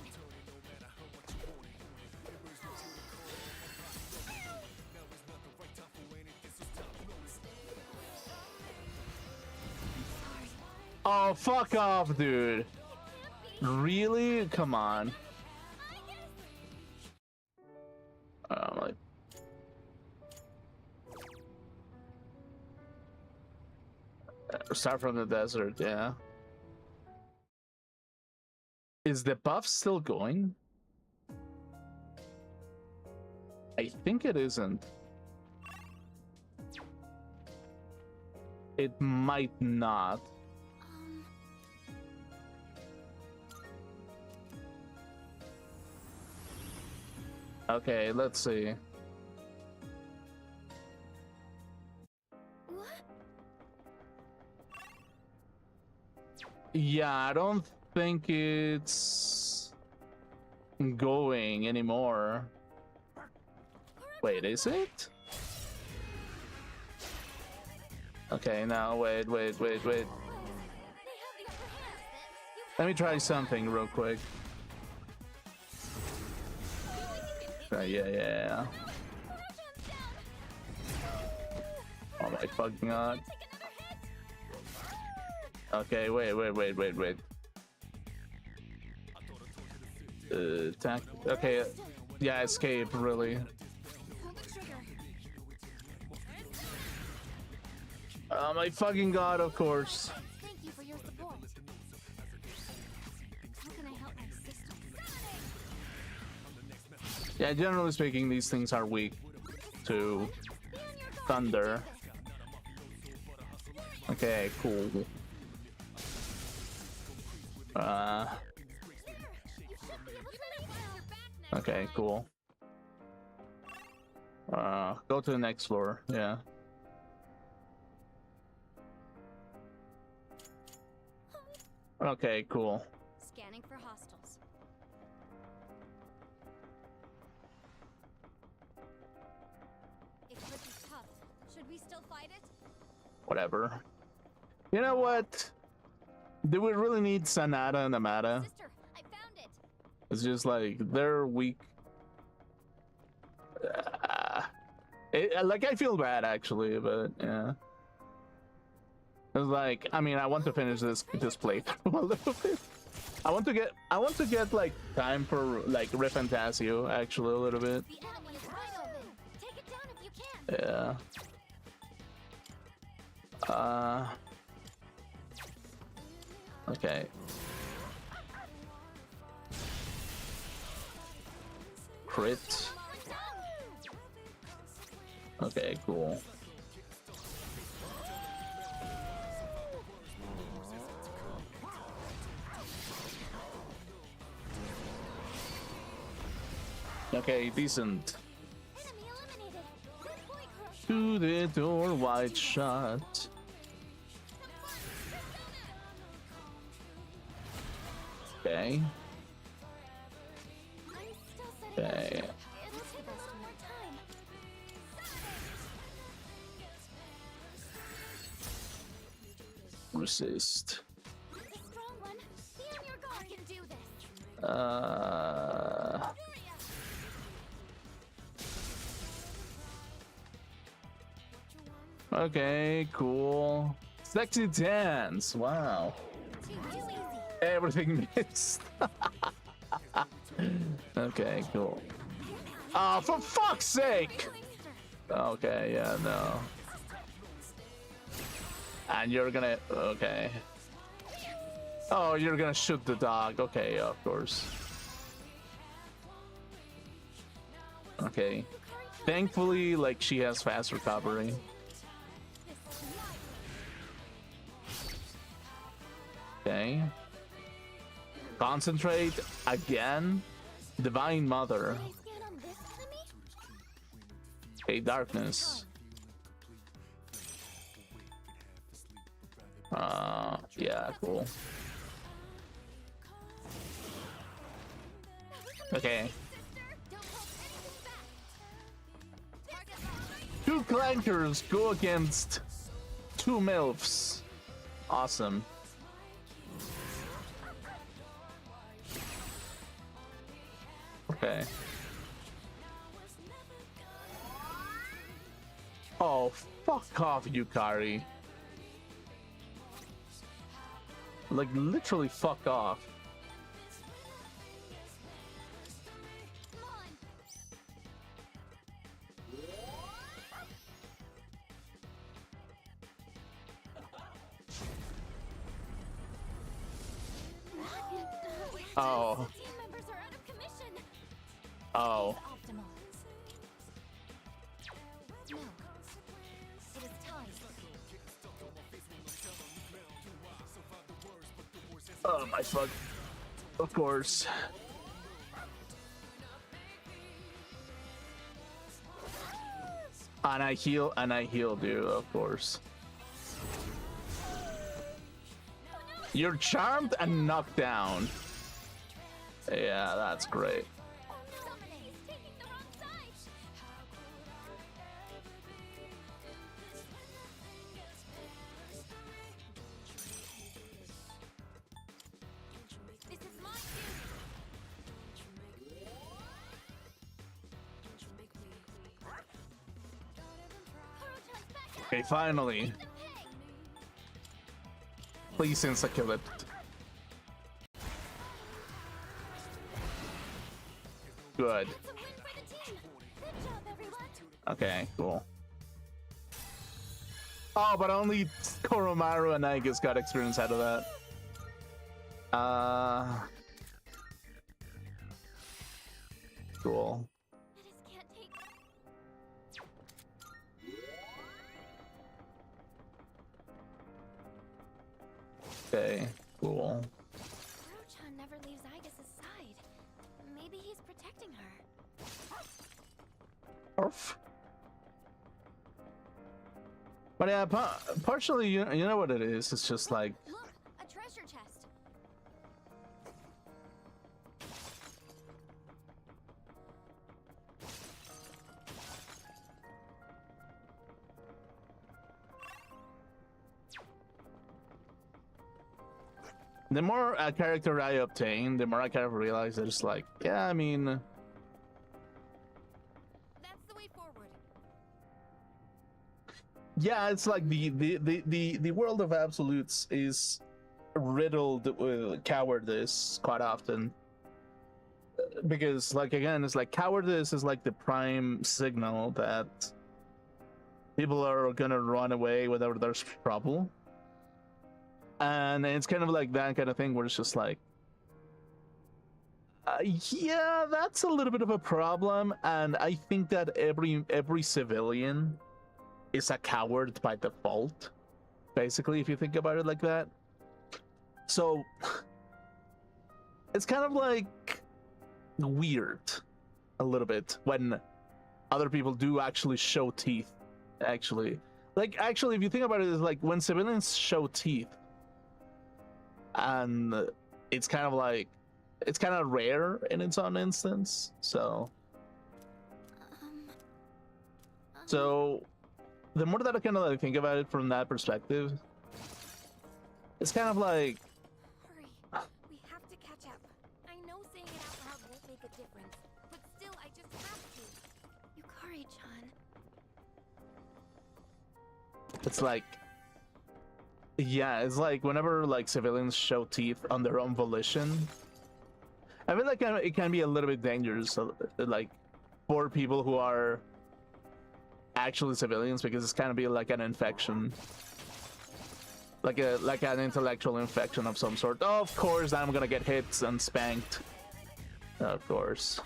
Oh, fuck off, dude. Really? Come on. Like, start from the desert, yeah. Is the buff still going? I think it isn't. It might not. Okay, let's see. What? Yeah, I don't think it's going anymore. Wait, is it? Okay, now wait. They have the upper hand. Let me try something real quick. Yeah. Kurojan's down. Oh my fucking god. Take another hit. Okay, wait. Attack. Okay, yeah, escape, really. Pull the trigger. Oh my fucking god, of course. Thank you for your support. How can I help my sister? Yeah, generally speaking, these things are weak to thunder. Okay, cool. Okay, cool. Go to the next floor. Yeah. Okay, cool. Scanning for hostiles. It could be tough. Should we still fight it? Whatever. You know what? Do we really need Sanada and Amada? Sister, I found it. It's just like they're weak. Like I feel bad actually, but yeah. It's like, I mean, I want to finish this playthrough a little bit. I want to get like time for like Refantasio actually a little bit. The enemy is wide open. Take it down if you can. Yeah. Okay. Crit. Okay, cool. Okay, decent. Enemy eliminated. Good boy, Crush. To the door, wide shot. Okay. I'm still setting Okay. up. It'll take a little more time. Resist. It's a strong one. Be on your guard. I can do this. Okay, cool. Sexy dance. Wow. Too easy. Everything missed. Okay, cool. Oh, for fuck's sake! Okay, yeah, no. And you're gonna... Okay. Oh, you're gonna shoot the dog. Okay, yeah, of course. Okay. Thankfully, like, she has fast recovery. Okay. Concentrate again. Divine Mother. Can I scan on this enemy? Okay, darkness. Yeah, cool. Okay. Don't hold anything back. Two clankers go against two MILFs. Awesome. Okay. Oh, fuck off, Yukari. Like, literally fuck off. Come on. Oh. Team members are out of commission. Oh. Optimal. No. It is time. Oh my fuck. Of course. And I heal, dude, of course. You're charmed and knocked down. Yeah, that's great. Oh no, he's taking the wrong side. This is my cue. Okay, finally. Please insta-kill it. Good. It's a win for the team. Good job, everyone. Okay, cool. Oh, but only Koromaru and Aegis got experience out of that. Cool. I just can't take. Okay, cool. Rochan never leaves Aegis' side. Maybe he's protecting her. Orf. But yeah, partially, you know what it is? It's just like, Look, a treasure chest. the more a character I obtain, the more I kind of realize that it's like, yeah, I mean, That's the way forward. yeah, it's like the world of absolutes is riddled with cowardice quite often. Because, like, again, it's like cowardice is like the prime signal that people are gonna run away whenever there's trouble. And it's kind of like that kind of thing where it's just like, yeah, that's a little bit of a problem. And I think that every civilian is a coward by default, basically, if you think about it like that. So it's kind of like weird a little bit when other people do actually show teeth. Actually, if you think about it, it's like when civilians show teeth, and it's kind of like, it's kind of rare in its own instance. So the more that I kind of like think about it from that perspective, it's kind of like, Hurry. We have to catch up. I know saying it out loud won't make a difference, but still, I just have to. Yukari-chan. it's like, yeah, it's like whenever like civilians show teeth on their own volition, I feel like it can be a little bit dangerous, like for people who are actually civilians, because it's kind of be like an infection, like an intellectual infection of some sort. Oh, of course, I'm gonna get hit and spanked. Of course.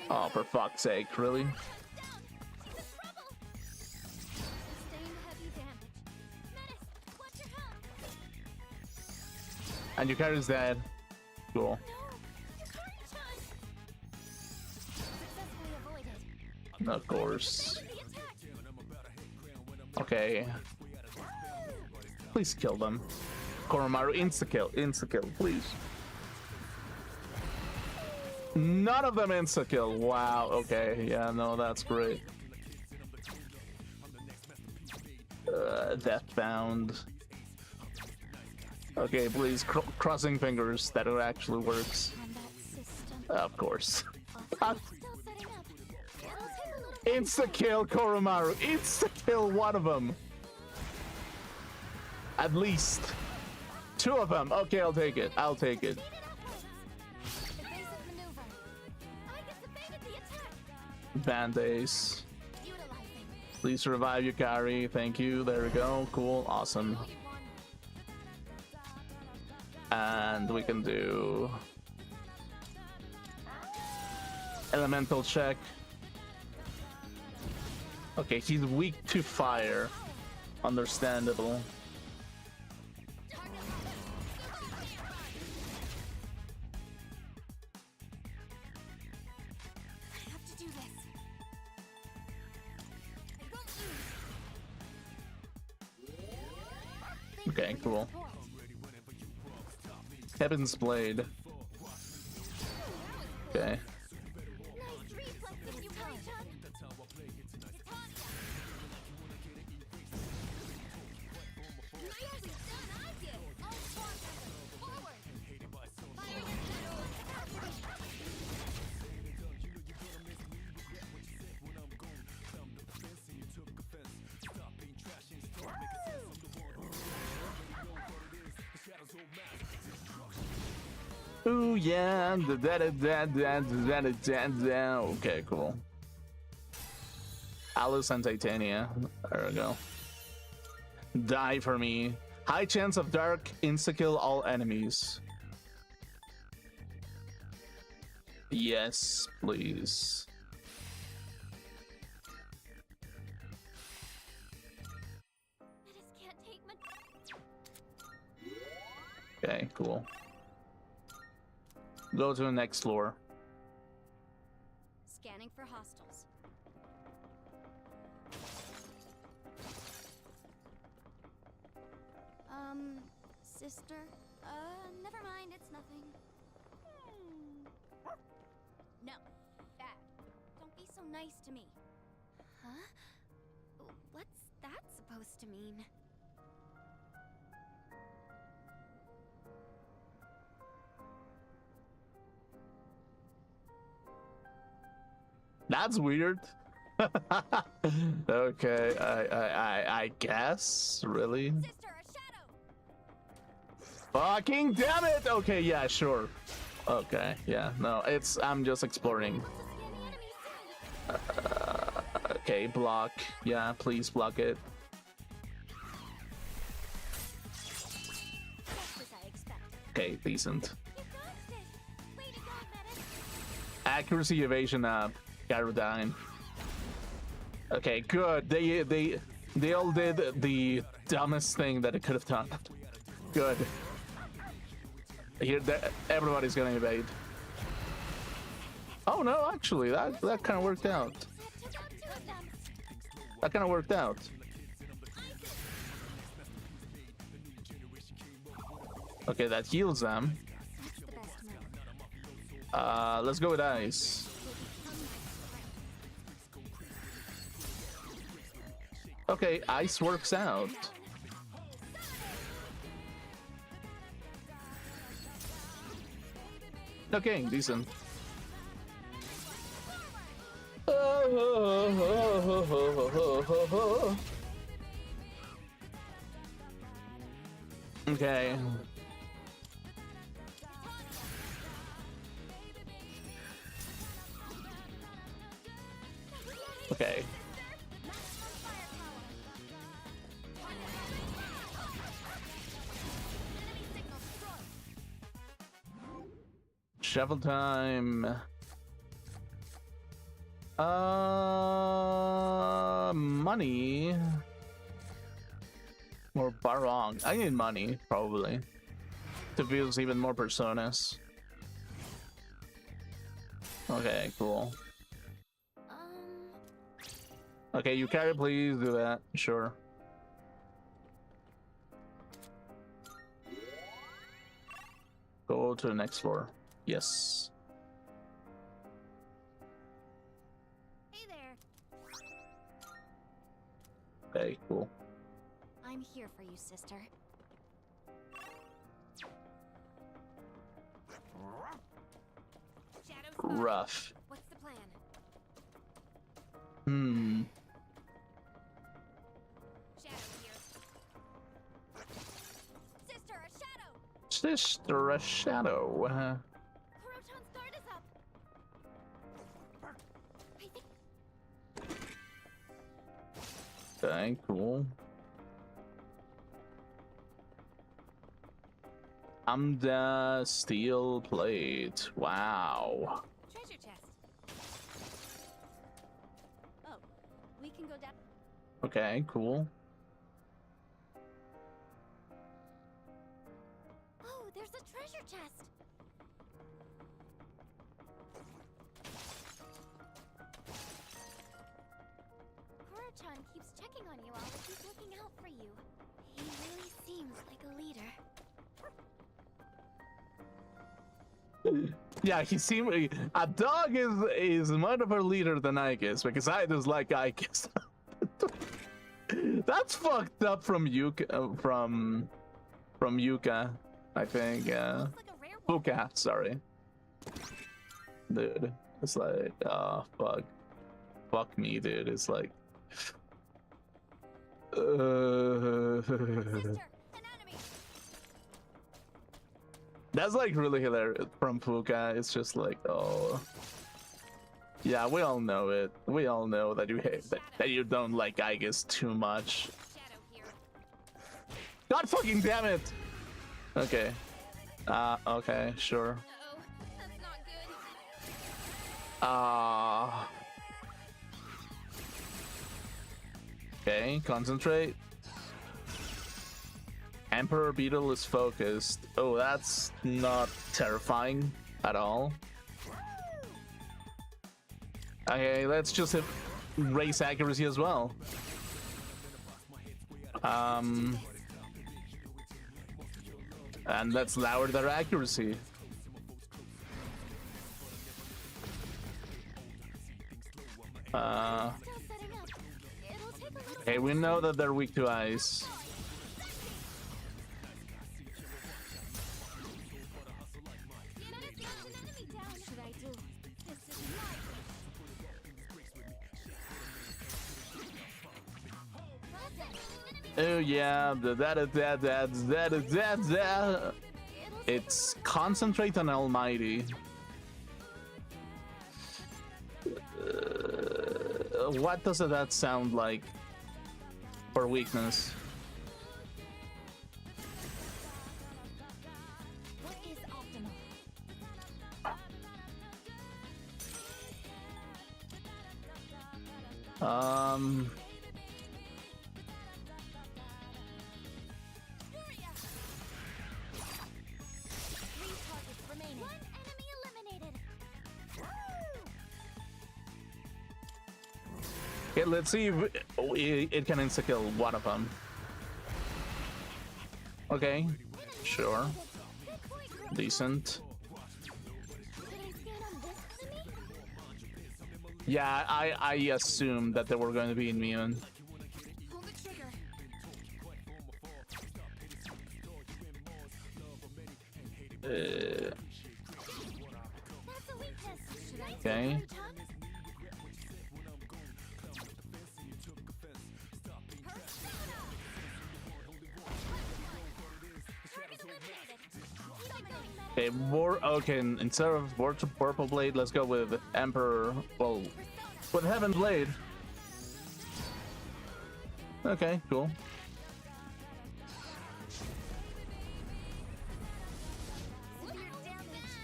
Oh, for fuck's sake, really? Sustained heavy damage. Menace, watch your health. And Yukari's dead. Cool. No, Yukari-chan. Successfully avoided. Of course. The attack. Okay. Please kill them. Koromaru, insta-kill, please. None of them insta-kill. Wow, okay. Yeah, no, that's great. Deathbound. Okay, please, crossing fingers that it actually works. Combat system. Of course. Still setting up. It'll take a little. Insta-kill Koromaru. Insta-kill one of them. At least. Two of them. Okay, I'll take it. Evasive maneuver. Aegis evaded the attack. Band-Aids. Utilizing. Please revive Yukari. Thank you. There we go. Cool. Awesome. And we can do elemental check. Okay, he's weak to fire. Understandable. I have to do this. I won't lose. Okay, cool. Heaven's Blade. Okay. Nice reflexes, Yukari-chan. Nicely done, Aegis. All forward. Ooh yeah. Okay, cool. Alice and Titania. There we go. Die for me. High chance of dark insta-kill all enemies. Yes, please. I just can't take my. Okay, cool. Go to the next floor. Scanning for hostiles. Sister? Never mind, it's nothing. No, bad. Don't be so nice to me. Huh? What's that supposed to mean? That's weird. Okay, I guess. Really? Sister, a shadow! Fucking damn it! Okay, yeah, sure. Okay, yeah, no, I'm just exploring. Okay, block. Yeah, please block it. Just as I expect. Okay, decent. You dodged it! Way to go, medic! Accuracy, evasion, Gyrodyne. Okay, good. They all did the dumbest thing that it could have done. Good. Here, everybody's gonna evade. Oh no, actually, that kind of worked out. Took out two of them! That kind of worked out. Okay, that heals them. That's the best move. Let's go with ice. Okay, ice works out. Okay, decent. Okay. Okay. Shovel time. Money. Or Barong. I need money, probably. To fuse even more personas. Okay, cool. Okay, you carry, please do that. Sure. Go to the next floor. Yes. Hey there! Okay, cool. I'm here for you, sister. Shadow spotted. Rough. What's the plan? Shadow here. Sister, a shadow! Sister, a shadow. Kurotan's guard is up. I think Okay, cool. I'm the steel plate. Wow. Treasure chest. Oh, we can go down. Okay, cool. Oh, there's a treasure chest. Kuro-chan keeps checking on you all, like he's looking out for you. He really seems like a leader. Yeah, he seemed a dog is much of a leader than Ike is, because I just like Ike. That's fucked up from Yuka, from Yuka, I think. Looks like a rare one. Fuka, sorry. Dude, it's like, fuck me, dude. It's like, Sister, an enemy! That's like really hilarious from Fuka. It's just like, oh, yeah, we all know it. We all know that you hate that you don't like Aegis too much. Shadow here. God fucking damn it! Okay. Okay, sure. Uh-oh, that's not good. Okay, concentrate. Emperor Beetle is focused. Oh, that's not terrifying at all. Okay, let's just hit raise accuracy as well. And let's lower their accuracy. Still setting up. It'll take a little. Okay, we know that they're weak to ice. What should I do? This is my Oh yeah, that. It's concentrate on Almighty. What does that sound like for weakness? What is optimal? Three targets remaining. One enemy eliminated. Okay, let's see if it can insta-kill one of them. Okay, sure, Good point, girl. decent. Did I stand on this enemy? Yeah, I assumed that they were going to be immune. Pull the trigger. That's a weakness. Should I take Okay. another chance? Okay, okay, instead of Purple Blade, let's go with Emperor. Well, with Heaven Blade. Okay, cool.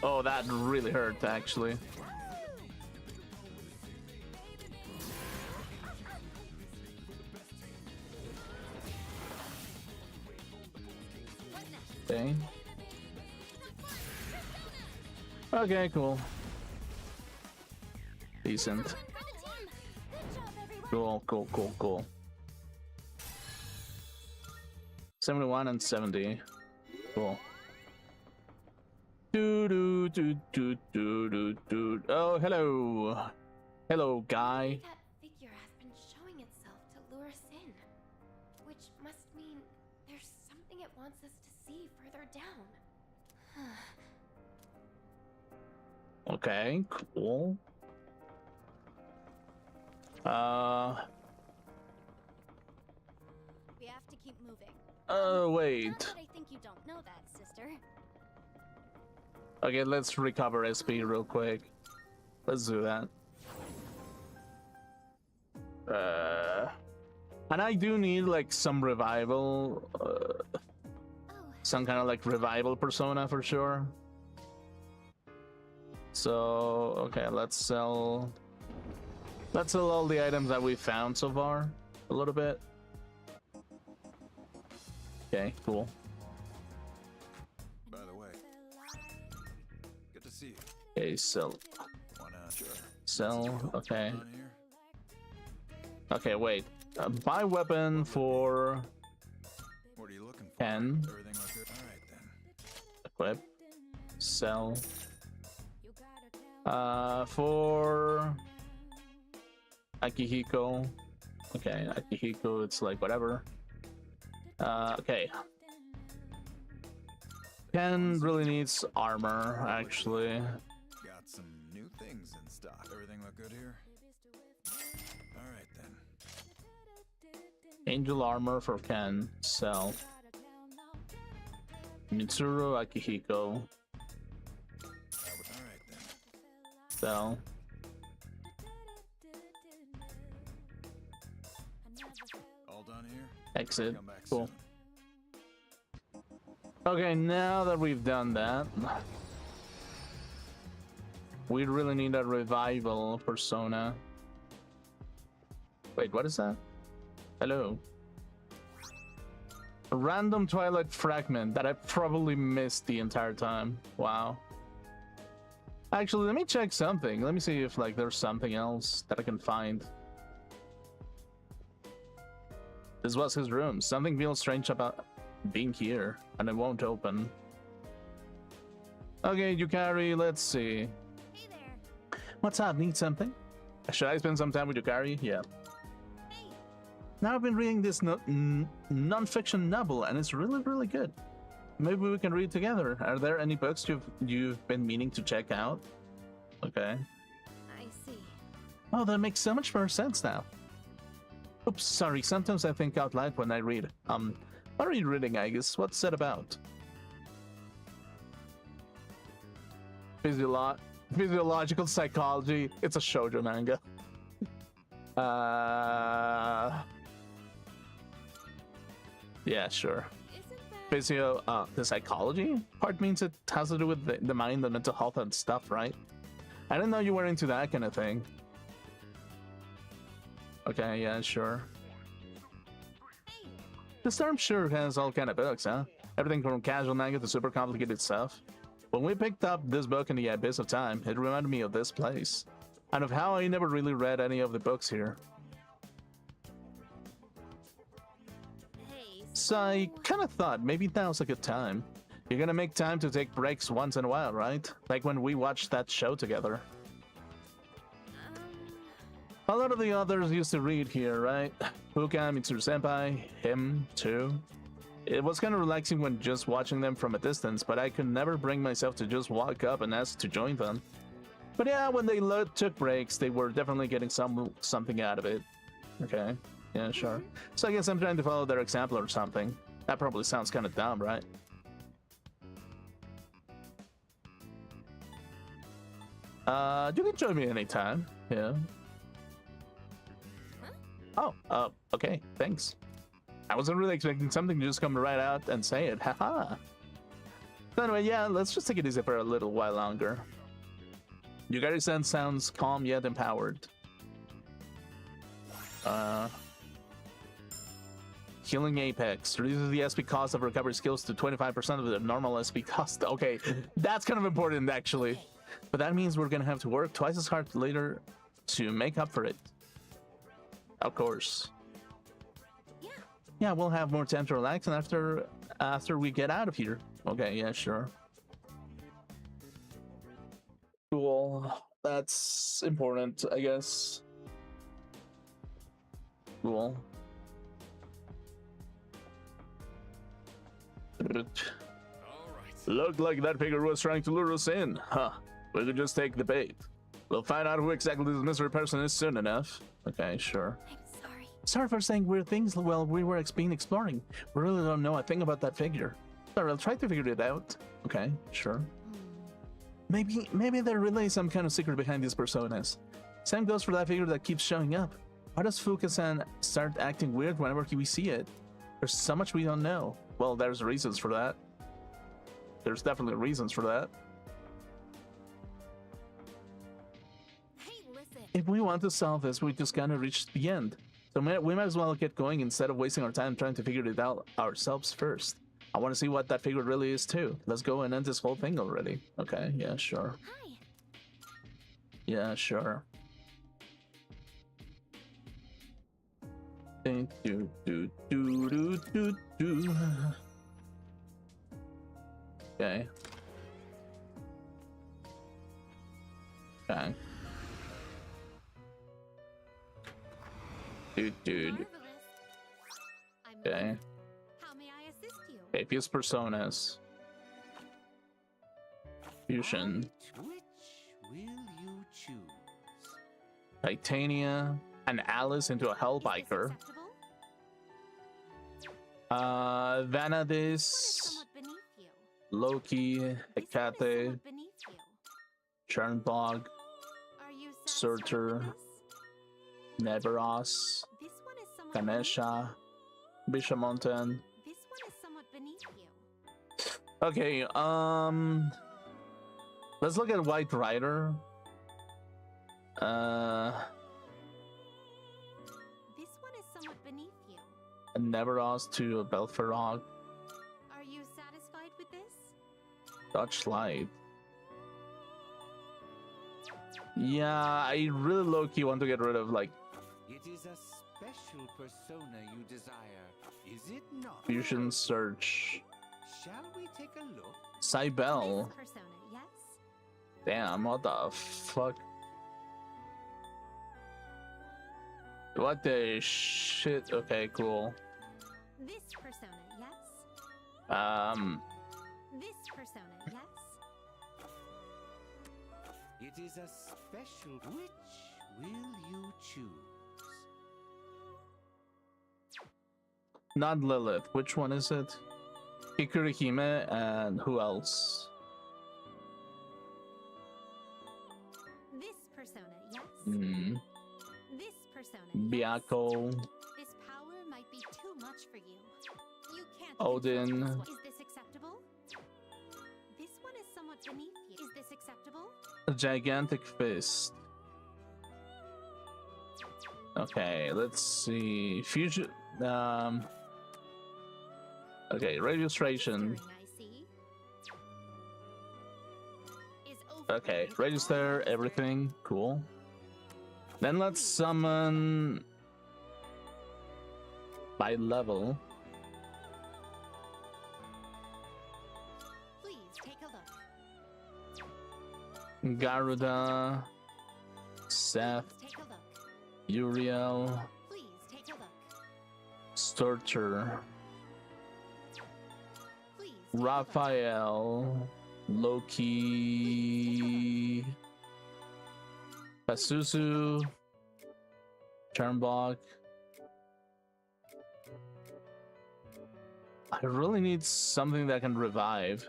Oh, that really hurt, actually. Okay. Okay, cool. Decent. For the team. Good job, everyone. Cool. 71 and 70. Cool. Do. Oh, hello. Hello, guy. That figure has been showing itself to lure us in, which must mean there's something it wants us to see further down. Okay, cool. We have to keep moving. Wait. Not that I think you don't know that, sister. Okay, let's recover SP real quick. Let's do that. And I do need like some revival, Oh, some kind of like revival persona for sure. So, okay, let's sell all the items that we found so far a little bit. Okay, cool. By the way, good to see you. Okay, sell, Sure. okay. On here? Okay, wait. Buy weapon for What are you looking for? 10. Everything look good? All right then. Equip. Sell. For Akihiko. Okay, Akihiko, it's like whatever. Okay. Ken really needs armor, actually. Got some new things in stock. Everything look good here? All right then. Angel armor for Ken. Sell. Mitsuru Akihiko. So All done here? exit. Come back Cool. soon. Okay, now that we've done that, we really need a revival persona. Wait, what is that? Hello. A random Twilight fragment that I probably missed the entire time. Wow. Actually, let me check something. Let me see if like there's something else that I can find. This was his room. Something feels strange about being here, and it won't open. Okay, Yukari, let's see. Hey there. What's up? Need something? Should I spend some time with Yukari? Yeah. Hey. Now I've been reading this non-fiction novel, and it's really, really good. Maybe we can read together. Are there any books you've been meaning to check out? Okay. I see. Oh, that makes so much more sense now. Oops, sorry. Sometimes I think out loud when I read. What are you reading, Agus? What's it about? Physiological psychology. It's a shoujo manga. Yeah, sure. Isn't that... The psychology part means it has to do with the mind and mental health and stuff, right? I didn't know you were into that kind of thing. Okay, yeah, sure. Hey. The Storm sure has all kind of books, huh? Everything from casual manga to super complicated stuff. When we picked up this book in the Abyss of Time, it reminded me of this place, and of how I never really read any of the books here. Hey. So I kind of thought maybe now's a good time. You're gonna make time to take breaks once in a while, right? Like when we watched that show together. A lot of the others used to read here, right? Fuka, Mitsuru Senpai, him too. It was kind of relaxing when just watching them from a distance, but I could never bring myself to just walk up and ask to join them. But yeah, when they took breaks, they were definitely getting something out of it. Okay, yeah, sure. So I guess I'm trying to follow their example or something. That probably sounds kind of dumb, right? You can join me anytime, yeah. Oh, okay, thanks. I wasn't really expecting something to just come right out and say it, haha. So anyway, yeah, let's just take it easy for a little while longer. Yukari-san sounds calm yet empowered. Healing Apex. Reduces the SP cost of recovery skills to 25% of the normal SP cost. Okay, that's kind of important actually. But that means we're gonna have to work twice as hard later to make up for it. Of course. Yeah, we'll have more time to relax and after we get out of here. Okay, yeah, sure. Cool. That's important, I guess. Cool. All right. Looked like that figure was trying to lure us in. Huh. We could just take the bait. We'll find out who exactly this mystery person is soon enough. Okay, sure. I'm sorry. Sorry for saying weird things while we were exploring. We really don't know a thing about that figure. Sorry, I'll try to figure it out. Okay, sure. Maybe there really is some kind of secret behind these personas. Same goes for that figure that keeps showing up. Why does Fuka-san start acting weird whenever we see it? There's so much we don't know. Well, there's reasons for that. There's definitely reasons for that. Hey, listen. If we want to solve this, we just gotta reach the end. So we might as well get going instead of wasting our time trying to figure it out ourselves first. I want to see what that figure really is too. Let's go and end this whole thing already. Okay, yeah, sure. Hi. Yeah, sure. Do, do, do, do, do, do. Okay. Okay. Dude. Marvelous. I'm Okay. Lynn. How may I assist you? Okay, fuse personas. Fusion. Which will you choose? Titania. And Alice into a Is this Hellbiker. acceptable? Vanadis. Somewhat beneath you. Loki. This one is Hecate. somewhat beneath you. Chernbog. satisfied Surtur, with this? Neveros, This one is somewhat Ganesha, Bishamonten. This one is somewhat beneath you. Okay, let's look at White Rider. This one is somewhat beneath you. Neveros to Belferog, Are you satisfied with this? Dutch Light. Yeah, I really low-key want to get rid of like It is a special persona you desire, is it not? Fusion Search. Shall we take a look? Cybele. This persona, yes? Damn, what the fuck? What the shit? Okay, cool. This persona, yes? This persona, yes? It is a special. Which will you choose? Not Lilith. Which one is it? Kikurihime and who else? This persona, yes? Hmm. This persona, yes? Byakko. This power might be too much for you. You can't Odin. control this one. Is this acceptable? This one is somewhat beneath you. Is this acceptable? A gigantic fist. Okay, let's see. Fusion. Okay, registration. Registering, I see. Is Okay, overrated. register everything. Cool. Then let's summon by level. Please take a look. Garuda, Seth, Please take a look. Uriel, Please take a look. Sturcher, Please take a look. Raphael, Loki, Pasusu, Turnbach. I really need something that can revive.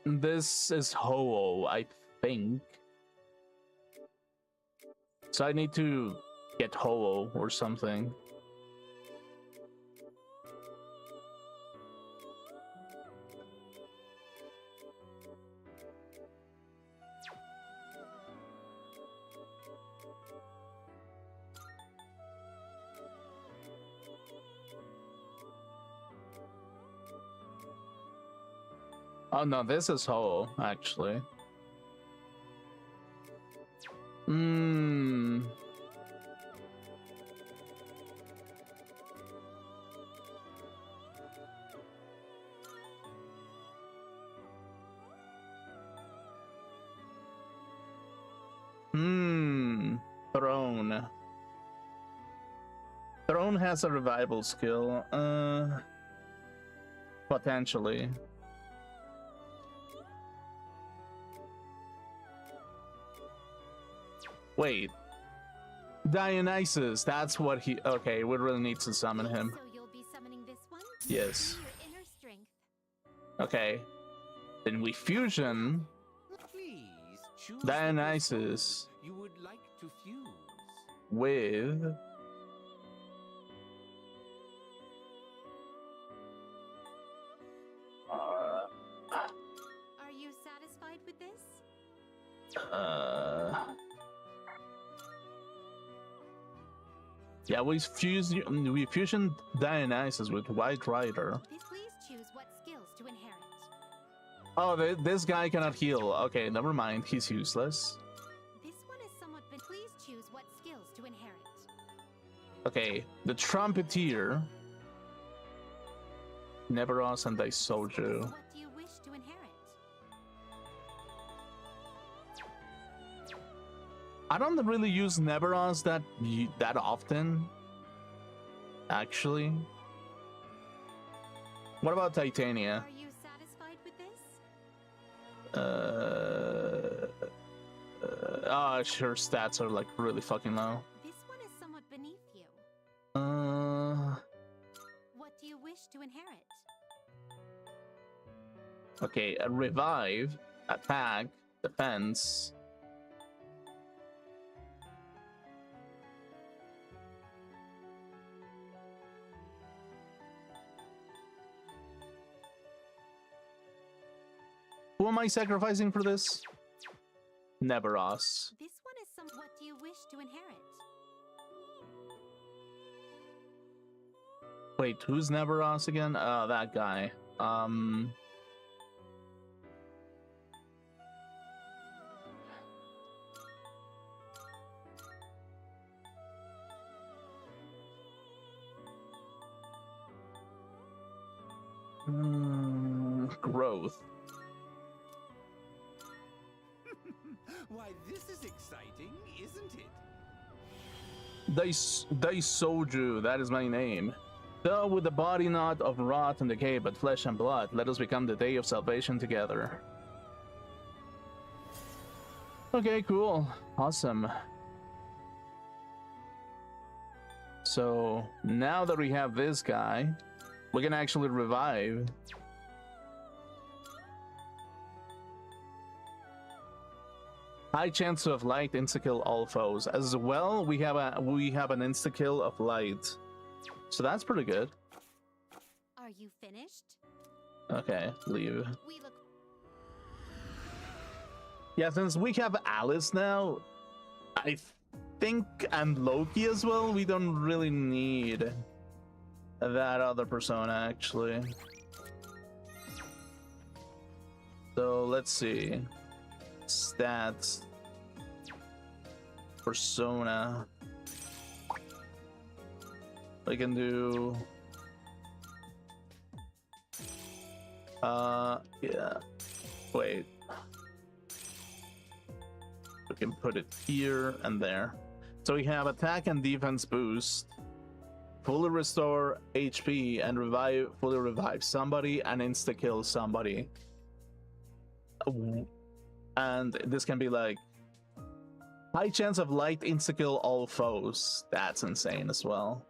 This is Ho-Oh, I think. So I need to get Ho-Oh or something. Oh no, this is Ho, actually. Hmm. Throne. Throne has a revival skill. Potentially. Wait. Dionysus, that's what he... Okay, we really need to summon him. So you'll be summoning this one? Yes. Your inner strength. Okay. Then we fusion Please choose the Dionysus persona you would like to fuse. with... Are you satisfied with this? Yeah, we fusion Dionysus with White Rider. Please choose what skills to inherit. Oh, this guy cannot heal. Okay, never mind. He's useless. This one is somewhat please choose what skills to inherit. Okay, the Trumpeteer, Neveros, and Daisoju. What do you wish to inherit? I don't really use Neveros that often, actually. What about Titania? Are you satisfied with this? Her stats are like really fucking low. This one is somewhat beneath you. to inherit? Okay, revive, attack, defense. Who am I sacrificing for this? Neveros. This one is some. What do you wish to inherit? Wait, who's Neveros again? That guy. Growth. Why, this is exciting, isn't it? Daisoju, that is my name. Though with the body not of rot and decay, but flesh and blood, let us become the day of salvation together. Okay, cool. Awesome. So, now that we have this guy, we can actually revive. High chance of light insta-kill all foes. As well, we have an insta-kill of light. So that's pretty good. Are you finished? Okay, leave. We look. Yeah, since we have Alice now, I think, and Loki as well, we don't really need that other persona, actually. So, let's see. Stats. Persona. We can do... yeah. Wait. We can put it here and there. So we have attack and defense boost, fully restore HP, and fully revive somebody and insta kill somebody. And this can be like high chance of light insta kill all foes. That's insane as well.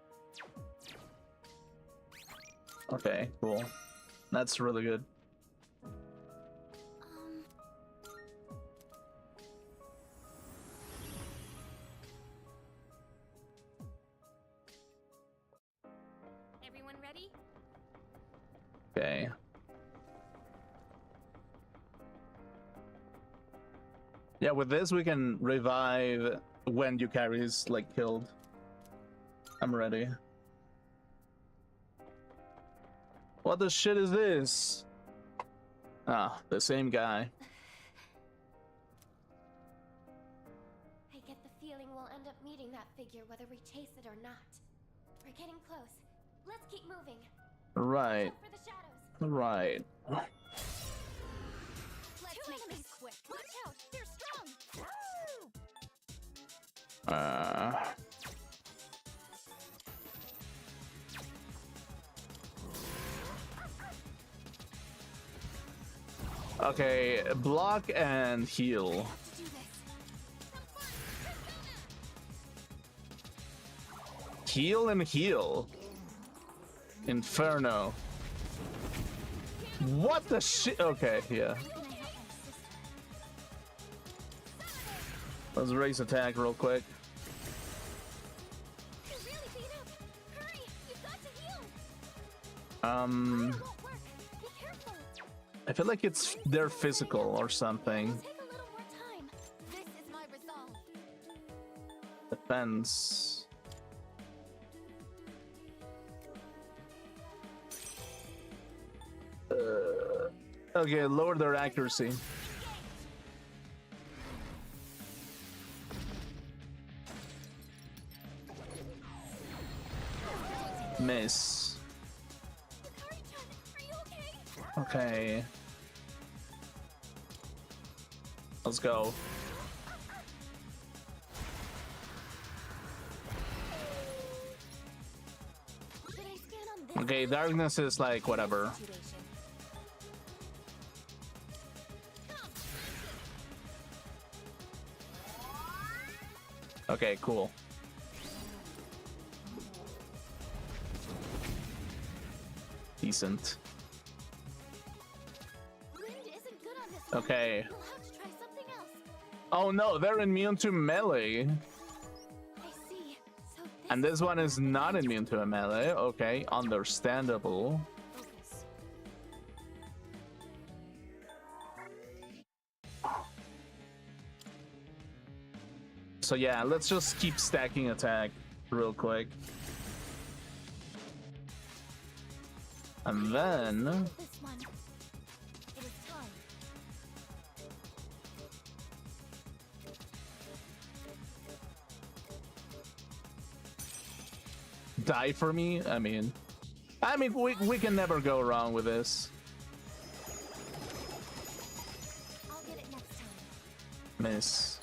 Okay, cool. That's really good. Everyone ready? Okay. Yeah, with this we can revive when Yukari is like killed. I'm ready. What the shit is this? Ah, the same guy. I get the feeling we'll end up meeting that figure whether we chase it or not. We're getting close. Let's keep moving. Right. Look for the shadows. Right. Let's make this quick. Watch out! They're strong! Okay, block and heal. Heal and heal. Inferno. What the shit? Okay, yeah. Let's raise attack real quick. You're really beat up. Hurry! You've got to heal. Um, It won't work. Be careful. I feel like it's they're physical or something. Take a little more time. This is my resolve. Defense. Okay, lower their accuracy. Miss. Are you okay? Okay. Let's go. Should I stand on this? Okay, darkness is like whatever. Situation. Okay, cool. decent. Wind isn't good on this one. Okay. We'll have to try something else. Oh no, they're immune to melee. I see. So And this one is not immune to a melee. Okay, understandable. focus. So yeah, let's just keep stacking attack real quick. And then This one. It is time. die for me. I mean we can never go wrong with this. I'll get it next time. Miss.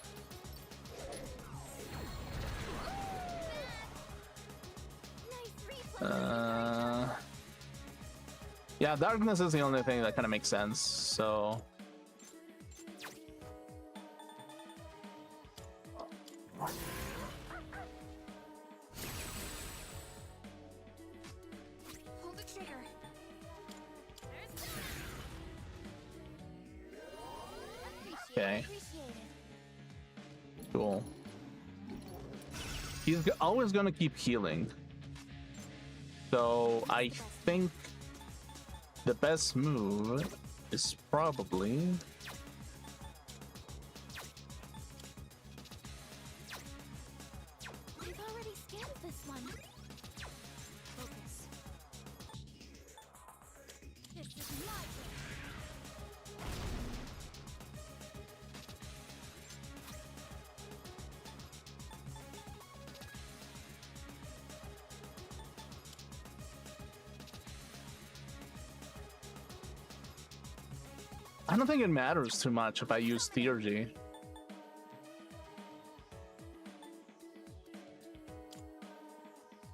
Nice reflex. Yeah, darkness is the only thing that kind of makes sense. So Pull the trigger. okay, Appreciate it. cool. He's always gonna keep healing. So I think the best move is probably We've already scanned this one. Focus. This is my game. I don't think it matters too much if I use Theurgy.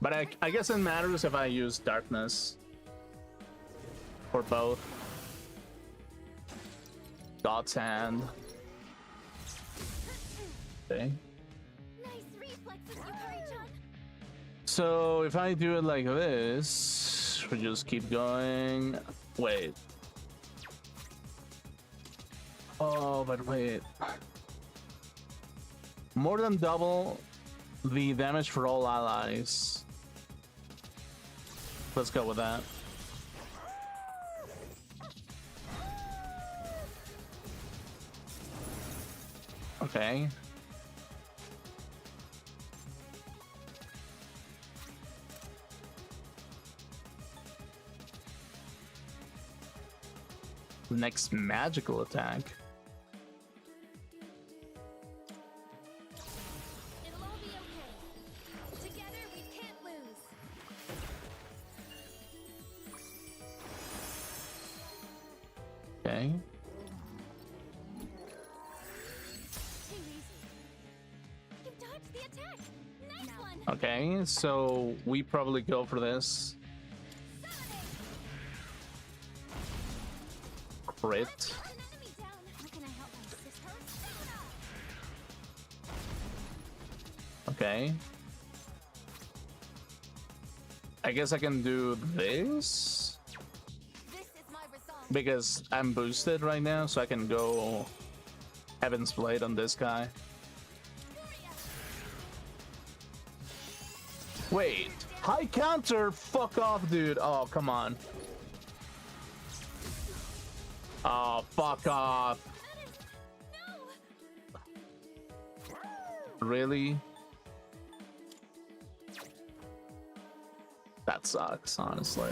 But I guess it matters if I use Darkness. Or both. God's Hand. Okay. Nice reflexes, Yukari-chan. So if I do it like this, we just keep going. Wait. Oh, but wait. More than double the damage for all allies. Let's go with that. Okay. Next magical attack. It'll all be okay. Together we can't lose. Okay. Too easy. You dodged the attack. Nice one. Okay, so we probably go for this. Crit. An enemy down. How can I help my sister? Okay. I guess I can do this This is my resolve. because I'm boosted right now, so I can go Heaven's Blade on this guy. Wait, high counter? Fuck off, dude. Oh, come on. Oh, fuck off. Really? That sucks, honestly.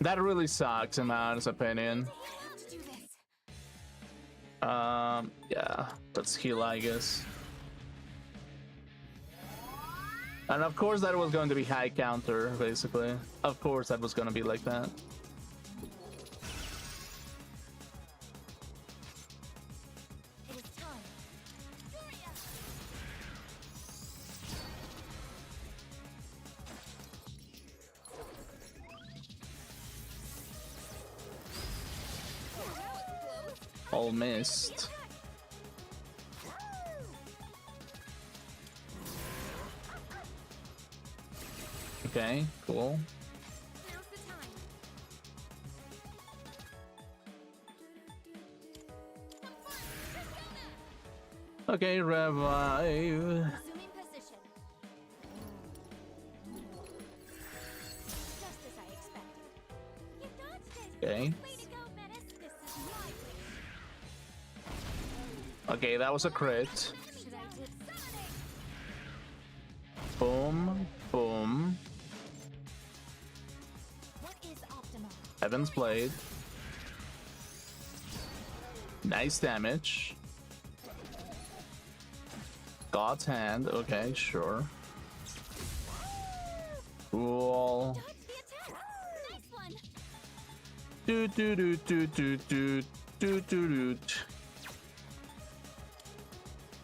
That really sucks, in my honest opinion. Let's do this. Yeah, let's heal, I guess. And of course that was going to be high counter, basically. Of course that was going to be like that. It is time. All missed. Okay, cool. Now's the time. Okay, revive. Resuming position. Just as I expected. You dodged it. Okay. Way to go, Menace. This is my way. Okay, that was a crit. Should I do Boom, boom. what is optimal? Heaven's Blade. Nice damage. God's Hand. Okay, sure. Cool. Dodge the attack. Nice one. Do do do do do do do do do.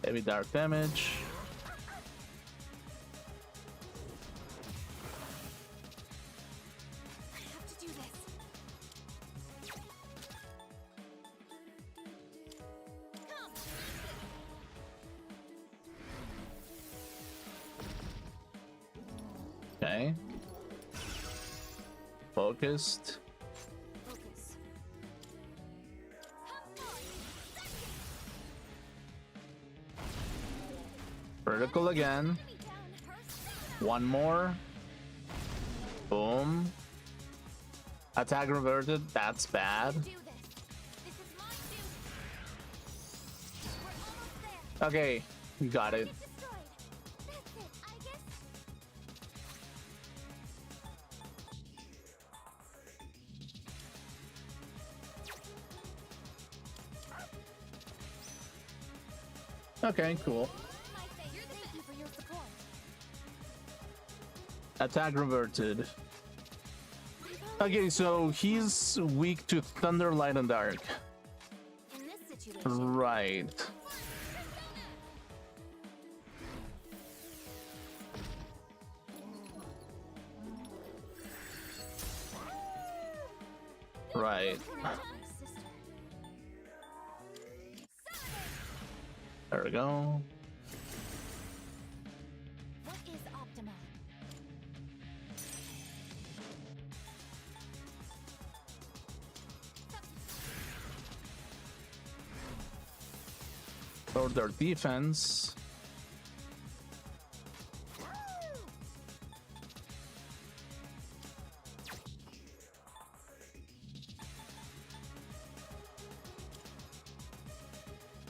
Heavy dark damage. I have to do this. Come. Okay. Focused. Focus. Vertical again. Enemy down. Persona. One more. Boom. Attack reverted. That's bad. Do this. This is my duty. We're almost there. Okay, you got it. Get destroyed. That's it, I guess. Okay, coul. My favor. Thank you for your support. Attack reverted. Okay, so he's weak to thunder, light, and dark. In this situation, Right. Right. my sister. There we go. What is optimal? Lower their defense.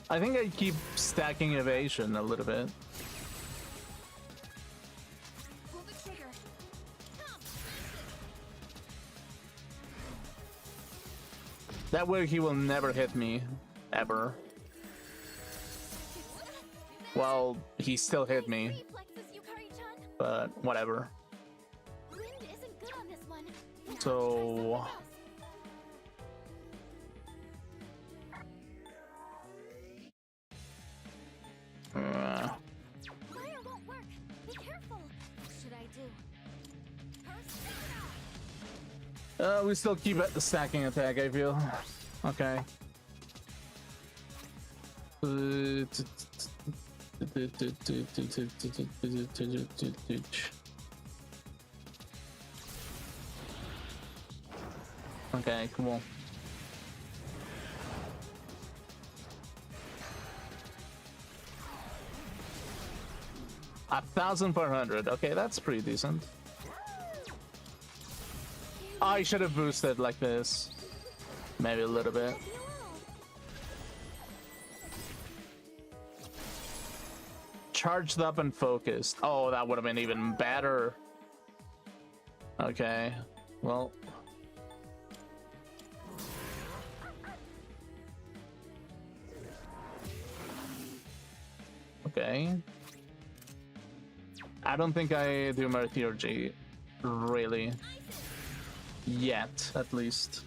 I think I keep stacking evasion a little bit. Pull the trigger. That way he will never hit me. Ever. Well, he still hit me, Reflexes, Yukari-chan. but whatever. Wind isn't good on this one. We'll have to try So... something else. Fire won't work. Be careful. What should I do? Persona. We still keep at the stacking attack, I feel. Okay. Okay, cool. A 1,400. Okay, that's pretty decent. I should have boosted like this. Maybe a little bit. Charged up and focused. Oh, that would have been even better. Okay. Well. Okay. I don't think I do Meteorgy, really. Yet, at least.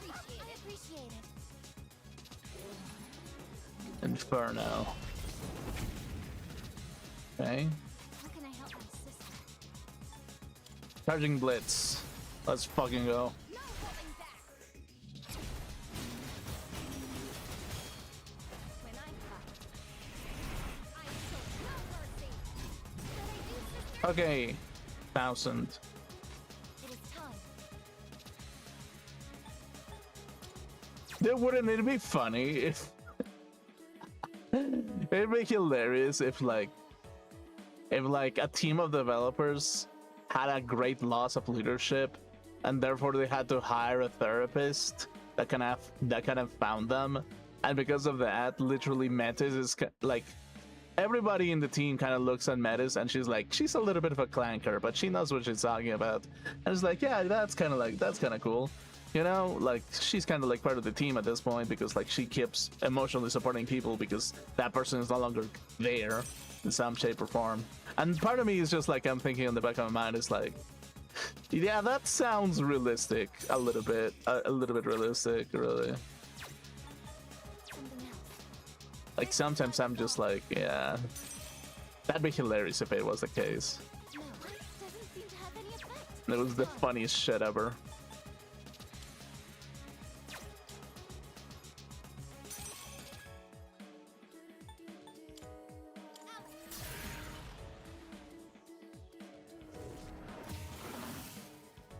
Appreciate it. Inferno. Okay. How can I help my sister? Charging Blitz. Let's fucking go. No holding back. When I come, I show no mercy. Should I do, sister? Okay. 100,000. It is time. Wouldn't it be funny if it'd be hilarious if like a team of developers had a great loss of leadership and therefore they had to hire a therapist that kind of found them, and because of that literally Metis is like everybody in the team kind of looks at Metis and she's like, she's a little bit of a clanker but she knows what she's talking about, and it's like, yeah, that's kind of cool, you know, like she's kind of like part of the team at this point because like she keeps emotionally supporting people because that person is no longer there in some shape or form. And part of me is just like, I'm thinking in the back of my mind is like, yeah, that sounds realistic a little bit realistic, really. Something else. Like sometimes I'm just like, yeah, that'd be hilarious if it was the case. No, doesn't seem to have any effect. It was the funniest shit ever.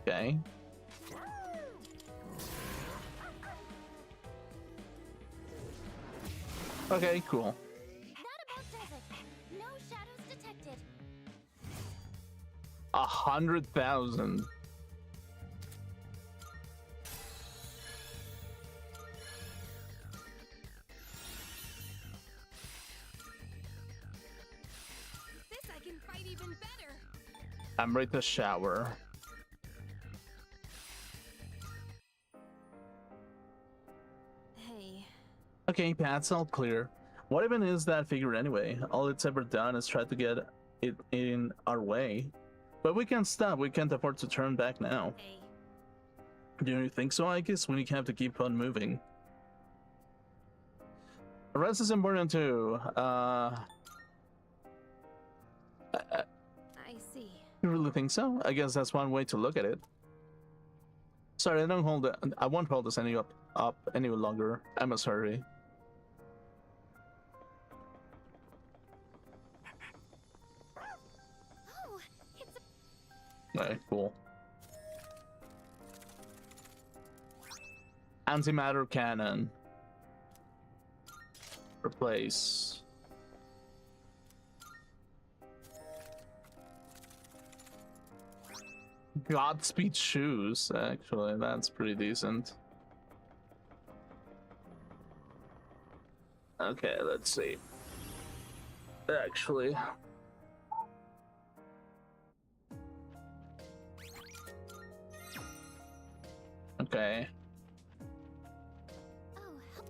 Okay. Okay, cool. That about does it. No shadows detected. 100,000. This I can fight even better. I'm ready to shower. Hey. Okay, path's all clear. What even is that figure anyway? All it's ever done is try to get it in our way. But we can't stop. We can't afford to turn back now. Hey. Do you think so? I guess we have to keep on moving. Rest is important too. I see. You really think so? I guess that's one way to look at it. Sorry, I won't hold this up any longer. I must hurry. Oh, it's a Alright, cool. Antimatter cannon. Replace. Godspeed shoes, actually, that's pretty decent. Okay, let's see. Actually. Okay. oh,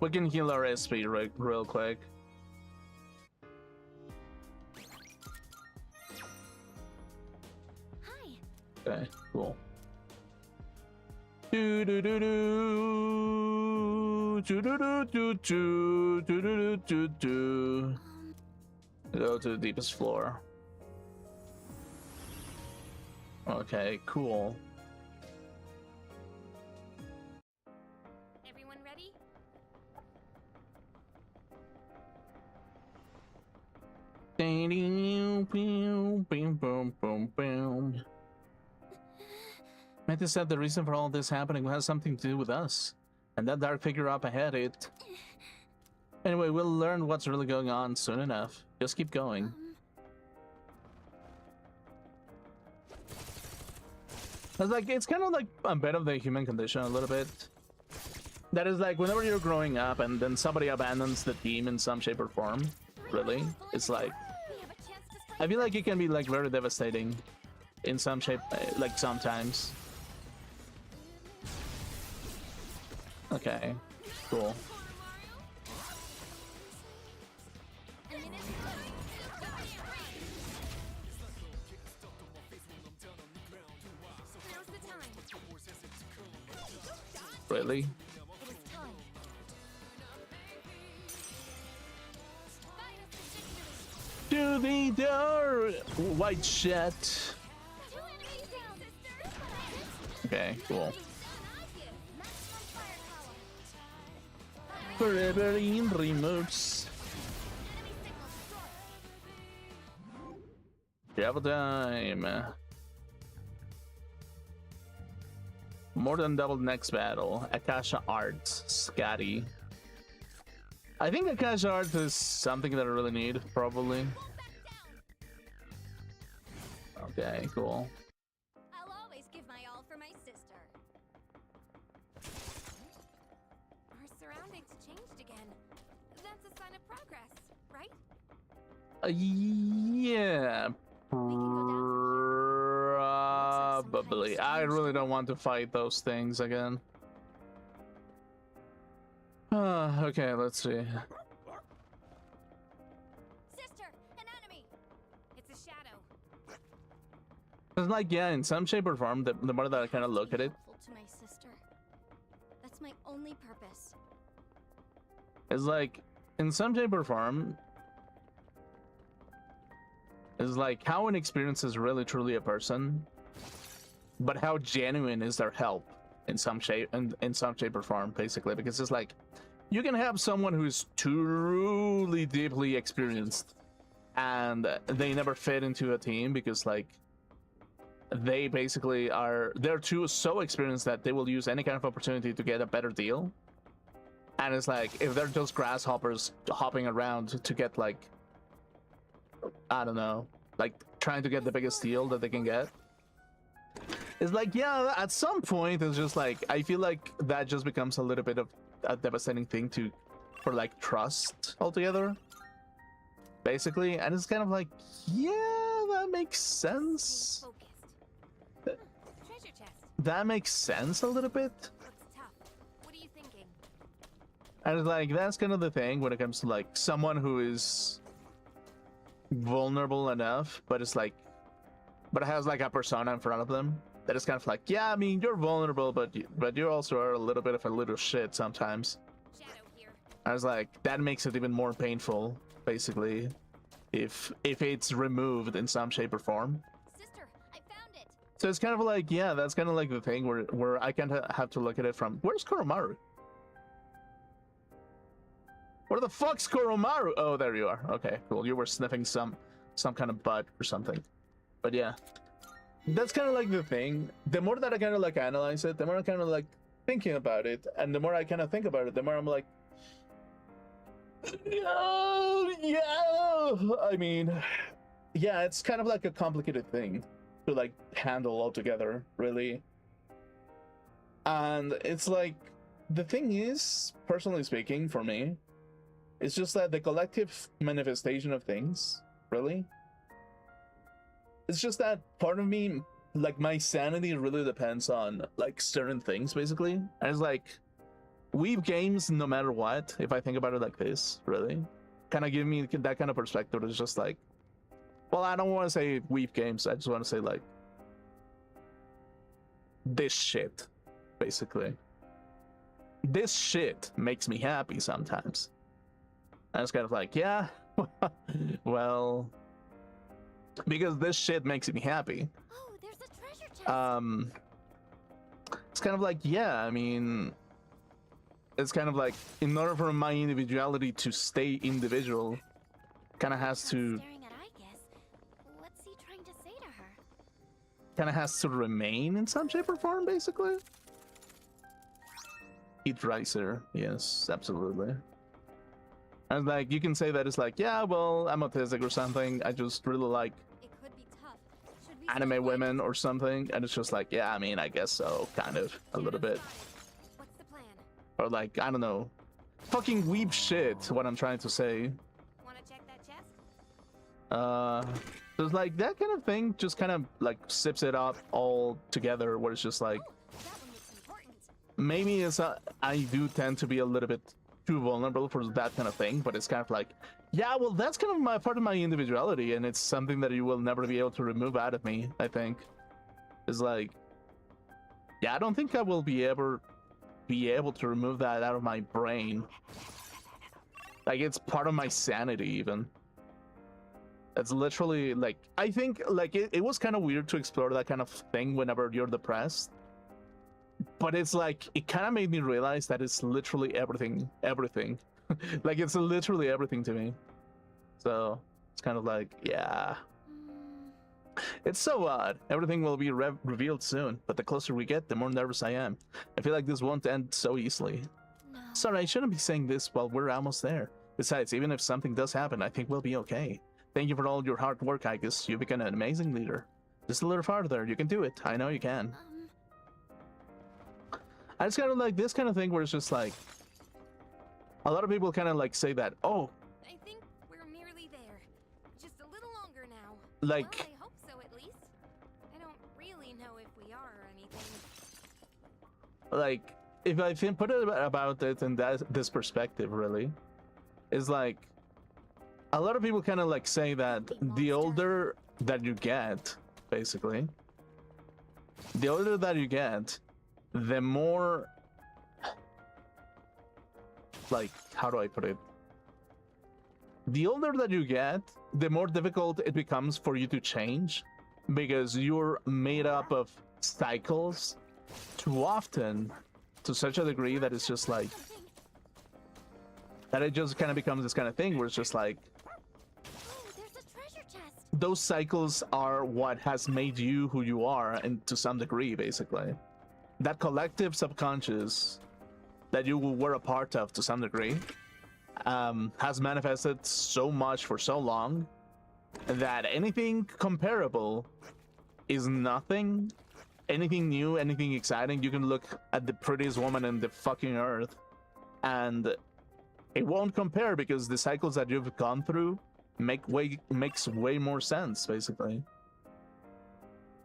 We can heal our SP real quick. hi. Okay, cool. Do do do do do do do do do do do do do. Go to the deepest floor. Okay, cool. Everyone ready? Metis said the reason for all this happening has something to do with us. And that dark figure up ahead, it... Anyway, we'll learn what's really going on soon enough. Just keep going. It's kind of like a bit of the human condition a little bit. That is like, whenever you're growing up and then somebody abandons the team in some shape or form, really, it's like... We have a chance to strike. I feel like it can be like very devastating in some shape, like sometimes. Okay, cool. Now's the time. Really? It is time. To the door, white shit. Two enemies down, sister. Okay, cool. Maximum firepower. Forever in remotes. Enemy signal destroyed. Travel time. More than double next battle. Akasha Art. Scatty. I think Akasha Art is something that I really need, probably. Okay, cool. I'll always give my all for my sister. Our surroundings changed again. That's a sign of progress, right? Yeah, probably. I really don't want to fight those things again. Okay, let's see. Sister, an enemy. It's a shadow. It's like, yeah, in some shape or form, the more that I kind of look at it, Helpful to my sister. That's my only purpose. it's like, in some shape or form, it's like how an experience is really truly a person, but how genuine is their help in some shape and in some shape or form, basically. Because it's like you can have someone who's truly deeply experienced and they never fit into a team because like they basically they're too so experienced that they will use any kind of opportunity to get a better deal. And it's like if they're just grasshoppers hopping around to get like, I don't know, like trying to get the biggest deal that they can get. It's like, yeah, at some point it's just like I feel like that just becomes a little bit of a devastating thing for like trust altogether, basically. And it's kind of like, yeah, that makes sense. Focused. Treasure chest. That makes sense a little bit. Looks tough. What are you thinking? And it's like that's kind of the thing when it comes to like someone who is vulnerable enough, but it's like, but has like a persona in front of them that is kind of like, yeah, I mean, you're vulnerable, but you also are a little bit of a little shit sometimes. Shadow here. I was like, that makes it even more painful, basically, if it's removed in some shape or form. Sister, I found it. So it's kind of like, yeah, that's kind of like the thing where I kind of have to look at it from, where's Koromaru? Where the fuck's Koromaru? Oh, there you are. Okay, cool. You were sniffing some kind of bud or something. But yeah, that's kind of like the thing. The more that I kind of like analyze it, the more I kind of like thinking about it, and the more I kind of think about it, the more I'm like, yeah. I mean, yeah, it's kind of like a complicated thing to like handle altogether, really. And it's like, the thing is, personally speaking, for me, it's just that the collective manifestation of things, really. It's just that part of me, like my sanity really depends on like certain things, basically. And it's like, weeb games, no matter what, if I think about it like this, really, kind of give me that kind of perspective. It's just like, well, I don't want to say weeb games, I just want to say like, this shit, basically. This shit makes me happy sometimes. And it's kind of like, yeah, well, because this shit makes me happy. Oh, there's a treasure chest. It's kind of like, yeah, I mean, it's kind of like, in order for my individuality to stay individual, kind of has to, Staring at Icus. What's he trying to say to her? kind of has to remain in some shape or form, basically. Eat Ricer, yes, absolutely. And like, you can say that it's like, yeah, well, I'm autistic or something. I just really like It could be tough. Should we anime stay put? women or something. And it's just like, yeah, I mean, I guess so, kind of, a little bit. What's the plan? Or like, I don't know. Fucking weeb shit, what I'm trying to say. Want to check that chest? There's like, that kind of thing just kind of like sips it up all together, where it's just like, Oh, that one looks important. maybe it's I do tend to be a little bit too vulnerable for that kind of thing, but it's kind of like, yeah, well, that's kind of my part of my individuality, and it's something that you will never be able to remove out of me. I think it's like, yeah, I don't think I will be able to remove that out of my brain. Like, it's part of my sanity, even. It's literally like, I think like it was kind of weird to explore that kind of thing whenever you're depressed. But it's like, it kind of made me realize that it's literally everything. Like, it's literally everything to me. So, it's kind of like, yeah. It's so odd. Everything will be revealed soon, but the closer we get, the more nervous I am. I feel like this won't end so easily. No. Sorry, I shouldn't be saying this while we're almost there. Besides, even if something does happen, I think we'll be okay. Thank you for all your hard work, Igus. You've become an amazing leader. Just a little farther, you can do it. I know you can. I just kind of like this kind of thing where it's just like, a lot of people kind of like say that, oh, I think we're nearly there. Just a little longer now. like, Well, I hope so at least. I don't really know if we are or anything. like if I think put it about it in this perspective, really, is like a lot of people kind of like say that the older that you get, basically, the older that you get, the more, like, how do I put it? The older that you get, the more difficult it becomes for you to change, because you're made up of cycles too often, to such a degree that it's just like, that it just kind of becomes this kind of thing where it's just like, Oh, there's a treasure chest. those cycles are what has made you who you are, and to some degree, basically. That collective subconscious that you were a part of to some degree has manifested so much for so long that anything comparable is nothing. Anything new, anything exciting, you can look at the prettiest woman in the fucking earth and it won't compare, because the cycles that you've gone through makes way more sense, basically.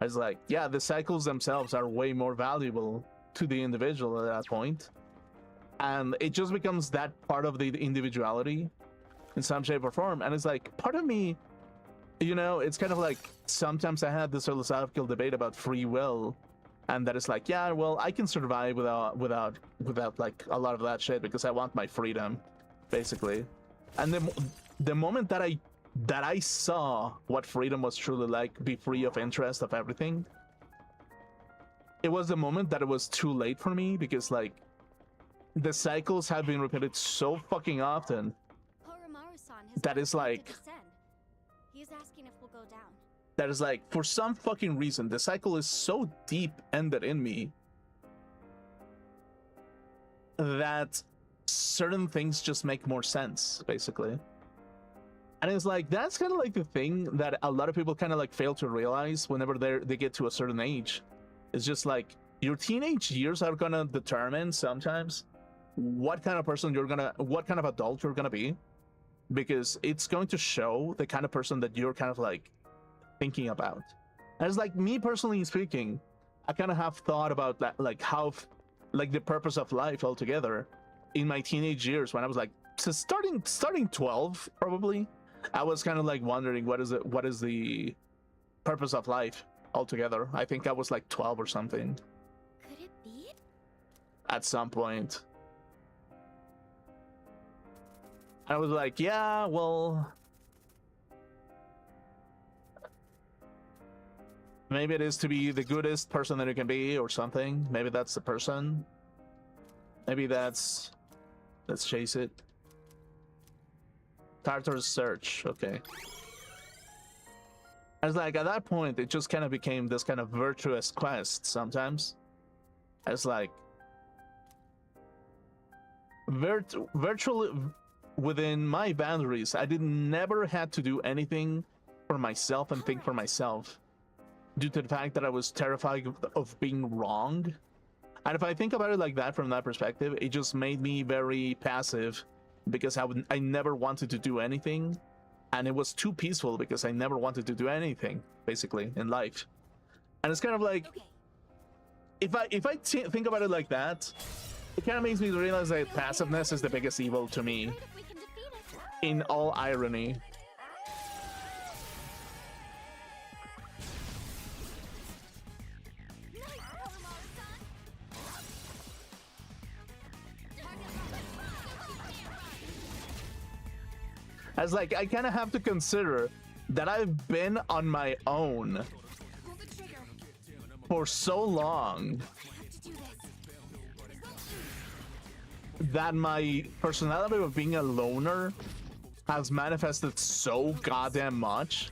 It's like, yeah, the cycles themselves are way more valuable to the individual at that point, and it just becomes that part of the individuality in some shape or form. And it's like, part of me, you know, it's kind of like, sometimes I had this philosophical debate about free will, and that it's like, yeah, well, I can survive without like a lot of that shit because I want my freedom, basically. And the moment that I saw what freedom was truly like, be free of interest of everything, it was the moment that it was too late for me, because like the cycles have been repeated so fucking often Horomaru-san has that is like, descend. He is asking if we'll go down. that is like, for some fucking reason, the cycle is so deep ended in me that certain things just make more sense, basically. And it's like, that's kind of like the thing that a lot of people kind of like fail to realize whenever they get to a certain age. It's just like, your teenage years are gonna determine sometimes what kind of person what kind of adult you're gonna be, because it's going to show the kind of person that you're kind of like thinking about. And it's like, me personally speaking, I kind of have thought about that, like how, like the purpose of life altogether in my teenage years, when I was like, so starting 12 probably. I was kind of like wondering what is the purpose of life altogether. I think I was like 12 or something Could it be? at some point. I was like, yeah, well, maybe it is to be the goodest person that you can be or something. Maybe that's the person. Maybe that's, let's chase it. Tartar's Search, okay. I was like, at that point, it just kind of became this kind of virtuous quest sometimes. It's like, virtually within my boundaries, I never had to do anything for myself and think for myself, due to the fact that I was terrified of being wrong. And if I think about it like that, from that perspective, it just made me very passive, because I never wanted to do anything, and it was too peaceful because I never wanted to do anything, basically, in life. And it's kind of like, Okay. if I think about it like that, it kind of makes me realize that passiveness is the biggest evil to me, Great if we can defeat it. in all irony. Nice, Horomaru-san. As like, I kind of have to consider that I've been on my own Pull the trigger. for so long I have to do this. that my personality of being a loner has manifested so goddamn much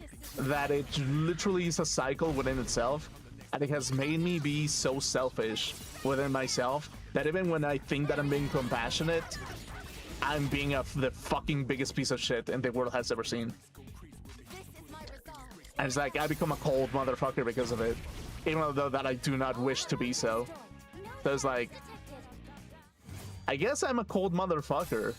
This is that it literally is a cycle within itself, and it has made me be so selfish within myself that even when I think that I'm being compassionate, I'm being the fucking biggest piece of shit in the world has ever seen. And it's like I become a cold motherfucker because of it, even though that I do not wish to be so. So it's like, I guess I'm a cold motherfucker.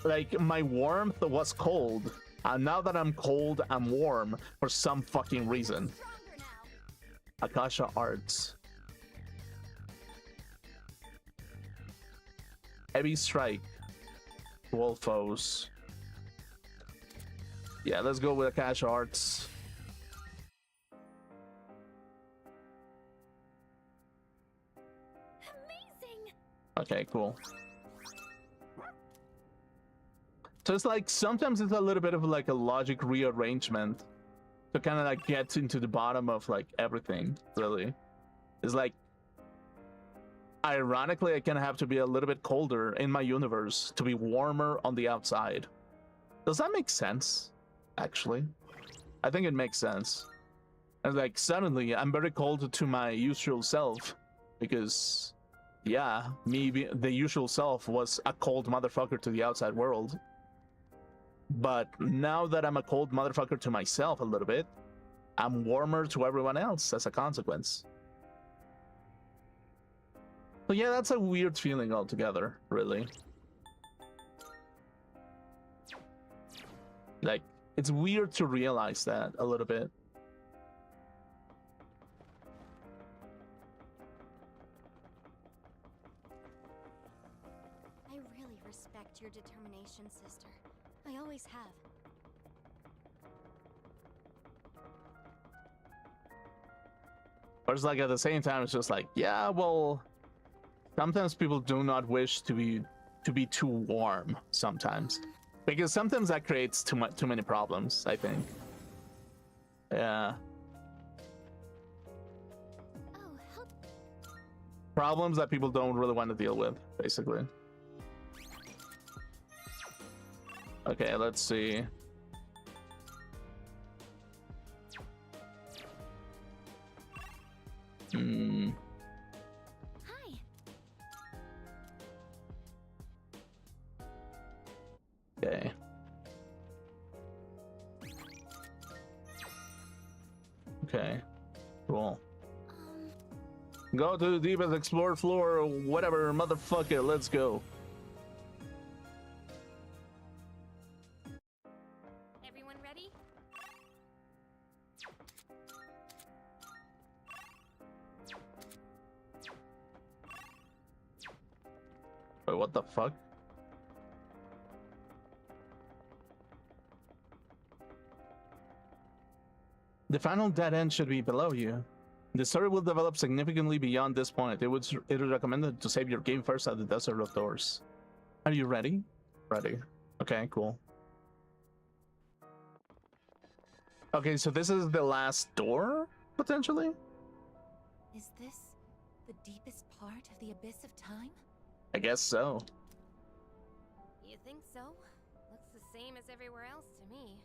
Like, my warmth was cold, and now that I'm cold, I'm warm for some fucking reason. Akasha Arts. Heavy Strike. Wolfos. Yeah, let's go with Akasha Arts. Amazing. Okay, cool. So it's like sometimes it's a little bit of like a logic rearrangement to kind of like get into the bottom of like everything, really. It's like, ironically, I kind of have to be a little bit colder in my universe to be warmer on the outside. Does that make sense? Actually, I think it makes sense. And like suddenly I'm very cold to my usual self because, yeah, the usual self was a cold motherfucker to the outside world. But now that I'm a cold motherfucker to myself a little bit, I'm warmer to everyone else as a consequence. So yeah, that's a weird feeling altogether, really. Like, it's weird to realize that a little bit. I really respect your determination, sister. I always have. But it's like at the same time, it's just like, yeah, well, sometimes people do not wish to be too warm sometimes. Because sometimes that creates too many problems, I think. Yeah. Oh, help. Problems that people don't really want to deal with, basically. Okay, let's see. Hi. Okay. Okay. Cool. Go to the deepest explored floor or whatever, motherfucker. Let's go. Everyone ready? Wait, what the fuck? The final dead end should be below you. The story will develop significantly beyond this point. It is recommended to save your game first at the Desert of Doors. Are you ready? Ready. Okay, cool. Okay, so this is the last door, potentially? Is this the deepest part of the abyss of time? I guess so. You think so? Looks the same as everywhere else to me.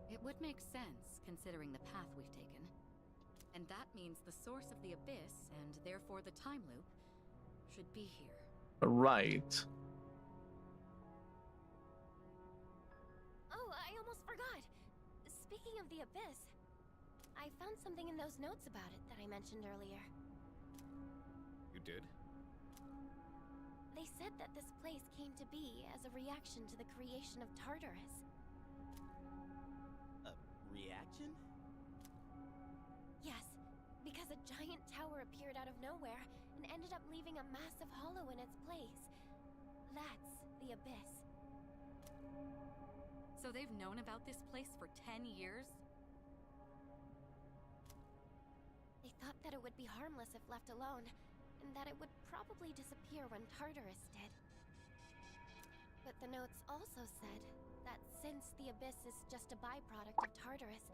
It would make sense, considering the path we've taken. And that means the source of the abyss, and therefore the time loop, should be here. Right. Oh, I almost forgot. Speaking of the abyss, I found something in those notes about it that I mentioned earlier. You did? They said that this place came to be as a reaction to the creation of Tartarus. A reaction? Yes, because a giant tower appeared out of nowhere and ended up leaving a massive hollow in its place. That's the abyss. So they've known about this place for 10 years? They thought that it would be harmless if left alone, and that it would probably disappear when Tartarus did. But the notes also said that since the abyss is just a byproduct of Tartarus,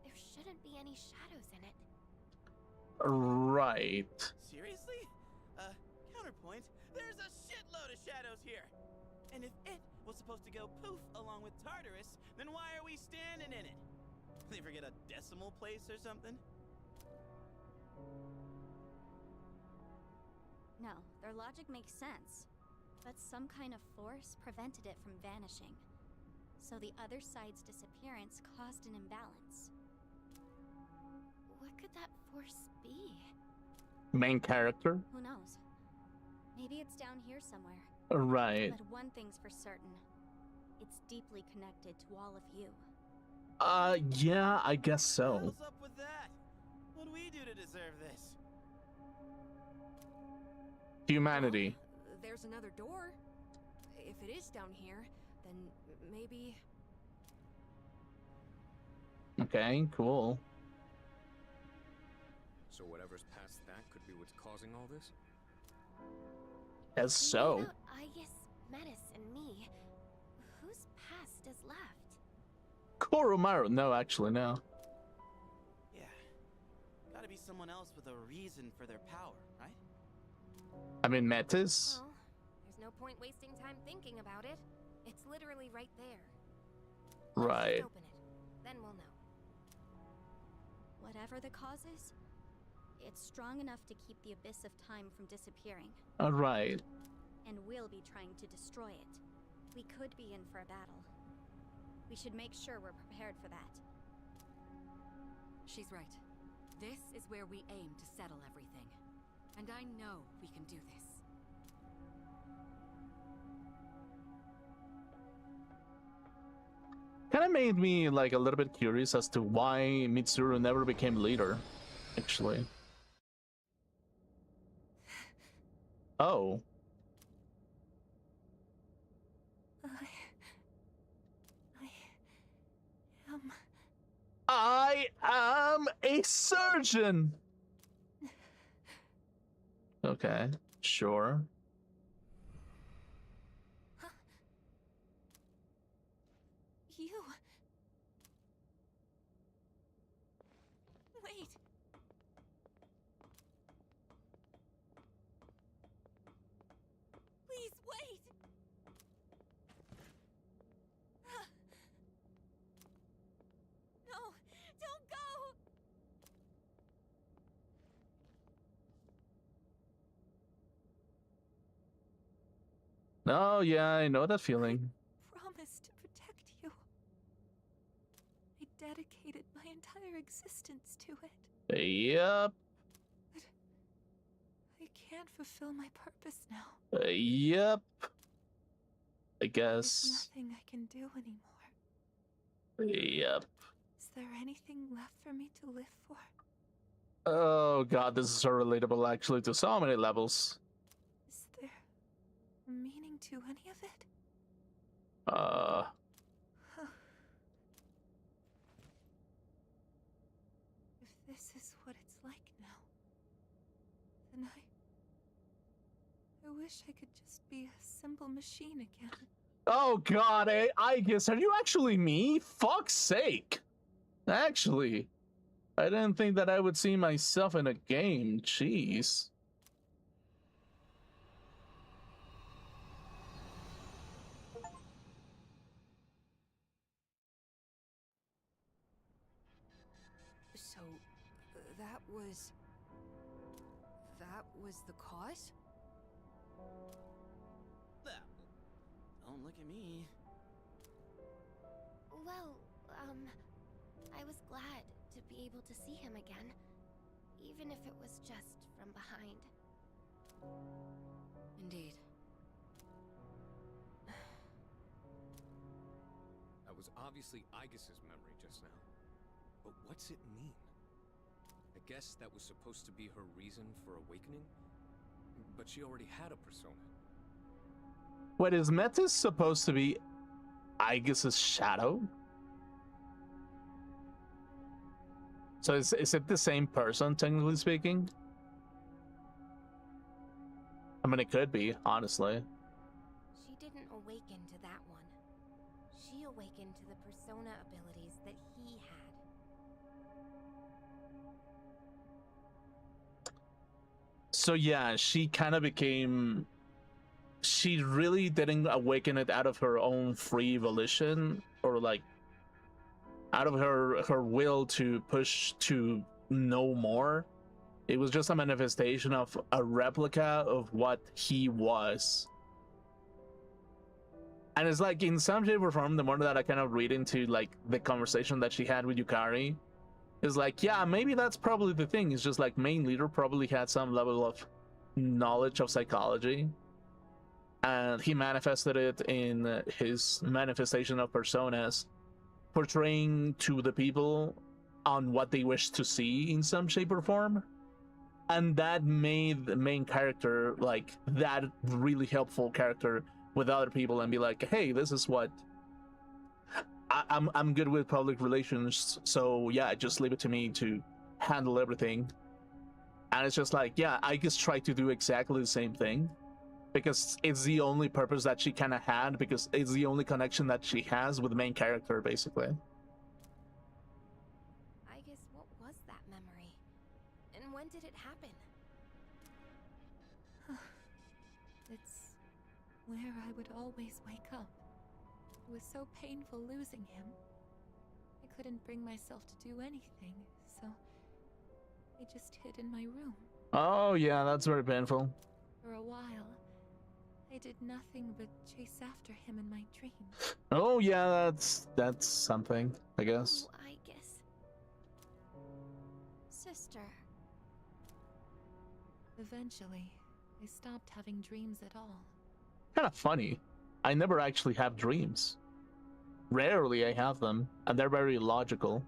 there shouldn't be any shadows in it. Right. Seriously? Counterpoint, there's a shitload of shadows here. And if it was supposed to go poof along with Tartarus, then why are we standing in it? They forget a decimal place or something? No, their logic makes sense. But some kind of force prevented it from vanishing. So the other side's disappearance caused an imbalance. What could that force be? Main character? Who knows? Maybe it's down here somewhere. Right. But one thing's for certain. It's deeply connected to all of you. Yeah, I guess so. What's up with that? What do we do to deserve this? Humanity. There's another door. If it is down here, then maybe... Okay, cool. So whatever's past that could be what's causing all this? As so. Without Aegis, Metis, and me, whose past is left? Koromaru. No, actually, no. Yeah. Gotta be someone else with a reason for their power, right? I mean, Metis? Well, there's no point wasting time thinking about it. It's literally right there. Let's Right. just open it. Then we'll know. Whatever the cause is, it's strong enough to keep the Abyss of Time from disappearing. Alright. And we'll be trying to destroy it. We could be in for a battle. We should make sure we're prepared for that. She's right. This is where we aim to settle everything. And I know we can do this. Kind of made me like a little bit curious as to why Mitsuru never became leader, actually. Oh. I am a surgeon. Okay, sure. You... Wait. Please wait. No, don't go. Oh yeah, I know that feeling. Promise to protect you. I dedicated my entire existence to it. Yep. But I can't fulfill my purpose now. Yep. I There's guess. nothing I can do anymore. Yep. Is there anything left for me to live for? Oh god, this is so relatable actually to so many levels. Is there a meaning to any of it? If this is what it's like now, then I wish I could just be a simple machine again. Oh god, I guess, are you actually me? Fuck's sake. Actually, I didn't think that I would see myself in a game. Jeez. So, that was the cause? Well, don't look at me. Well, I was glad to be able to see him again, even if it was just from behind. Indeed. That was obviously Aegis's memory just now. But what's it mean? I guess that was supposed to be her reason for awakening? But she already had a persona. Wait, is Metis supposed to be Aegis's shadow? So is it the same person, technically speaking? I mean, it could be, honestly. She didn't awaken to that one. She awakened to the persona abilities that he had. So yeah, she kind of became she really didn't awaken it out of her own free volition, or like out of her will to push to know more. It was just a manifestation of a replica of what he was. And it's like, in some shape or form, the more that I kind of read into like the conversation that she had with Yukari, is like, yeah, maybe that's probably the thing. It's just like main leader probably had some level of knowledge of psychology, and he manifested it in his manifestation of personas, portraying to the people on what they wish to see in some shape or form. And that made the main character like that really helpful character with other people, and be like, hey, this is what I'm good with public relations, so yeah, just leave it to me to handle everything. And it's just like, yeah, I just try to do exactly the same thing, because it's the only purpose that she kind of had, because it's the only connection that she has with the main character, basically. I guess, what was that memory? And when did it happen? It's where I would always wake up. It was so painful losing him. I couldn't bring myself to do anything, so I just hid in my room. Oh yeah, that's very painful. For a while, I did nothing but chase after him in my dreams. Oh yeah, that's something, I guess. Oh, I guess. Sister. Eventually, I stopped having dreams at all. Kind of funny. I never actually have dreams. Rarely I have them, and they're very logical.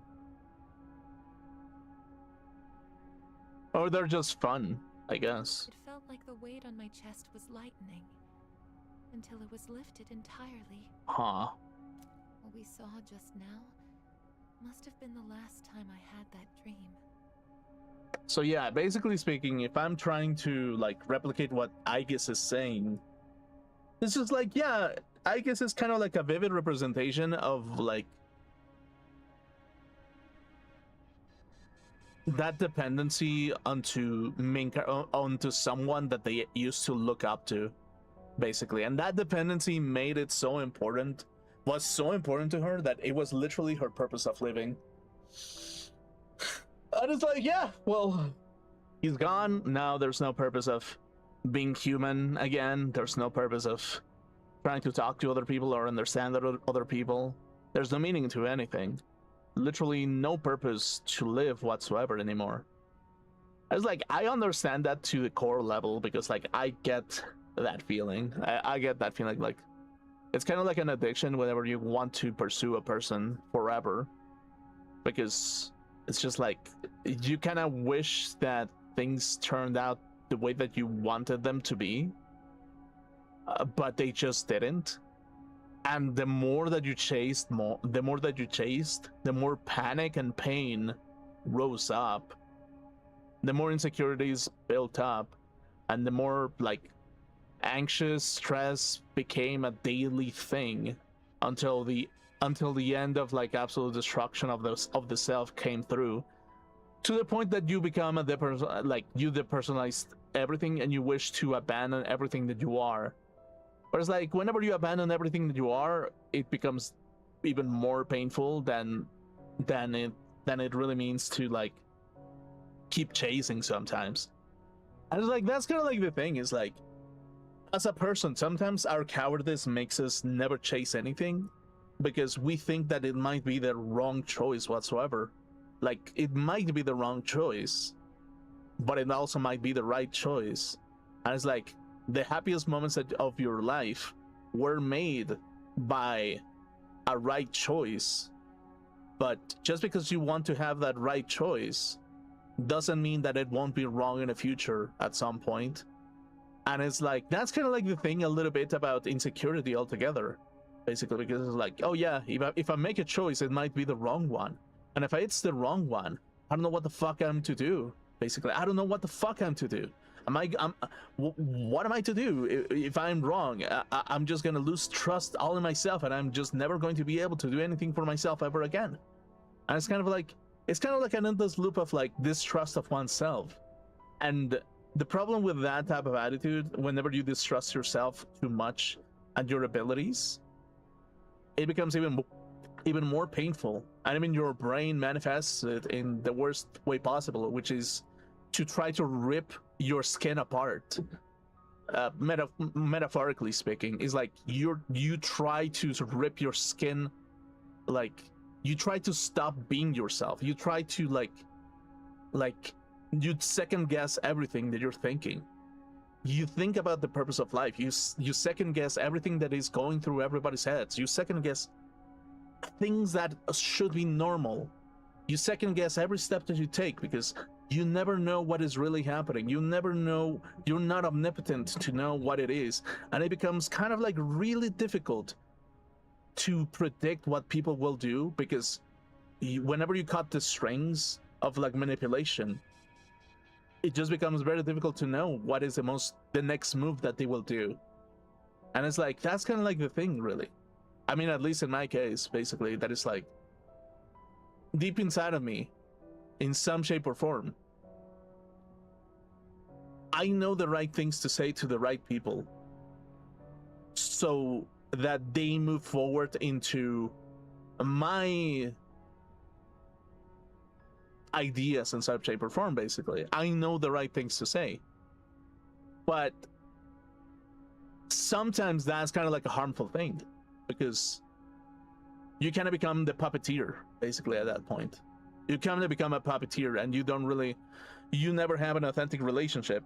Or they're just fun, I guess. It felt like the weight on my chest was lightening, until it was lifted entirely. Huh. What we saw just now must have been the last time I had that dream. So yeah, basically speaking, if I'm trying to like replicate what Aegis is saying, it's just like, yeah, Aegis is kind of like a vivid representation of like that dependency onto onto someone that they used to look up to, basically. And that dependency made it so important, was so important to her, that it was literally her purpose of living. And it's like, yeah, well, he's gone. Now there's no purpose of being human again. There's no purpose of trying to talk to other people or understand other people. There's no meaning to anything. Literally no purpose to live whatsoever anymore. It's like, I understand that to the core level, because like I get that feeling. I get that feeling, like it's kind of like an addiction whenever you want to pursue a person forever, because it's just like you kind of wish that things turned out the way that you wanted them to be, but they just didn't. And the more that you chased, the more panic and pain rose up, the more insecurities built up, and the more like anxious stress became a daily thing, until the end of like absolute destruction of the self came through, to the point that you become you depersonalized everything, and you wish to abandon everything that you are. Whereas like whenever you abandon everything that you are, it becomes even more painful than it really means to like keep chasing sometimes. And it's like, that's kind of like the thing, is like, as a person, sometimes our cowardice makes us never chase anything, because we think that it might be the wrong choice whatsoever. Like, it might be the wrong choice, but it also might be the right choice. And it's like, the happiest moments of your life were made by a right choice. But just because you want to have that right choice doesn't mean that it won't be wrong in the future at some point. And it's like, that's kind of like the thing a little bit about insecurity altogether, basically, because it's like, oh yeah, if I make a choice, it might be the wrong one. And if it's the wrong one, I don't know what the fuck I'm to do. Basically, I don't know what the fuck I'm to do. What am I to do if I'm wrong? I'm just gonna lose trust all in myself, and I'm just never going to be able to do anything for myself ever again. And it's kind of like an endless loop of like distrust of oneself. And the problem with that type of attitude, whenever you distrust yourself too much and your abilities, it becomes even more painful. And I mean, your brain manifests it in the worst way possible, which is to try to rip your skin apart. Metaphorically speaking, is like you try to rip your skin, like you try to stop being yourself. You try to like you second guess everything that you're thinking. You think about the purpose of life. You second guess everything that is going through everybody's heads. You second guess things that should be normal. You second guess every step that you take because you never know what is really happening. You never know. You're not omnipotent to know what it is. And it becomes kind of like really difficult to predict what people will do because whenever you cut the strings of like manipulation, it just becomes very difficult to know what is the next move that they will do. And it's like, that's kind of like the thing, really. I mean, at least in my case, basically, that is like deep inside of me, in some shape or form, I know the right things to say to the right people so that they move forward into my ideas in some shape or form. Basically, I know the right things to say, but sometimes that's kind of like a harmful thing because you kind of become the puppeteer basically at that point. You kind of become a puppeteer and you never have an authentic relationship.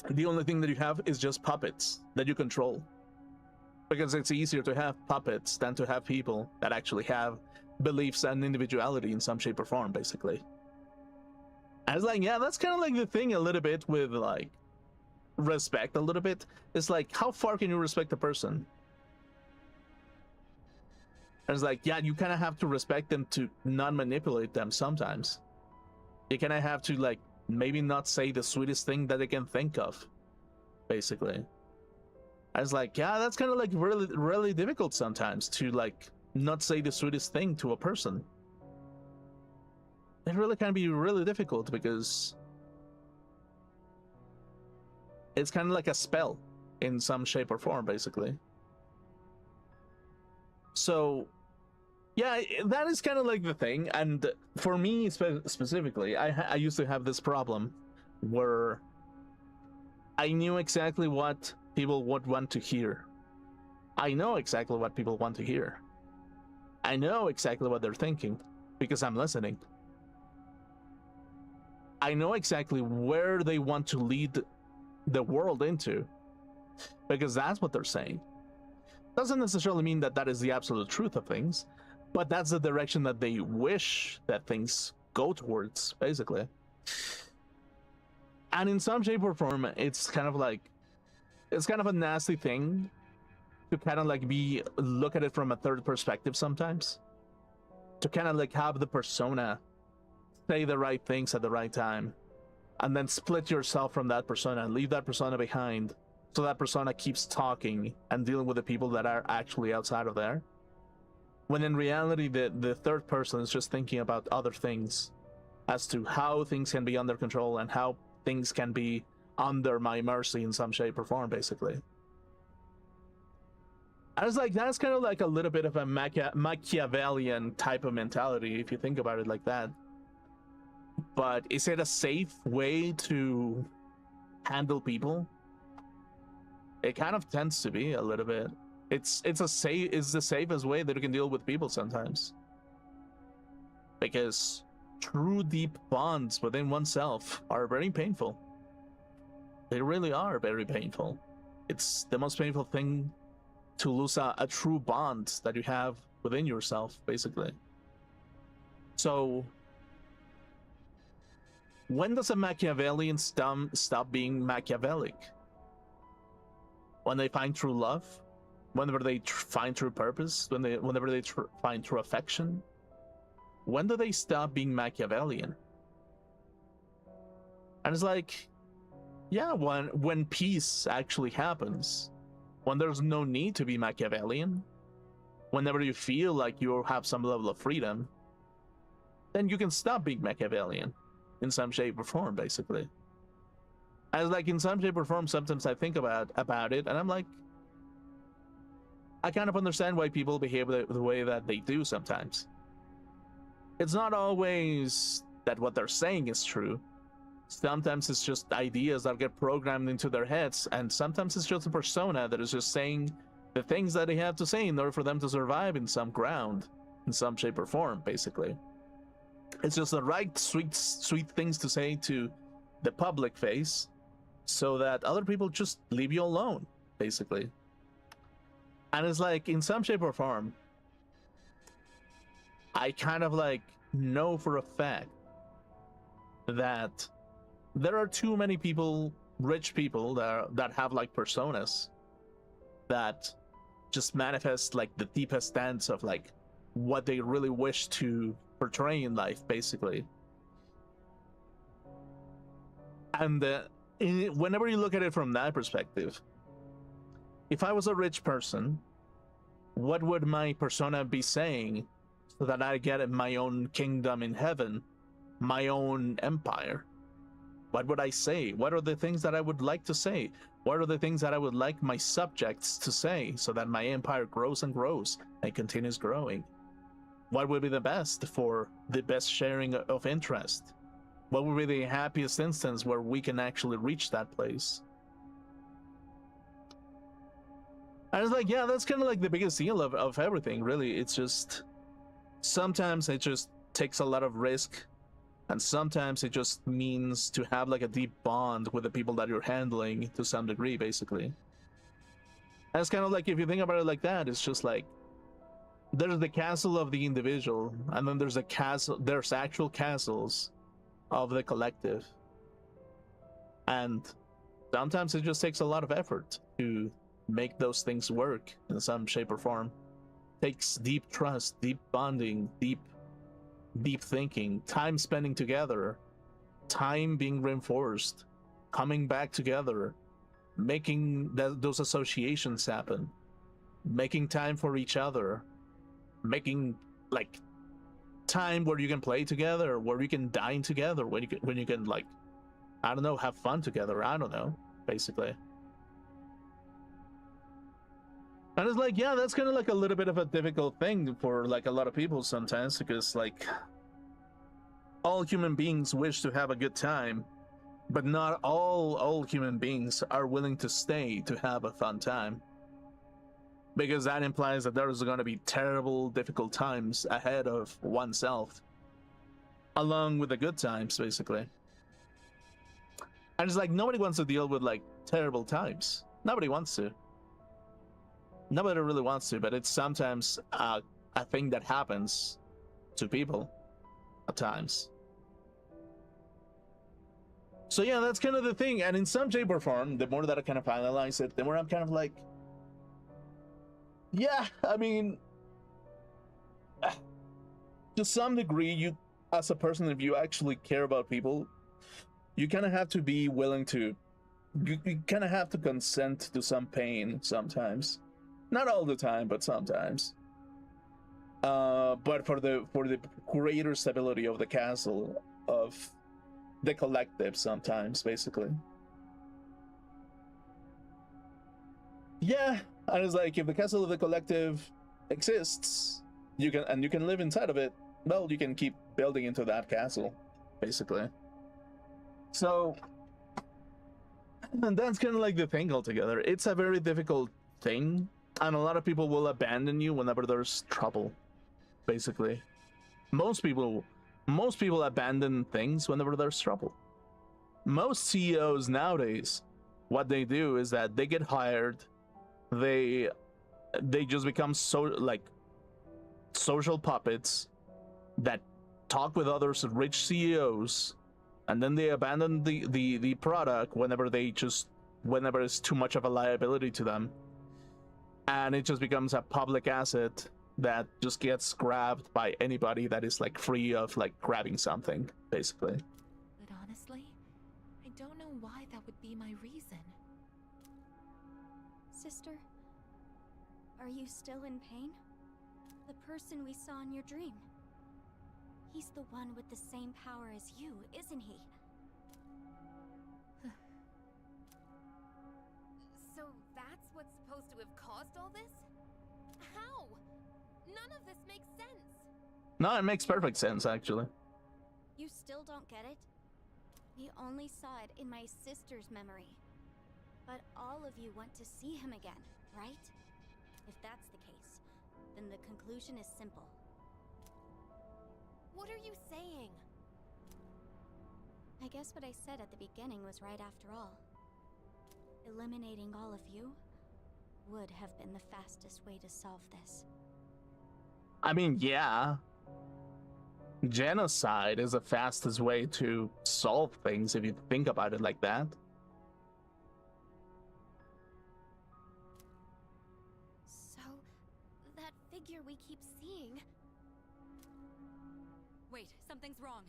The only thing that you have is just puppets that you control, because it's easier to have puppets than to have people that actually have beliefs and individuality in some shape or form, basically. And it's like, yeah, that's kind of like the thing a little bit with like respect a little bit. It's like, how far can you respect a person? And it's like, yeah, you kind of have to respect them to not manipulate them sometimes. You kind of have to like maybe not say the sweetest thing that they can think of, basically. And it's like, yeah, that's kind of like really, really difficult sometimes to like not say the sweetest thing to a person. It really can be really difficult because it's kind of like a spell in some shape or form, basically. So yeah, that is kind of like the thing. And for me specifically, I used to have this problem where I knew exactly what people would want to hear. I know exactly what people want to hear. I know exactly what they're thinking because I'm listening. I know exactly where they want to lead the world into because that's what they're saying. Doesn't necessarily mean that that is the absolute truth of things, but that's the direction that they wish that things go towards, basically. And in some shape or form, it's kind of a nasty thing to kind of like look at it from a third perspective sometimes. To kind of like have the persona say the right things at the right time, and then split yourself from that persona and leave that persona behind, so that persona keeps talking and dealing with the people that are actually outside of there. When in reality, the third person is just thinking about other things as to how things can be under control and how things can be under my mercy in some shape or form, basically. I was like, that's kind of like a little bit of a Machiavellian type of mentality, if you think about it like that. But is it a safe way to handle people? It kind of tends to be a little bit. It's the safest way that you can deal with people sometimes. Because true deep bonds within oneself are very painful. They really are very painful. It's the most painful thing to lose a true bond that you have within yourself, basically. So when does a Machiavellian stop being Machiavellic? When they find true love? Whenever they find true purpose? Whenever they find true affection? When do they stop being Machiavellian? And it's like, yeah, when peace actually happens, when there's no need to be Machiavellian, whenever you feel like you have some level of freedom, then you can stop being Machiavellian in some shape or form, basically. As like in some shape or form, sometimes I think about it, and I'm like, I kind of understand why people behave the way that they do sometimes. It's not always that what they're saying is true. Sometimes it's just ideas that get programmed into their heads, and sometimes it's just a persona that is just saying the things that they have to say in order for them to survive in some ground, in some shape or form, basically. It's just the right sweet things to say to the public face, so that other people just leave you alone, basically. And it's like, in some shape or form, I kind of like know for a fact that there are too many people, rich people, that have like personas that just manifest like the deepest stance of like what they really wish to portray in life, basically. And whenever you look at it from that perspective, if I was a rich person, what would my persona be saying so that I get my own kingdom in heaven, my own empire? What would I say? What are the things that I would like to say? What are the things that I would like my subjects to say so that my empire grows and grows and continues growing? What would be the best for the best sharing of interest? What would be the happiest instance where we can actually reach that place? And it's like, yeah, that's kind of like the biggest deal of everything, really. It's just, sometimes it just takes a lot of risk, and sometimes it just means to have like a deep bond with the people that you're handling to some degree, basically. And it's kind of like, if you think about it like that, it's just like, there's the castle of the individual, and then there's actual castles of the collective. And sometimes it just takes a lot of effort to make those things work in some shape or form. Takes deep trust, deep bonding, deep thinking, time spending together, time being reinforced, coming back together, making those associations happen, making time for each other, making like time where you can play together, where you can dine together, when you can like, I don't know, have fun together. I don't know, basically. And it's like, yeah, that's kind of like a little bit of a difficult thing for like a lot of people sometimes, because like all human beings wish to have a good time, but not all human beings are willing to stay to have a fun time, because that implies that there's going to be terrible, difficult times ahead of oneself, along with the good times, basically. And it's like, nobody wants to deal with like terrible times. Nobody wants to. Nobody really wants to, but it's sometimes a thing that happens to people at times. So yeah, that's kind of the thing. And in some shape or form, the more that I kind of analyze it, the more I'm kind of like, yeah, I mean, to some degree, you, as a person, if you actually care about people, you kind of have to be willing to, you kind of have to consent to some pain sometimes. Not all the time, but sometimes. But for the greater stability of the castle, of the collective, sometimes, basically. Yeah, and it's like, if the castle of the collective exists, you can live inside of it, well, you can keep building into that castle, basically. So, and that's kind of like the thing altogether. It's a very difficult thing. And a lot of people will abandon you whenever there's trouble, basically. Most people abandon things whenever there's trouble. Most CEOs nowadays, what they do is that they get hired, they just become social puppets that talk with other rich CEOs, and then they abandon the product whenever it's too much of a liability to them. And it just becomes a public asset that just gets grabbed by anybody that is like free of like grabbing something, basically. But honestly, I don't know why that would be my reason. Sister, are you still in pain? The person we saw in your dream. He's the one with the same power as you, isn't he? to have caused all this? How? None of this makes sense. No, it makes perfect sense, actually. You still don't get it? We only saw it in my sister's memory. But all of you want to see him again, right? If that's the case, then the conclusion is simple. What are you saying? I guess what I said at the beginning was right after all. Eliminating all of you would have been the fastest way to solve this. I mean, yeah. Genocide is the fastest way to solve things if you think about it like that. So, that figure we keep seeing... Wait, something's wrong.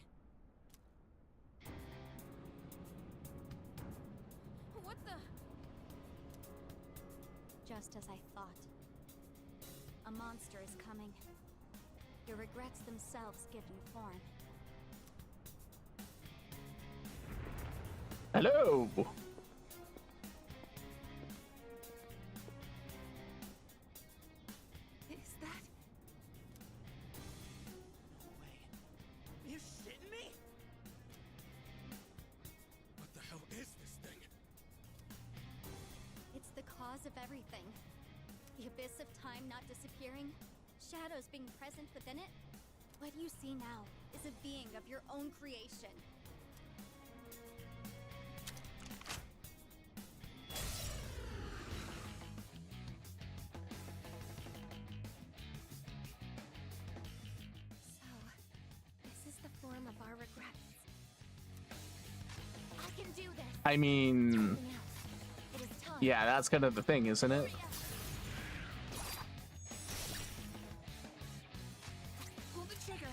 What the? Just as I thought. A monster is coming. Your regrets themselves given form. Hello! Is that... No way. Are you shitting me? What the hell is this thing? It's the cause of everything. The abyss of time not disappearing, shadows being present within it. What you see now is a being of your own creation. So, this is the form of our regrets. I can do this. I mean, Something else. It is time. yeah, that's kind of the thing, isn't it? Pull the trigger.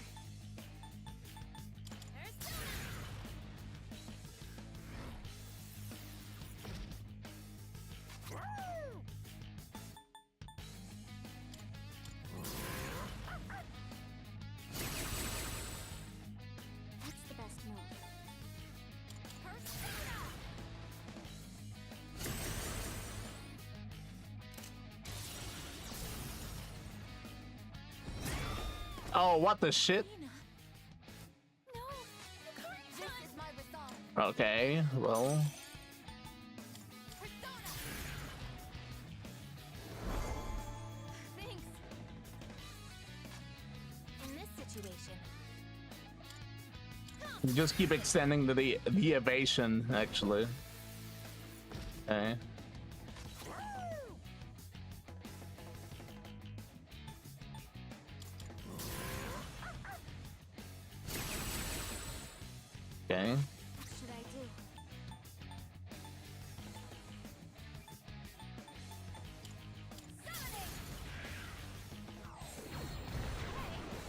That's the best move. Oh, what the shit? This is my resolve. Okay, well... Thanks. In this situation, You just keep extending the evasion, actually. Okay. Okay. What should I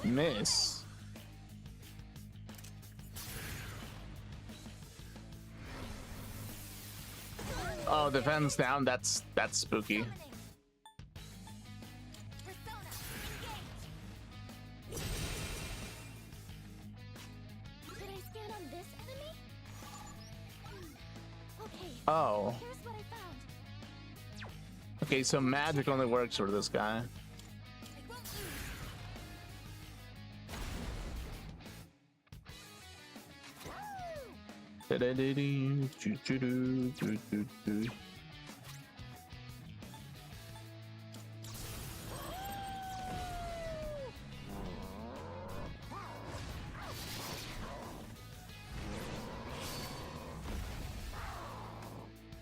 do? Miss. Oh, defense down. That's spooky. persona, engage. Should I scan on this enemy? Okay, Oh. here's what I found. Okay, so magic only works for this guy. I won't lose. Da-da-da-dee, choo-choo-doo, doo-doo-doo.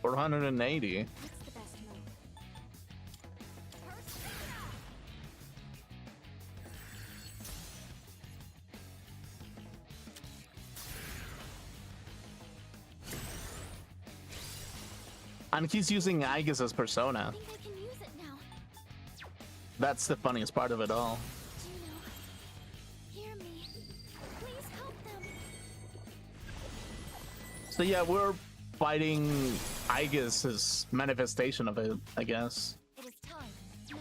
$480. What's the best move? And he's using Aegis as persona. I think I can use it now. That's the funniest part of it all. Juno, hear me. Please help them. So yeah, we're fighting Aegis' manifestation of it, I guess. It is time. No.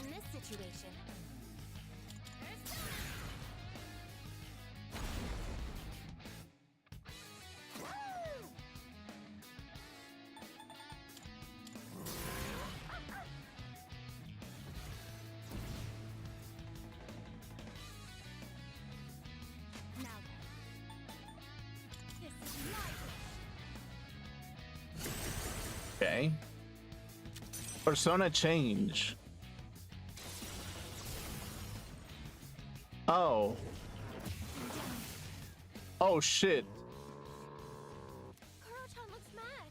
In this situation. Now then. This is my wish. Okay. Persona change. Oh. Oh shit. Kuro-chan looks mad.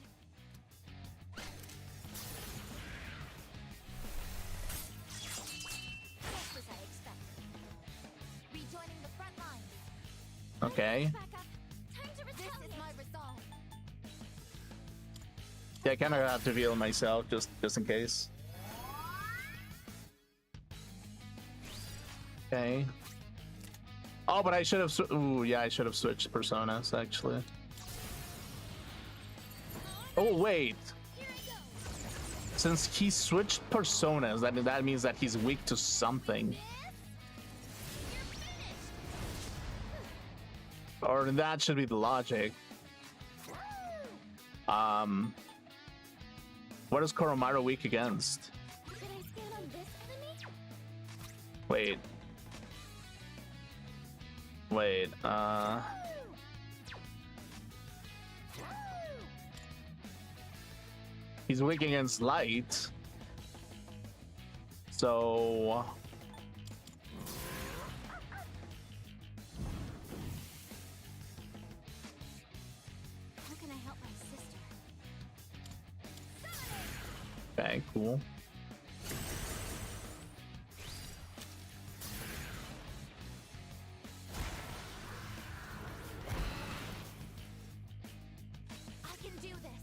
Just as I expected. Rejoining the front lines. Okay. Back up. Time to This is my resolve. Yeah, I kind of have to heal myself just in case. Okay. Oh, but I should have. Ooh, yeah, I should have switched personas actually. Oh wait. Since he switched personas, that means that he's weak to something. Or that should be the logic. What is Koromaru weak against? Should I stand on this enemy? Wait. He's weak against light. So How can I help my sister? okay, cool. I can do this.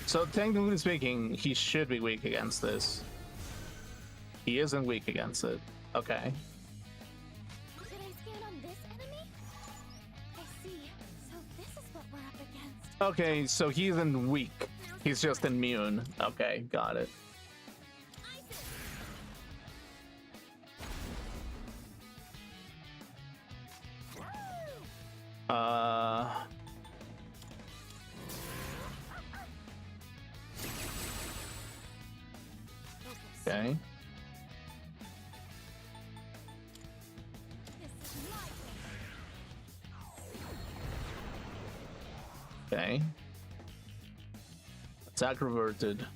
So technically speaking, he should be weak against this. He isn't weak against it. Okay. Should I stand on this enemy? I see. So this is what we're up against. Okay, so he isn't weak. He's just immune. Okay, got it. Okay. This is my wish. Okay. Attack reverted.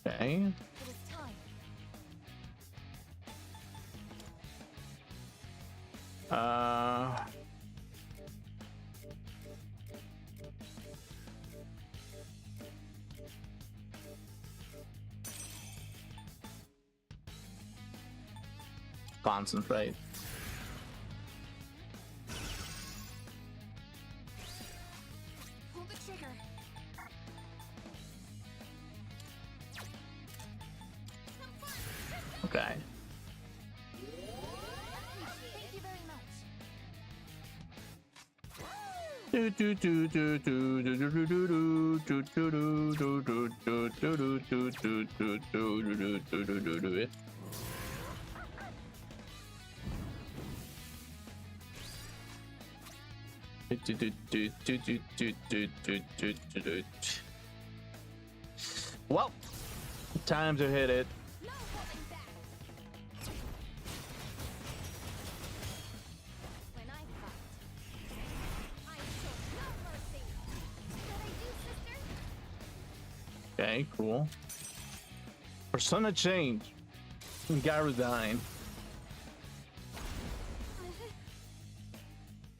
Okay. It is time. Concentrate. Pull the trigger. Okay. Thank you very much. Well, time to hit it. No holding back. When I fight, I show no mercy. What I do, sister? Okay, cool. Persona change. Garudine.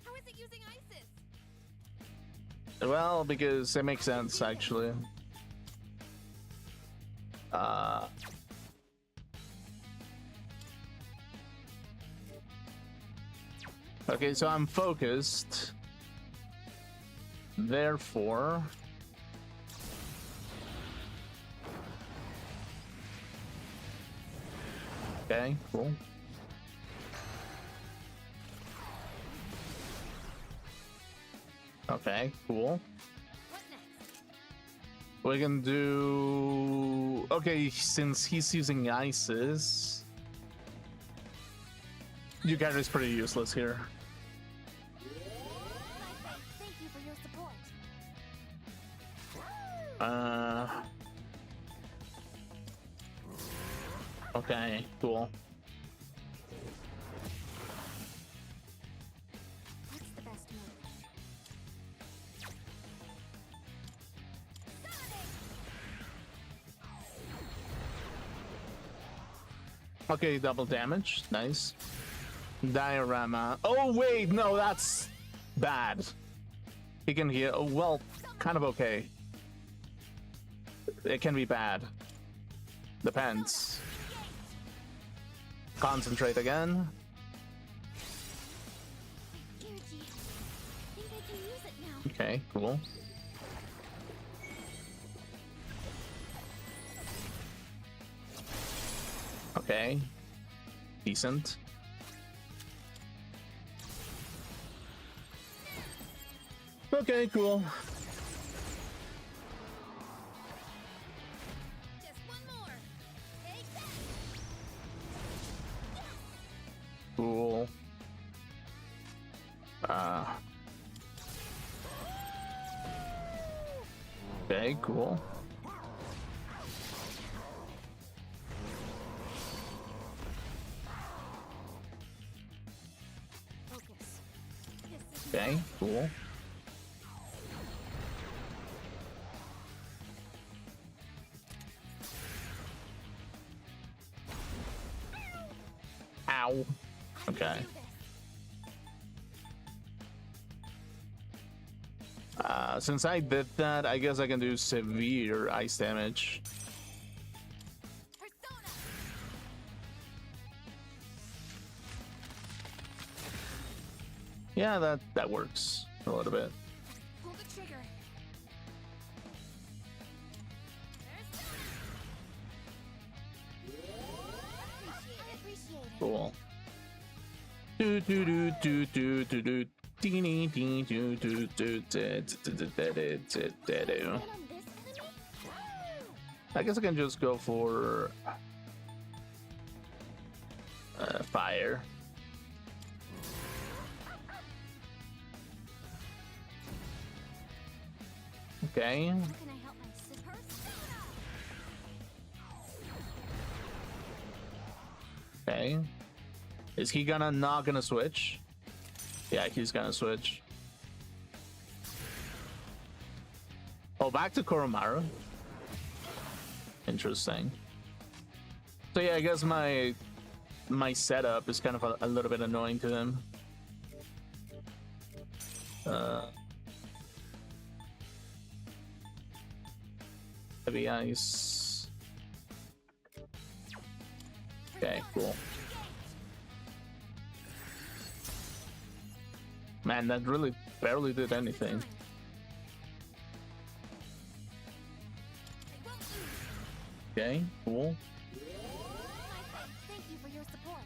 How is it using Isis? Well, because it makes sense actually. Okay, so I'm focused. Therefore, Okay, cool. Okay, cool. What next? We can do... Okay, since he's using Isis... Yukari is pretty useless here. Thank you for your support. Okay, cool. What's the best move? Okay, double damage. Nice. Diorama. Oh, wait, no, that's bad. He can heal. Oh, well, kind of okay. It can be bad. Depends. Concentrate again. Kiriji, I think I can use it now. Okay, cool. Okay. Decent. Okay, cool. Just one more. Take that. Cool. Okay, cool. Focus. Okay, cool. Ow. Okay. Since I did that, I guess I can do severe ice damage. Yeah, that works a little bit. Pull the trigger. Appreciate it. Cool. Do do do do do do do. Dee dee do do do do. I guess I can just go for fire. Okay. How can I help my sister? Okay. Is he not gonna switch? Yeah, he's gonna switch. Oh, back to Koromaru. Interesting. So yeah, I guess my setup is kind of a little bit annoying to him. Heavy ice. Okay, cool. Man, that really barely did anything. Okay, cool. Thank you for your support.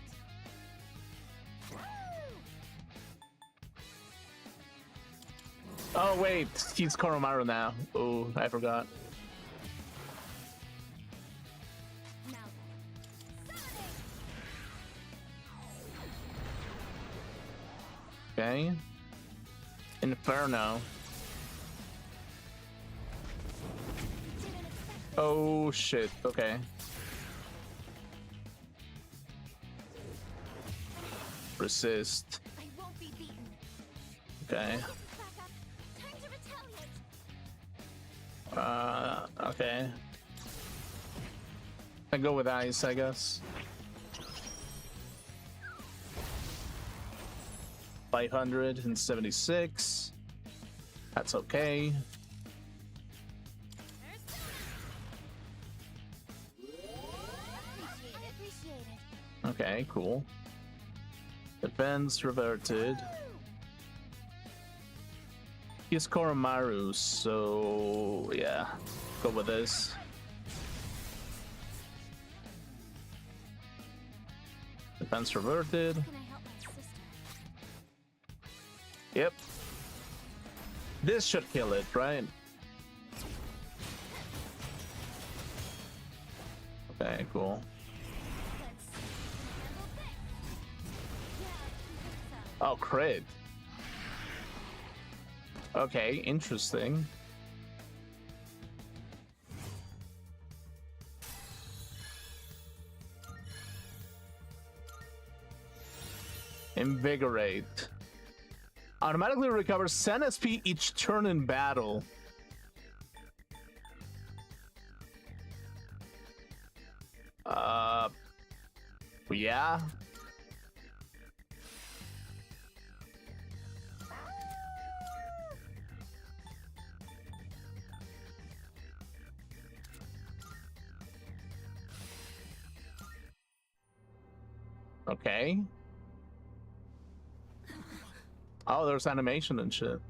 Oh wait, he's Koromaru now. Oh, I forgot. Okay. Inferno. Oh shit, okay. Resist. I won't be beaten. Okay. Okay. I go with ice, I guess. 576. That's okay. Appreciate it. Okay, cool. Defense reverted. He's Koromaru, so yeah, go with this. Defense reverted. How can I help my sister? Yep. This should kill it, right? Okay, cool. Let's handle this. Yeah, I think so. Oh, crit. Okay, interesting. Invigorate. Automatically recovers 10 SP each turn in battle. Yeah. Okay. Oh, there's animation and shit.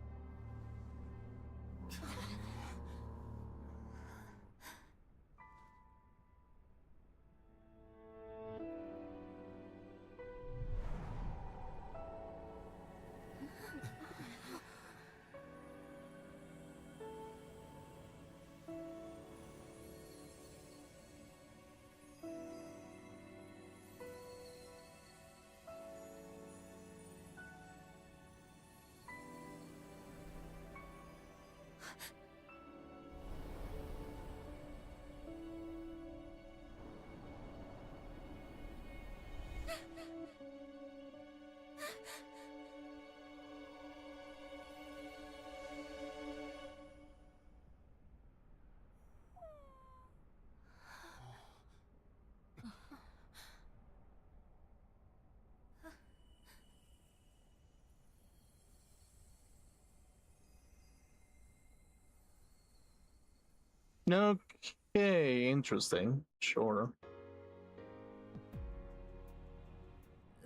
Okay, interesting. Sure.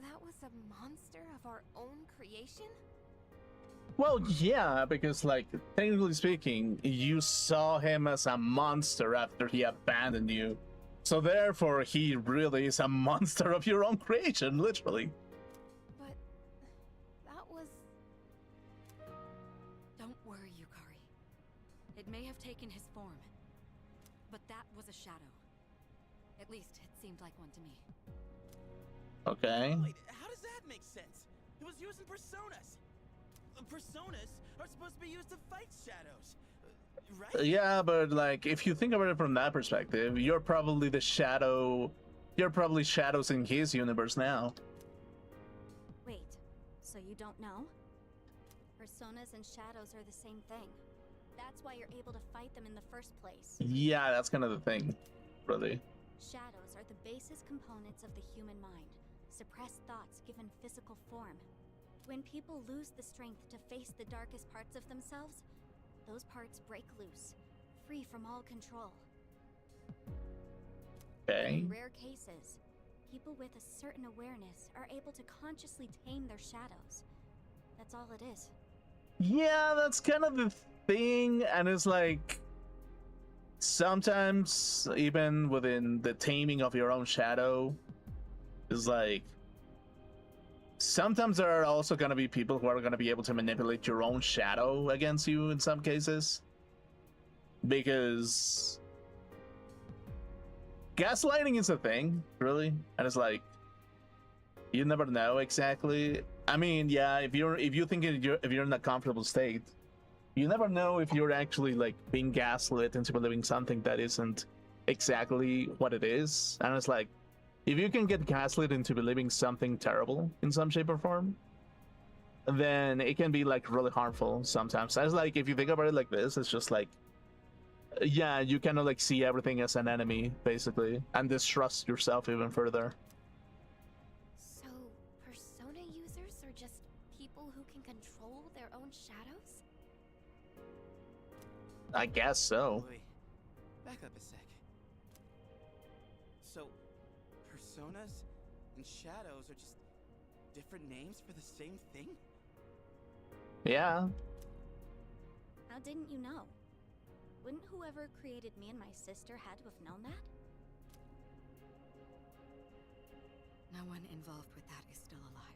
That was a monster of our own creation? Well, yeah, because, like, technically speaking, you saw him as a monster after he abandoned you. So therefore, he really is a monster of your own creation, literally. But that was... Don't worry, Yukari. It may have taken his form, but that was a shadow. At least, it seemed like one to me. Okay. Wait, how does that make sense? It was using personas. Personas are supposed to be used to fight shadows, right? Yeah, but, like, if you think about it from that perspective, you're probably the shadow. You're probably shadows in his universe now. Wait, so you don't know? Personas and shadows are the same thing. That's why you're able to fight them in the first place. Yeah, that's kind of the thing, really. Shadows are the basis components of the human mind. Suppressed thoughts given physical form. When people lose the strength to face the darkest parts of themselves, those parts break loose, free from all control. Okay. In rare cases, people with a certain awareness are able to consciously tame their shadows. That's all it is. Yeah, that's kind of the thing, and it's like sometimes even within the taming of your own shadow is like sometimes there are also going to be people who are going to be able to manipulate your own shadow against you in some cases, because gaslighting is a thing, really, and it's like you never know exactly. I mean, yeah, if you think if you're in a comfortable state, you never know if you're actually like being gaslit into believing something that isn't exactly what it is. And it's like, if you can get gaslit into believing something terrible in some shape or form, then it can be like really harmful sometimes. It's like, if you think about it like this, it's just like, yeah, you kind of like see everything as an enemy basically, and distrust yourself even further. So, persona users are just people who can control their own shadows? I guess so. Wait, back up a sec. So, personas and shadows are just different names for the same thing? Yeah. How didn't you know? Wouldn't whoever created me and my sister had to have known that? No one involved with that is still alive.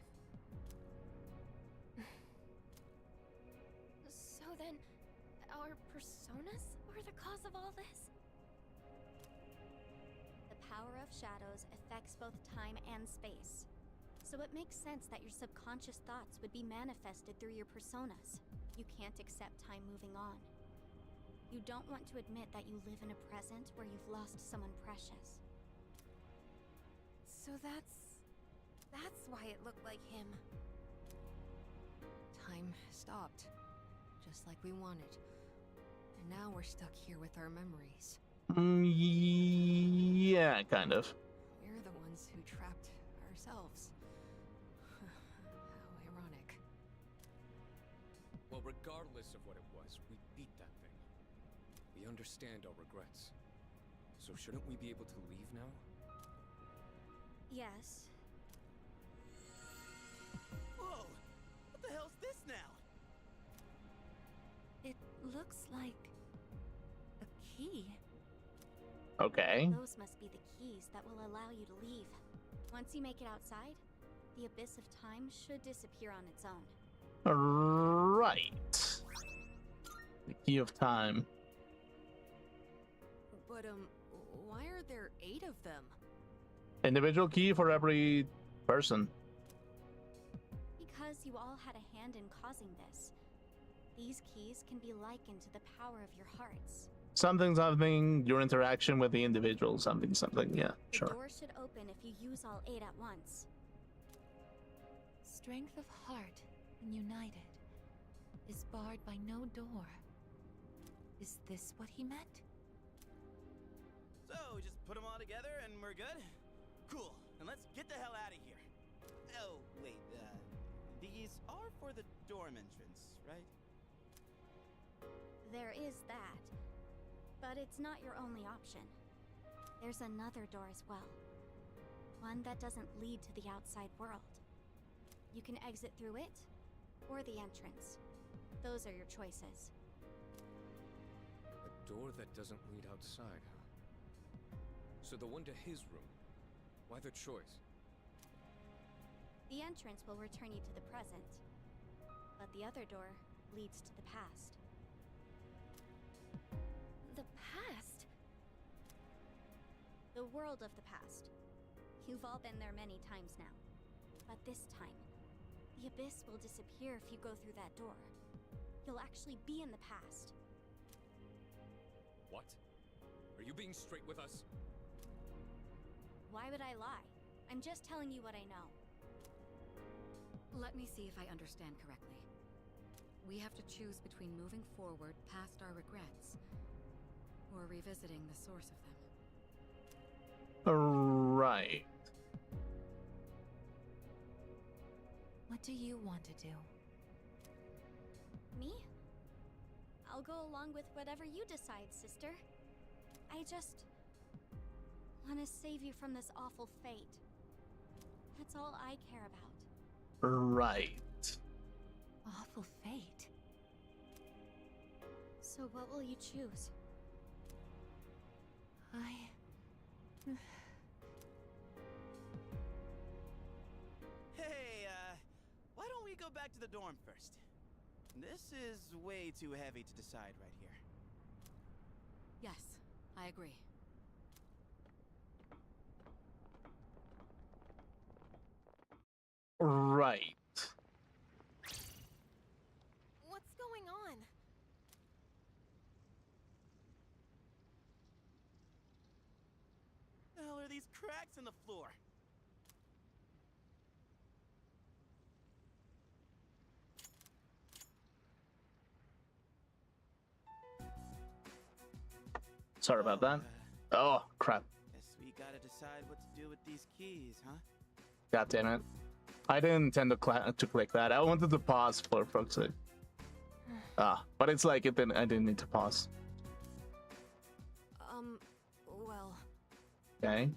So then, our personas were the cause of all this? The power of shadows affects both time and space. So it makes sense that your subconscious thoughts would be manifested through your personas. You can't accept time moving on. You don't want to admit that you live in a present where you've lost someone precious. So that's why it looked like him. Time stopped, just like we wanted. And now we're stuck here with our memories. Yeah, kind of. We're the ones who trapped ourselves. How ironic. Well, regardless of what it was, we beat that thing. We understand our regrets. So shouldn't we be able to leave now? Yes. Whoa! What the hell's this now? It looks like a key. Okay. Those must be the keys that will allow you to leave. Once you make it outside, the abyss of time should disappear on its own. Right. The key of time. But, why are there 8 of them? Individual key for every person. Because you all had a hand in causing this. These keys can be likened to the power of your hearts. Something, your interaction with the individual, something, yeah, The sure. door should open if you use all 8 at once. Strength of heart and united is barred by no door. Is this what he meant? So, just put them all together and we're good? Cool, and let's get the hell out of here. Oh, wait, these are for the dorm entrance, right? There is that. But it's not your only option. There's another door as well. One that doesn't lead to the outside world. You can exit through it, or the entrance. Those are your choices. A door that doesn't lead outside, huh? So the one to his room. Why the choice? The entrance will return you to the present. But the other door leads to the past. The past? The world of the past. You've all been there many times now. But this time, the abyss will disappear if you go through that door. You'll actually be in the past. What? Are you being straight with us? Why would I lie? I'm just telling you what I know. Let me see if I understand correctly. We have to choose between moving forward past our regrets or revisiting the source of them. Right. What do you want to do? Me? I'll go along with whatever you decide, sister. I just want to save you from this awful fate. That's all I care about. Right. Awful fate. So what will you choose? Hey, why don't we go back to the dorm first? This is way too heavy to decide right here. Yes, I agree. Right. What's going on? The hell are these cracks in the floor? Sorry about that. Oh, crap. Guess we gotta decide what to do with these keys, huh? God damn it. I didn't intend to click that. I wanted to pause for fuck's sake. But it's like I didn't need to pause. Well, Okay.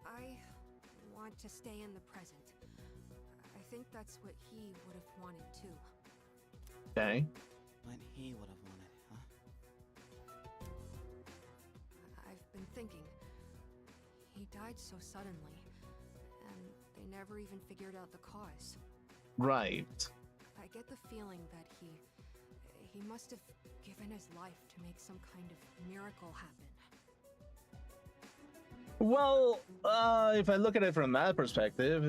I want to stay in the present. I think that's what he would have wanted too. Okay. When he would have wanted, huh? I've been thinking. He died so suddenly, and never even figured out the cause. Right. I get the feeling that he must have given his life to make some kind of miracle happen. Well, if I look at it from that perspective,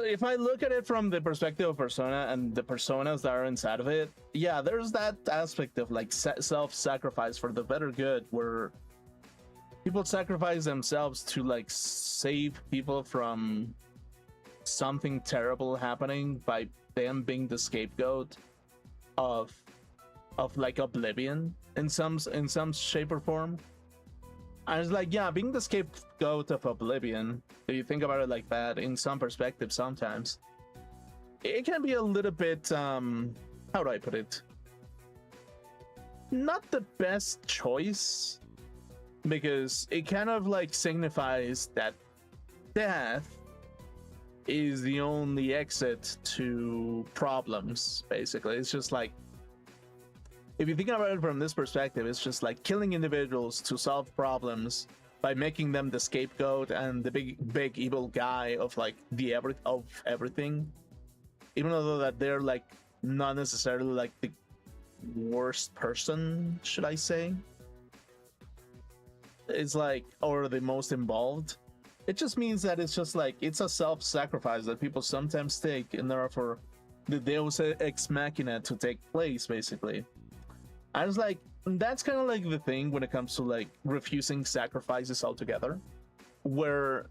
if I look at it from the perspective of Persona and the personas that are inside of it, yeah, there's that aspect of like self-sacrifice for the better good, where people sacrifice themselves to like save people from something terrible happening by them being the scapegoat of like oblivion in some shape or form. And it's like, yeah, being the scapegoat of oblivion, if you think about it like that, in some perspective, sometimes it can be a little bit how do I put it, not the best choice, because it kind of like signifies that death is the only exit to problems. Basically, it's just like, if you think about it from this perspective, it's just like killing individuals to solve problems by making them the scapegoat and the big evil guy of like the everything, even though that they're like not necessarily like the worst person, should I say? It's like, or the most involved. It just means that it's just like, it's a self-sacrifice that people sometimes take in order for the Deus Ex Machina to take place, basically. I was like, that's kind of like the thing when it comes to like refusing sacrifices altogether, where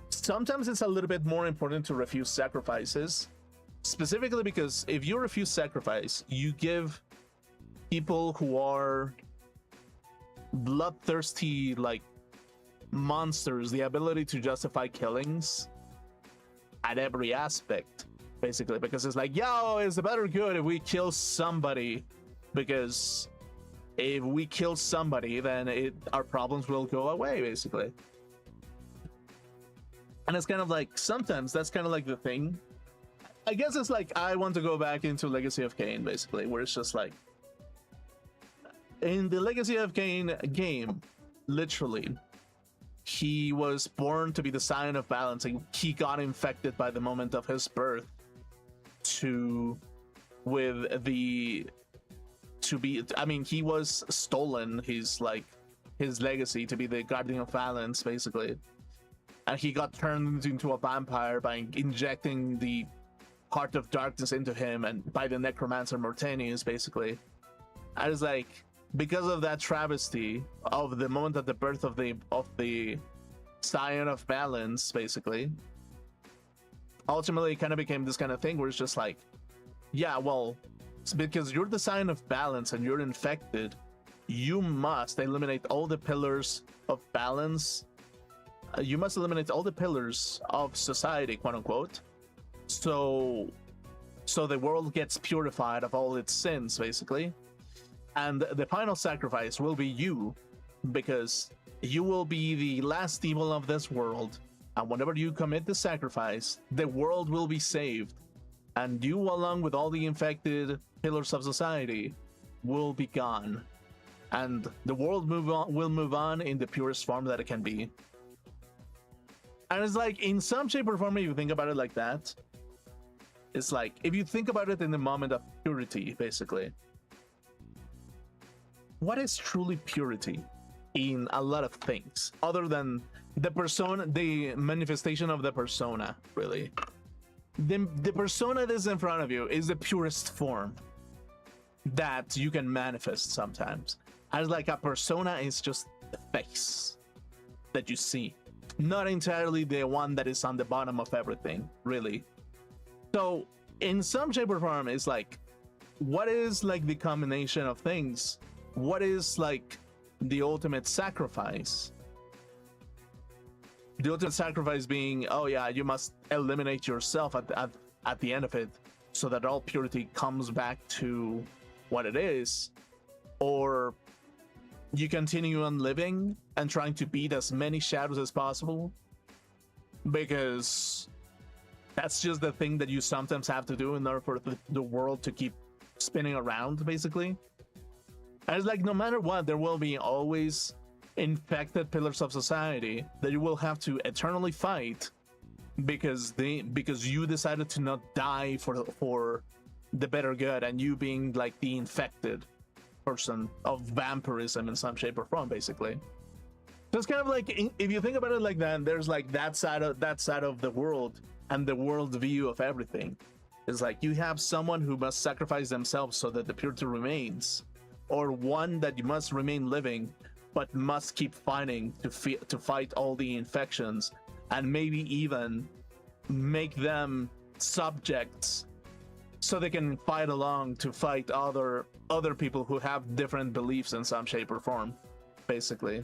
sometimes it's a little bit more important to refuse sacrifices, specifically because if you refuse sacrifice, you give people who are bloodthirsty like monsters the ability to justify killings at every aspect, basically, because it's like, yo, it's a better good if we kill somebody, because if we kill somebody, then our problems will go away, basically. And it's kind of like, sometimes that's kind of like the thing. I guess it's like, I want to go back into Legacy of Kain, basically, where it's just like, in the Legacy of Kain game, literally, he was born to be the sign of balance, and he got infected by the moment of his birth he was stolen his legacy to be the guardian of balance, basically, and he got turned into a vampire by injecting the heart of darkness into him, and by the necromancer Mortanius, basically. I was like, because of that travesty of the moment at the birth of the scion of balance, basically, ultimately it kind of became this kind of thing where it's just like, yeah, well, because you're the sign of balance and you're infected, you must eliminate all the pillars of balance. You must eliminate all the pillars of society, quote unquote, so the world gets purified of all its sins, basically. And the final sacrifice will be you, because you will be the last evil of this world, and whenever you commit the sacrifice, the world will be saved, and you, along with all the infected pillars of society, will be gone, and the world will move on in the purest form that it can be. And it's like, in some shape or form, if you think about it like that, it's like, if you think about it in the moment of purity, basically, what is truly purity in a lot of things, other than the persona, the manifestation of the persona, really? The persona that is in front of you is the purest form that you can manifest sometimes. As like, a persona is just the face that you see, not entirely the one that is on the bottom of everything, really. So in some shape or form, it's like, what is like the combination of things? What is like the ultimate sacrifice? The ultimate sacrifice being, oh yeah, you must eliminate yourself at the end of it, so that all purity comes back to what it is. Or you continue on living and trying to beat as many shadows as possible, because that's just the thing that you sometimes have to do in order for the world to keep spinning around, basically. And it's like, no matter what, there will be always infected pillars of society that you will have to eternally fight because you decided to not die for the better good, and you being like the infected person of vampirism in some shape or form, basically. So it's kind of like, if you think about it like that, there's like that side of the world and the world view of everything. It's like you have someone who must sacrifice themselves so that the purity remains, or one that you must remain living but must keep fighting to fight all the infections, and maybe even make them subjects so they can fight along to fight other people who have different beliefs in some shape or form, basically.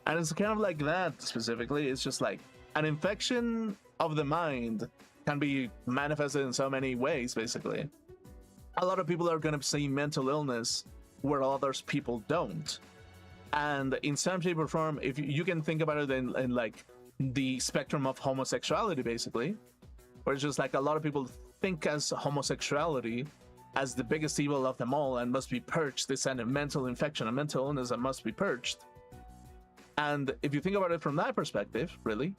And it's kind of like that specifically. It's just like an infection of the mind can be manifested in so many ways, basically. A lot of people are going to see mental illness where others people don't. And in some shape or form, if you can think about it in like the spectrum of homosexuality, basically, where it's just like a lot of people think as homosexuality as the biggest evil of them all and must be purged. It's a mental infection, a mental illness that must be purged. And if you think about it from that perspective, really,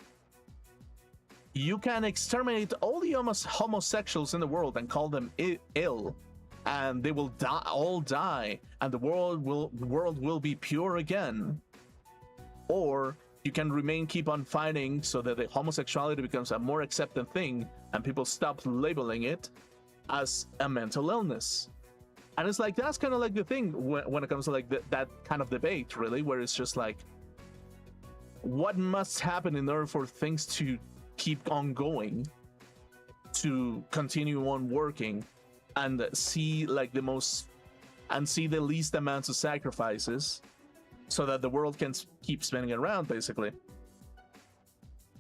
you can exterminate all the homosexuals in the world and call them ill, and they will all die, and the world will be pure again. Or you can keep on fighting so that the homosexuality becomes a more accepted thing, and people stop labeling it as a mental illness. And it's like, that's kind of like the thing when it comes to like that kind of debate, really, where it's just like, what must happen in order for things to keep on going, to continue on working, and see like the least amounts of sacrifices so that the world can keep spinning around, basically.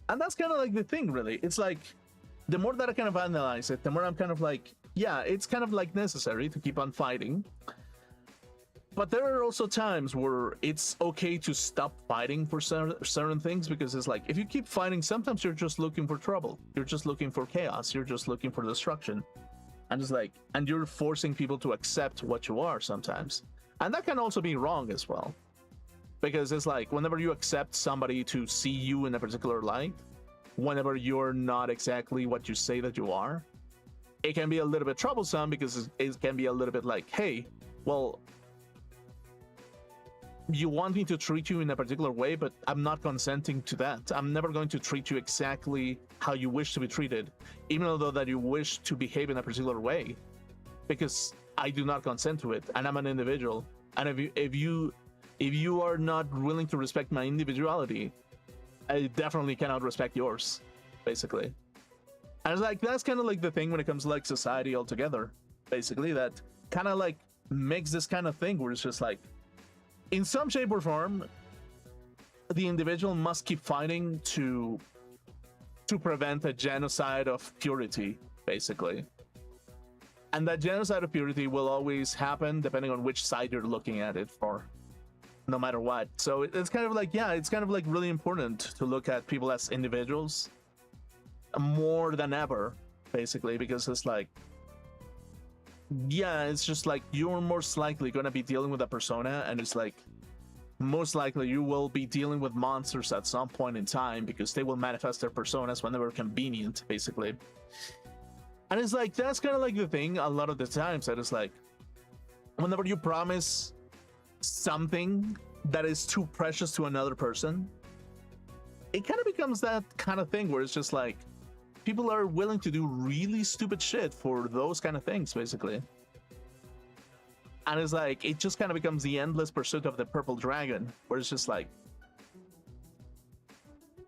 And that's kind of like the thing, really. It's like, the more that I kind of analyze it, the more I'm kind of like, yeah, it's kind of like necessary to keep on fighting. But there are also times where it's okay to stop fighting for certain things, because it's like, if you keep fighting, sometimes you're just looking for trouble. You're just looking for chaos. You're just looking for destruction. And it's like, and you're forcing people to accept what you are sometimes. And that can also be wrong as well. Because it's like, whenever you accept somebody to see you in a particular light, whenever you're not exactly what you say that you are, it can be a little bit troublesome, because it can be a little bit like, hey, well, you want me to treat you in a particular way, but I'm not consenting to that. I'm never going to treat you exactly how you wish to be treated, even though that you wish to behave in a particular way, because I do not consent to it, and I'm an individual. And if you are not willing to respect my individuality, I definitely cannot respect yours, basically. And it's like, that's kind of like the thing when it comes to like society altogether, basically, that kind of like makes this kind of thing where it's just like, in some shape or form, the individual must keep fighting to prevent a genocide of purity, basically. And that genocide of purity will always happen depending on which side you're looking at it for, no matter what. So it's kind of like, yeah, it's kind of like really important to look at people as individuals more than ever, basically, because it's like, yeah, it's just like, you're most likely going to be dealing with a persona, and it's like, most likely you will be dealing with monsters at some point in time, because they will manifest their personas whenever convenient, basically. And it's like, that's kind of like the thing a lot of the times, that it's like, whenever you promise something that is too precious to another person, it kind of becomes that kind of thing where it's just like, people are willing to do really stupid shit for those kind of things, basically. And it's like, it just kind of becomes the endless pursuit of the purple dragon, where it's just like,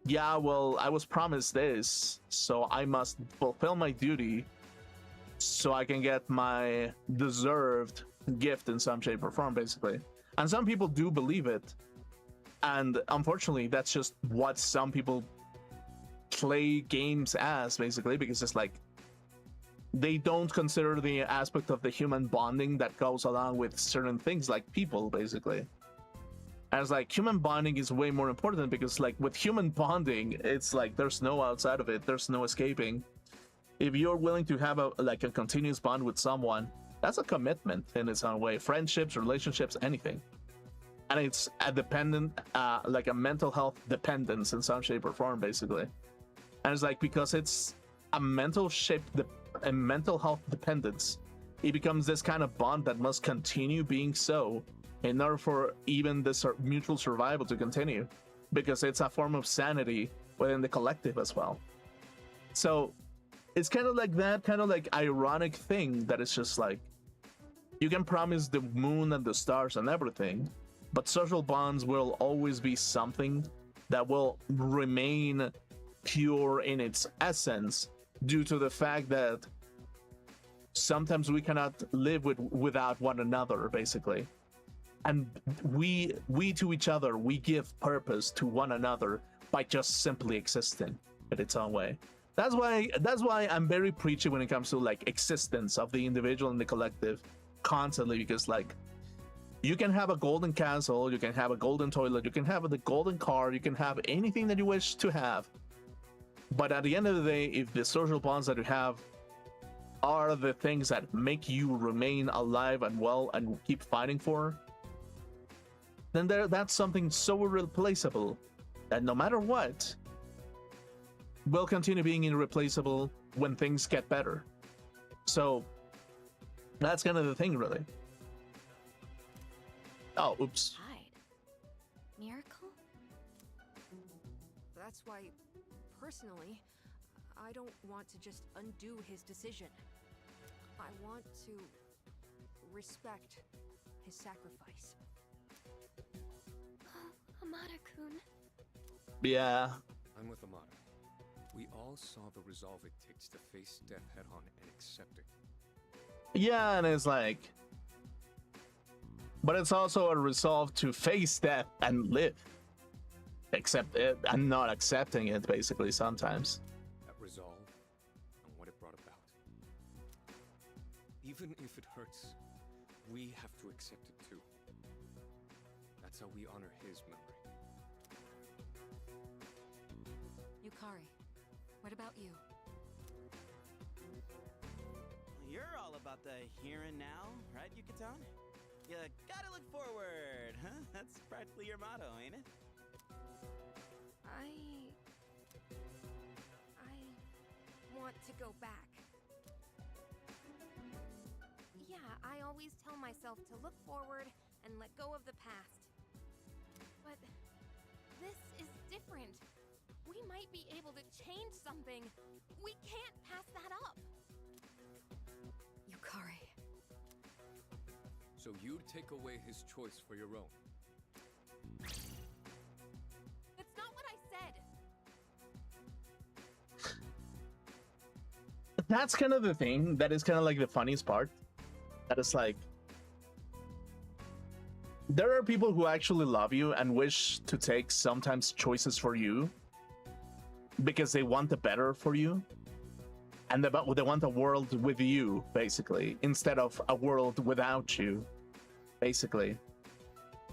yeah, well, I was promised this, so I must fulfill my duty so I can get my deserved gift in some shape or form, basically. And some people do believe it. And unfortunately, that's just what some people play games as, basically, because it's like, they don't consider the aspect of the human bonding that goes along with certain things like people, basically. And it's like, human bonding is way more important, because like with human bonding, it's like, there's no outside of it, there's no escaping. If you're willing to have a continuous bond with someone, that's a commitment in its own way. Friendships, relationships, anything. and it's a dependent, like a mental health dependence in some shape or form, basically. And it's like, because it's a mental health dependence, it becomes this kind of bond that must continue being so in order for even this mutual survival to continue, because it's a form of sanity within the collective as well. So it's kind of like that kind of like ironic thing that it's just like, you can promise the moon and the stars and everything, but social bonds will always be something that will remain pure in its essence, due to the fact that sometimes we cannot live without one another, basically. And we to each other, we give purpose to one another by just simply existing in its own way. That's why I'm very preachy when it comes to like existence of the individual and the collective constantly, because like, you can have a golden castle, you can have a golden toilet, you can have the golden car, you can have anything that you wish to have, but at the end of the day, if the social bonds that you have are the things that make you remain alive and well and keep fighting for, then that's something so irreplaceable that no matter what, will continue being irreplaceable when things get better. So that's kind of the thing, really. Oh, oops. Miracle? That's why, personally, I don't want to just undo his decision. I want to respect his sacrifice. Amada-kun. Yeah. I'm with Amada. We all saw the resolve it takes to face death head on and accept it. Yeah, and it's like, but it's also a resolve to face death and live, accept it and not accepting it, basically, sometimes. That resolve and what it brought about. Even if it hurts, we have to accept it too. That's how we honor his memory. Yukari, what about you? You're all about the here and now, right, Yucatan? You gotta look forward, huh? That's practically your motto, ain't it? I want to go back. Yeah, I always tell myself to look forward and let go of the past. But this is different. We might be able to change something. We can't pass that up. Yukari. So you'd take away his choice for your own? That's not what I said. That's kind of the thing that is kind of like the funniest part. That is like, there are people who actually love you and wish to take sometimes choices for you because they want the better for you, and they want a world with you, basically, instead of a world without you, basically.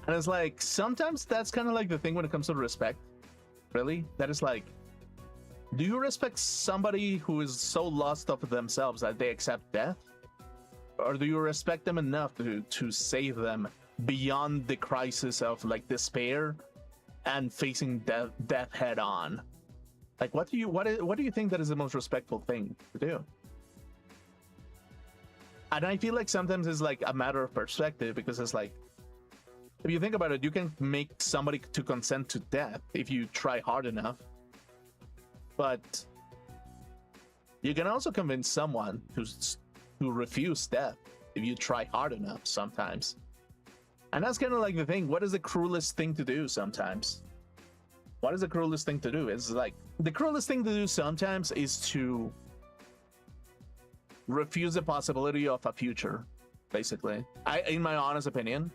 And it's like, sometimes that's kind of like the thing when it comes to respect, really. That is like, do you respect somebody who is so lost of themselves that they accept death? Or do you respect them enough to save them beyond the crisis of like despair and facing death head on? Like, what do you think that is the most respectful thing to do? And I feel like sometimes it's like a matter of perspective, because it's like, if you think about it, you can make somebody to consent to death if you try hard enough. But you can also convince someone to refuse death if you try hard enough sometimes. And that's kind of like the thing. What is the cruelest thing to do sometimes? What is the cruelest thing to do? It's like, the cruelest thing to do sometimes is to refuse the possibility of a future, basically. In my honest opinion,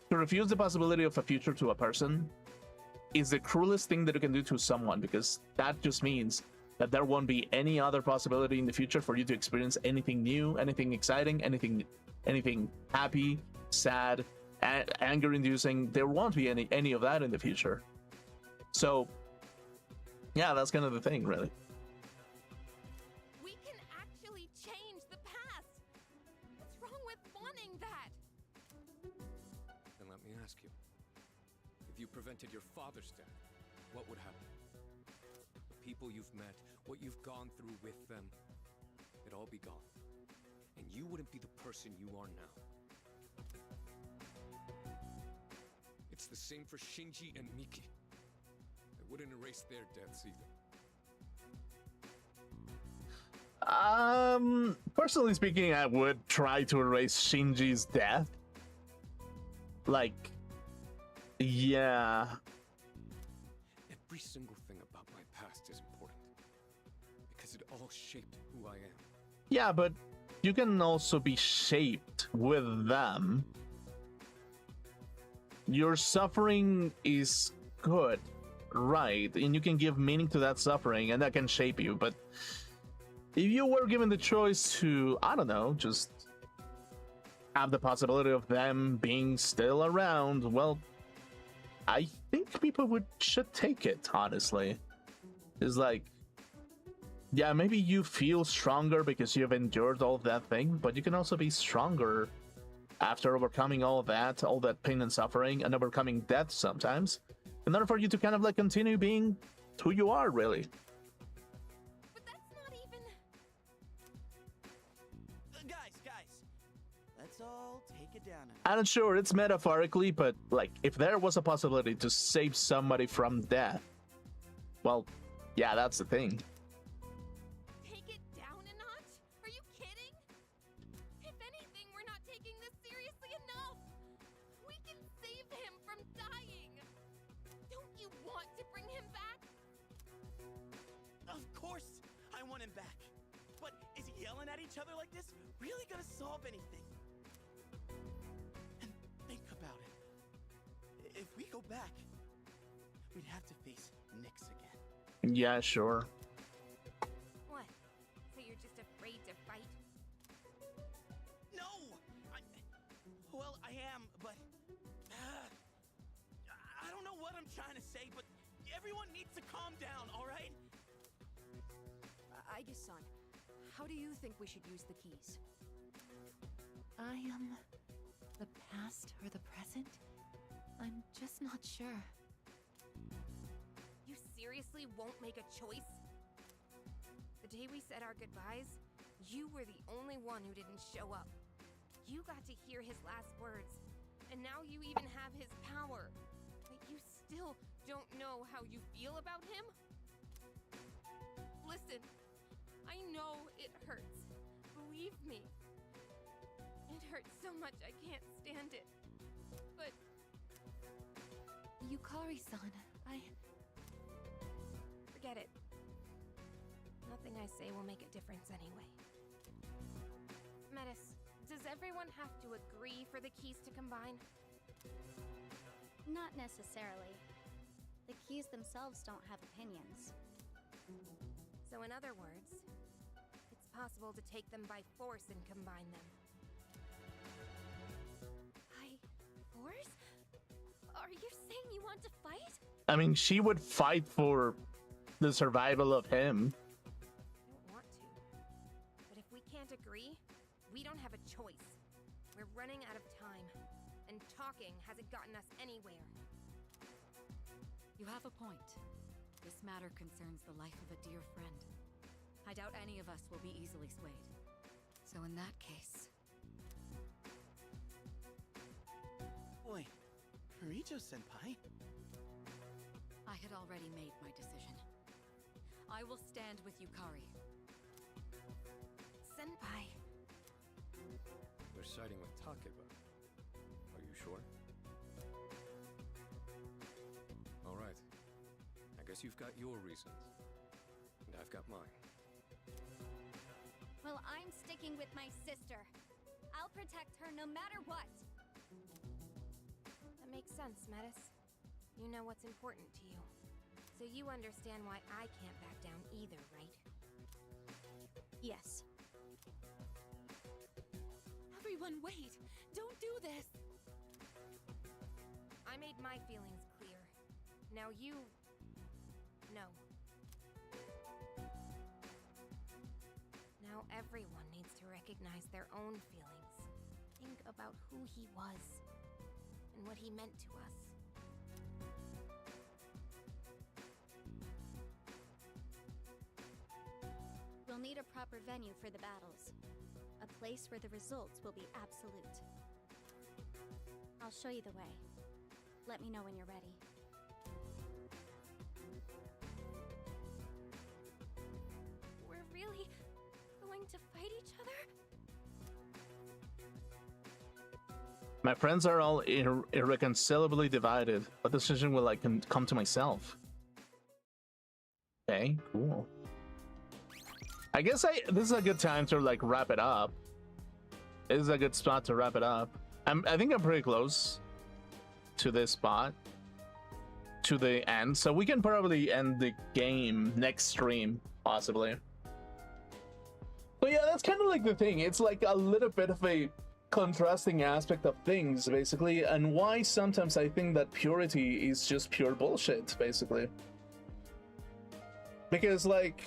to refuse the possibility of a future to a person is the cruelest thing that you can do to someone, because that just means that there won't be any other possibility in the future for you to experience anything new, anything exciting, anything happy, sad, anger-inducing. There won't be any of that in the future. So, yeah, that's kind of the thing, really. We can actually change the past. What's wrong with wanting that? Then let me ask you, you prevented your father's death, what would happen? The people you've met, what you've gone through with them, it'd all be gone. And you wouldn't be the person you are now. It's the same for Shinji and Miki. I wouldn't erase their deaths either. Personally speaking, I would try to erase Shinji's death. Like, yeah. Every single thing about my past is important. Because it all shaped who I am. Yeah, but you can also be shaped with them. Your suffering is good, right? And you can give meaning to that suffering, and that can shape you. But if you were given the choice to, I don't know, just have the possibility of them being still around, well, I think people should take it, honestly. It's like, yeah, maybe you feel stronger because you've endured all of that thing, but you can also be stronger after overcoming all that pain and suffering, and overcoming death sometimes, in order for you to kind of like continue being who you are, really. But that's not even... Guys, let's all take it down. I'm sure it's metaphorically, but like, if there was a possibility to save somebody from death, well, yeah, that's the thing. Take it down a notch? Are you kidding? If anything, we're not taking this seriously enough. We can save him from dying. Don't you want to bring him back? Of course I want him back. But is yelling at each other like this really gonna solve anything? And think about it. If we go back, we'd have to face Nyx again. Yeah, sure. What? So you're just afraid to fight? No! Well, I am, but... I don't know what I'm trying to say, but everyone needs to calm down, alright? Aigis-san, how do you think we should use the keys? I am the past or the present? I'm just not sure. You seriously won't make a choice? The day we said our goodbyes, you were the only one who didn't show up. You got to hear his last words, and now you even have his power. But you still don't know how you feel about him? Listen, I know it hurts. Believe me. It hurts so much I can't stand it. But... Yukari-san, forget it. Nothing I say will make a difference anyway. Metis, does everyone have to agree for the keys to combine? Not necessarily. The keys themselves don't have opinions. So in other words, it's possible to take them by force and combine them. By force? Are you saying you want to fight? I mean, she would fight for the survival of him. I don't want to. But if we can't agree, we don't have a choice. We're running out of time, and talking hasn't gotten us anywhere. You have a point. This matter concerns the life of a dear friend. I doubt any of us will be easily swayed. So in that case... Wait, Kirijo-senpai? I had already made my decision. I will stand with Yukari. Senpai. We're siding with Takeba. Are you sure? All right. I guess you've got your reasons. And I've got mine. Well, I'm sticking with my sister. I'll protect her no matter what. That makes sense, Metis. You know what's important to you. So you understand why I can't back down either, right? Yes. Everyone, wait! Don't do this! I made my feelings clear. Now you... know. Now everyone needs to recognize their own feelings. Think about who he was, and what he meant to us. need a proper venue for the battles. A place where the results will be absolute. I'll show you the way. Let me know when you're ready. We're really going to fight each other? My friends are all irreconcilably divided. What decision will I come to myself? Okay, cool. I guess this is a good time to like wrap it up. This is a good spot to wrap it up. I think I'm pretty close to this spot, to the end, so we can probably end the game next stream, possibly. But yeah, that's kind of like the thing. It's like a little bit of a contrasting aspect of things, basically, and why sometimes I think that purity is just pure bullshit, basically. Because, like,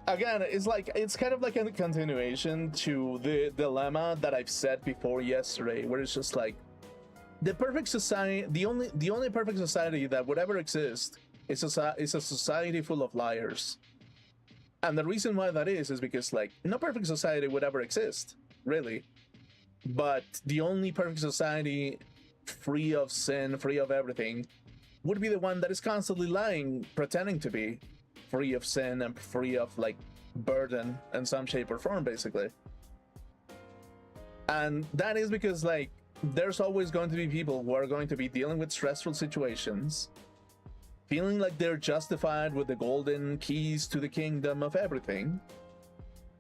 again, it's kind of like a continuation to the dilemma that I've said before yesterday, where it's just like the perfect society, the only perfect society that would ever exist is a society full of liars. And the reason why that is because, like, no perfect society would ever exist, really. But the only perfect society free of sin, free of everything, would be the one that is constantly lying, pretending to be free of sin and free of, like, burden in some shape or form, basically. And that is because, like, there's always going to be people who are going to be dealing with stressful situations, feeling like they're justified with the golden keys to the kingdom of everything.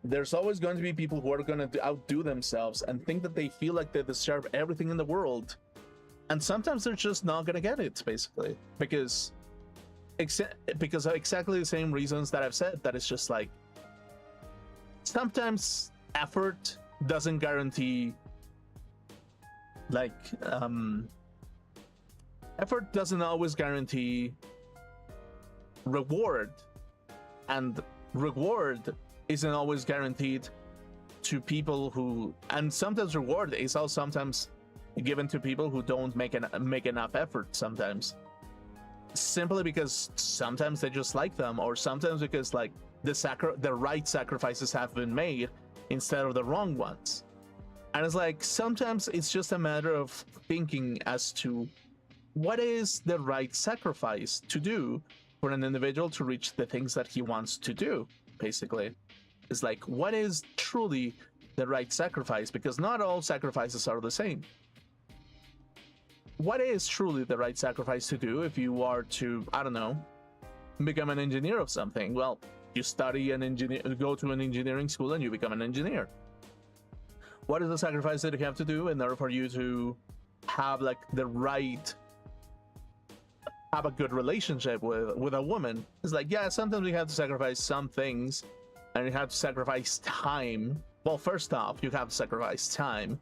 There's always going to be people who are going to outdo themselves and think that they feel like they deserve everything in the world. And sometimes they're just not going to get it, basically. Because of exactly the same reasons that I've said, that it's just like, sometimes effort doesn't guarantee, like, effort doesn't always guarantee reward, and reward isn't always guaranteed to people who, and sometimes reward is also sometimes given to people who don't make enough effort, sometimes simply because sometimes they just like them, or sometimes because, like, the right sacrifices have been made instead of the wrong ones. And it's like, sometimes it's just a matter of thinking as to what is the right sacrifice to do for an individual to reach the things that he wants to do, basically. It's like, what is truly the right sacrifice? Because not all sacrifices are the same. What is truly the right sacrifice to do if you are to, I don't know, become an engineer of something? Well, you study an engineer, go to an engineering school and you become an engineer. What is the sacrifice that you have to do in order for you to have, like, have a good relationship with a woman? It's like, yeah, sometimes we have to sacrifice some things, and you have to sacrifice time. Well, first off, you have to sacrifice time.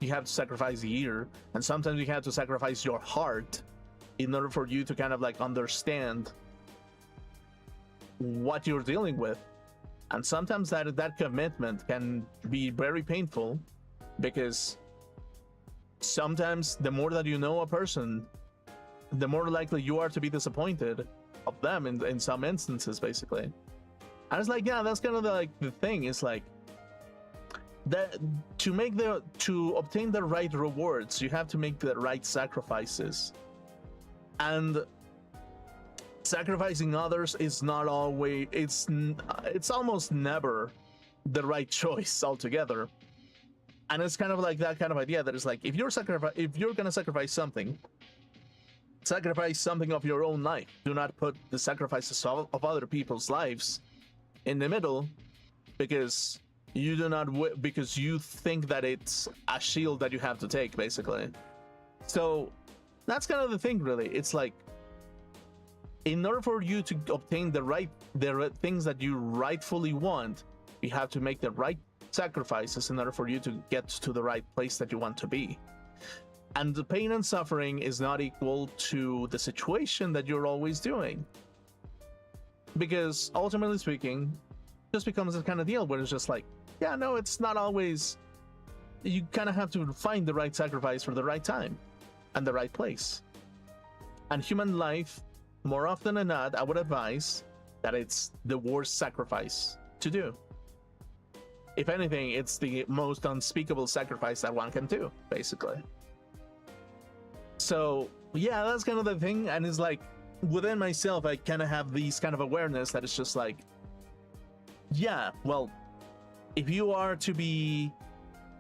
You have to sacrifice a year, and sometimes you have to sacrifice your heart in order for you to kind of, like, understand what you're dealing with. And sometimes that commitment can be very painful, because sometimes the more that you know a person, the more likely you are to be disappointed of them in some instances, basically. And it's like, yeah, that's kind of the thing. It's like that to obtain the right rewards, you have to make the right sacrifices. And sacrificing others is not always, it's almost never the right choice altogether. And it's kind of like that kind of idea that it's like, if you're gonna sacrifice something of your own life. Do not put the sacrifices of other people's lives in the middle, because you think that it's a shield that you have to take, basically. So that's kind of the thing, really. It's like, in order for you to obtain the things that you rightfully want, you have to make the right sacrifices in order for you to get to the right place that you want to be. And the pain and suffering is not equal to the situation that you're always doing. Because ultimately speaking, it just becomes a kind of deal where it's just like, yeah, no, it's not always. You kind of have to find the right sacrifice for the right time and the right place. And human life, more often than not, I would advise, that it's the worst sacrifice to do. If anything, it's the most unspeakable sacrifice that one can do, basically. So yeah, that's kind of the thing. And it's like, within myself, I kind of have these kind of awareness that it's just like, yeah, well, if you are to be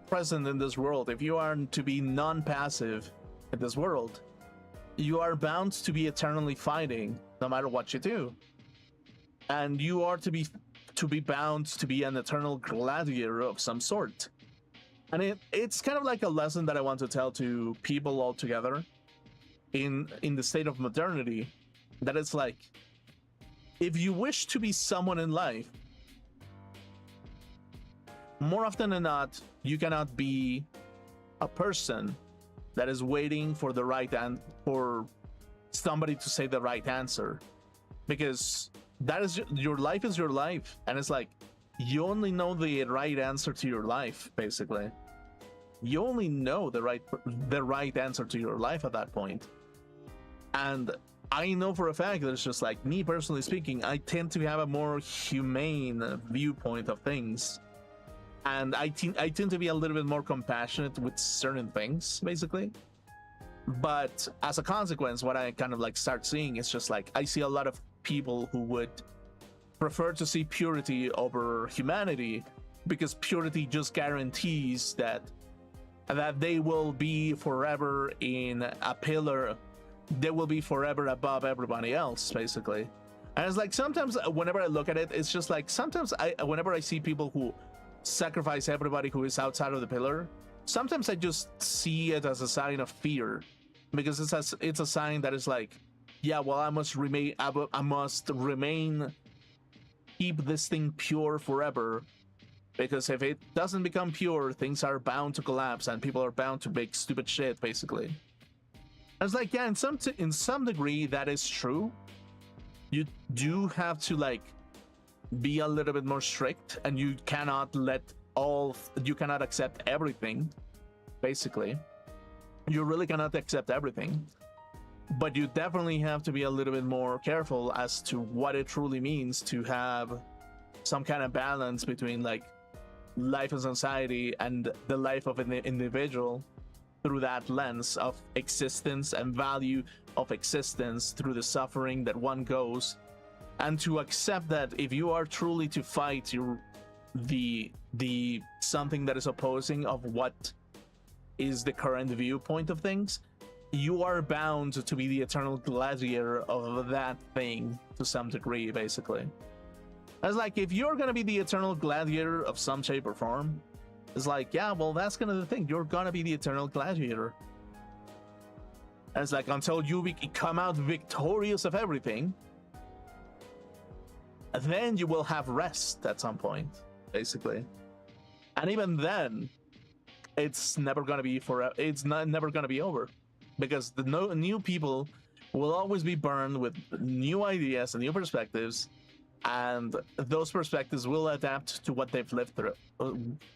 present in this world, if you are to be non-passive in this world, you are bound to be eternally fighting no matter what you do. And you are to be bound to be an eternal gladiator of some sort. And it's kind of like a lesson that I want to tell to people altogether in the state of modernity, that it's like, if you wish to be someone in life, more often than not, you cannot be a person that is waiting for the right for somebody to say the right answer, because that is your life is your life, and it's like, you only know the right answer to your life. Basically, you only know the right answer to your life at that point. And I know for a fact that it's just like, me personally speaking, I tend to have a more humane viewpoint of things, and I tend to be a little bit more compassionate with certain things, basically. But as a consequence, what I kind of like start seeing is just like, I see a lot of people who would prefer to see purity over humanity, because purity just guarantees that they will be forever in a pillar, they will be forever above everybody else, basically. And it's like, sometimes whenever I look at it, it's just like, sometimes whenever I see people who sacrifice everybody who is outside of the pillar, sometimes I just see it as a sign of fear, because it's a sign that is like, yeah, well, I must remain, keep this thing pure forever, because if it doesn't become pure, things are bound to collapse and people are bound to make stupid shit, basically. I was like, yeah, in some degree that is true. You do have to like be a little bit more strict, and you cannot accept everything, basically. You really cannot accept everything, but you definitely have to be a little bit more careful as to what it truly means to have some kind of balance between like life in society and the life of an individual, through that lens of existence and value of existence, through the suffering that one goes, and to accept that if you are truly to fight the something that is opposing of what is the current viewpoint of things, you are bound to be the eternal gladiator of that thing to some degree, basically. It's like, if you're gonna be the eternal gladiator of some shape or form, it's like, yeah, well, that's kind of the thing. You're gonna be the eternal gladiator. And it's like, until you come out victorious of everything, then you will have rest at some point, basically. And even then, it's never gonna be forever. It's never gonna be over, because the new people will always be burned with new ideas and new perspectives, and those perspectives will adapt to what they've lived through,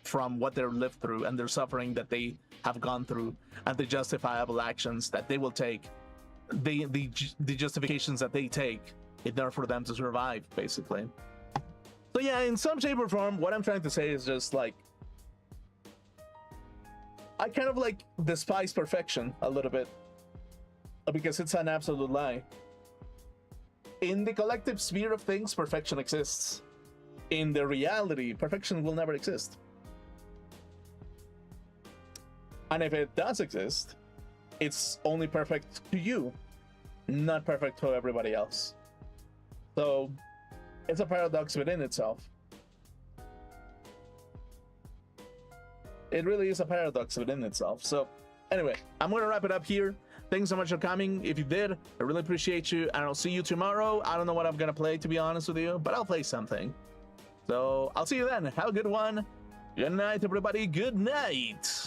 from what they've lived through and their suffering that they have gone through, and the justifiable actions that they will take, the justifications that they take in order for them to survive, basically. So yeah, in some shape or form, what I'm trying to say is just like, I kind of like despise perfection a little bit, because it's an absolute lie. In the collective sphere of things, perfection exists. In the reality, perfection will never exist. And if it does exist, it's only perfect to you, not perfect to everybody else. So it's a paradox within itself. It really is a paradox within itself. So anyway, I'm gonna wrap it up here. Thanks so much for coming. If you did, I really appreciate you, and I'll see you tomorrow. I don't know what I'm gonna play, to be honest with you, but I'll play something. So I'll see you then. Have a good one. Good night, everybody. Good night.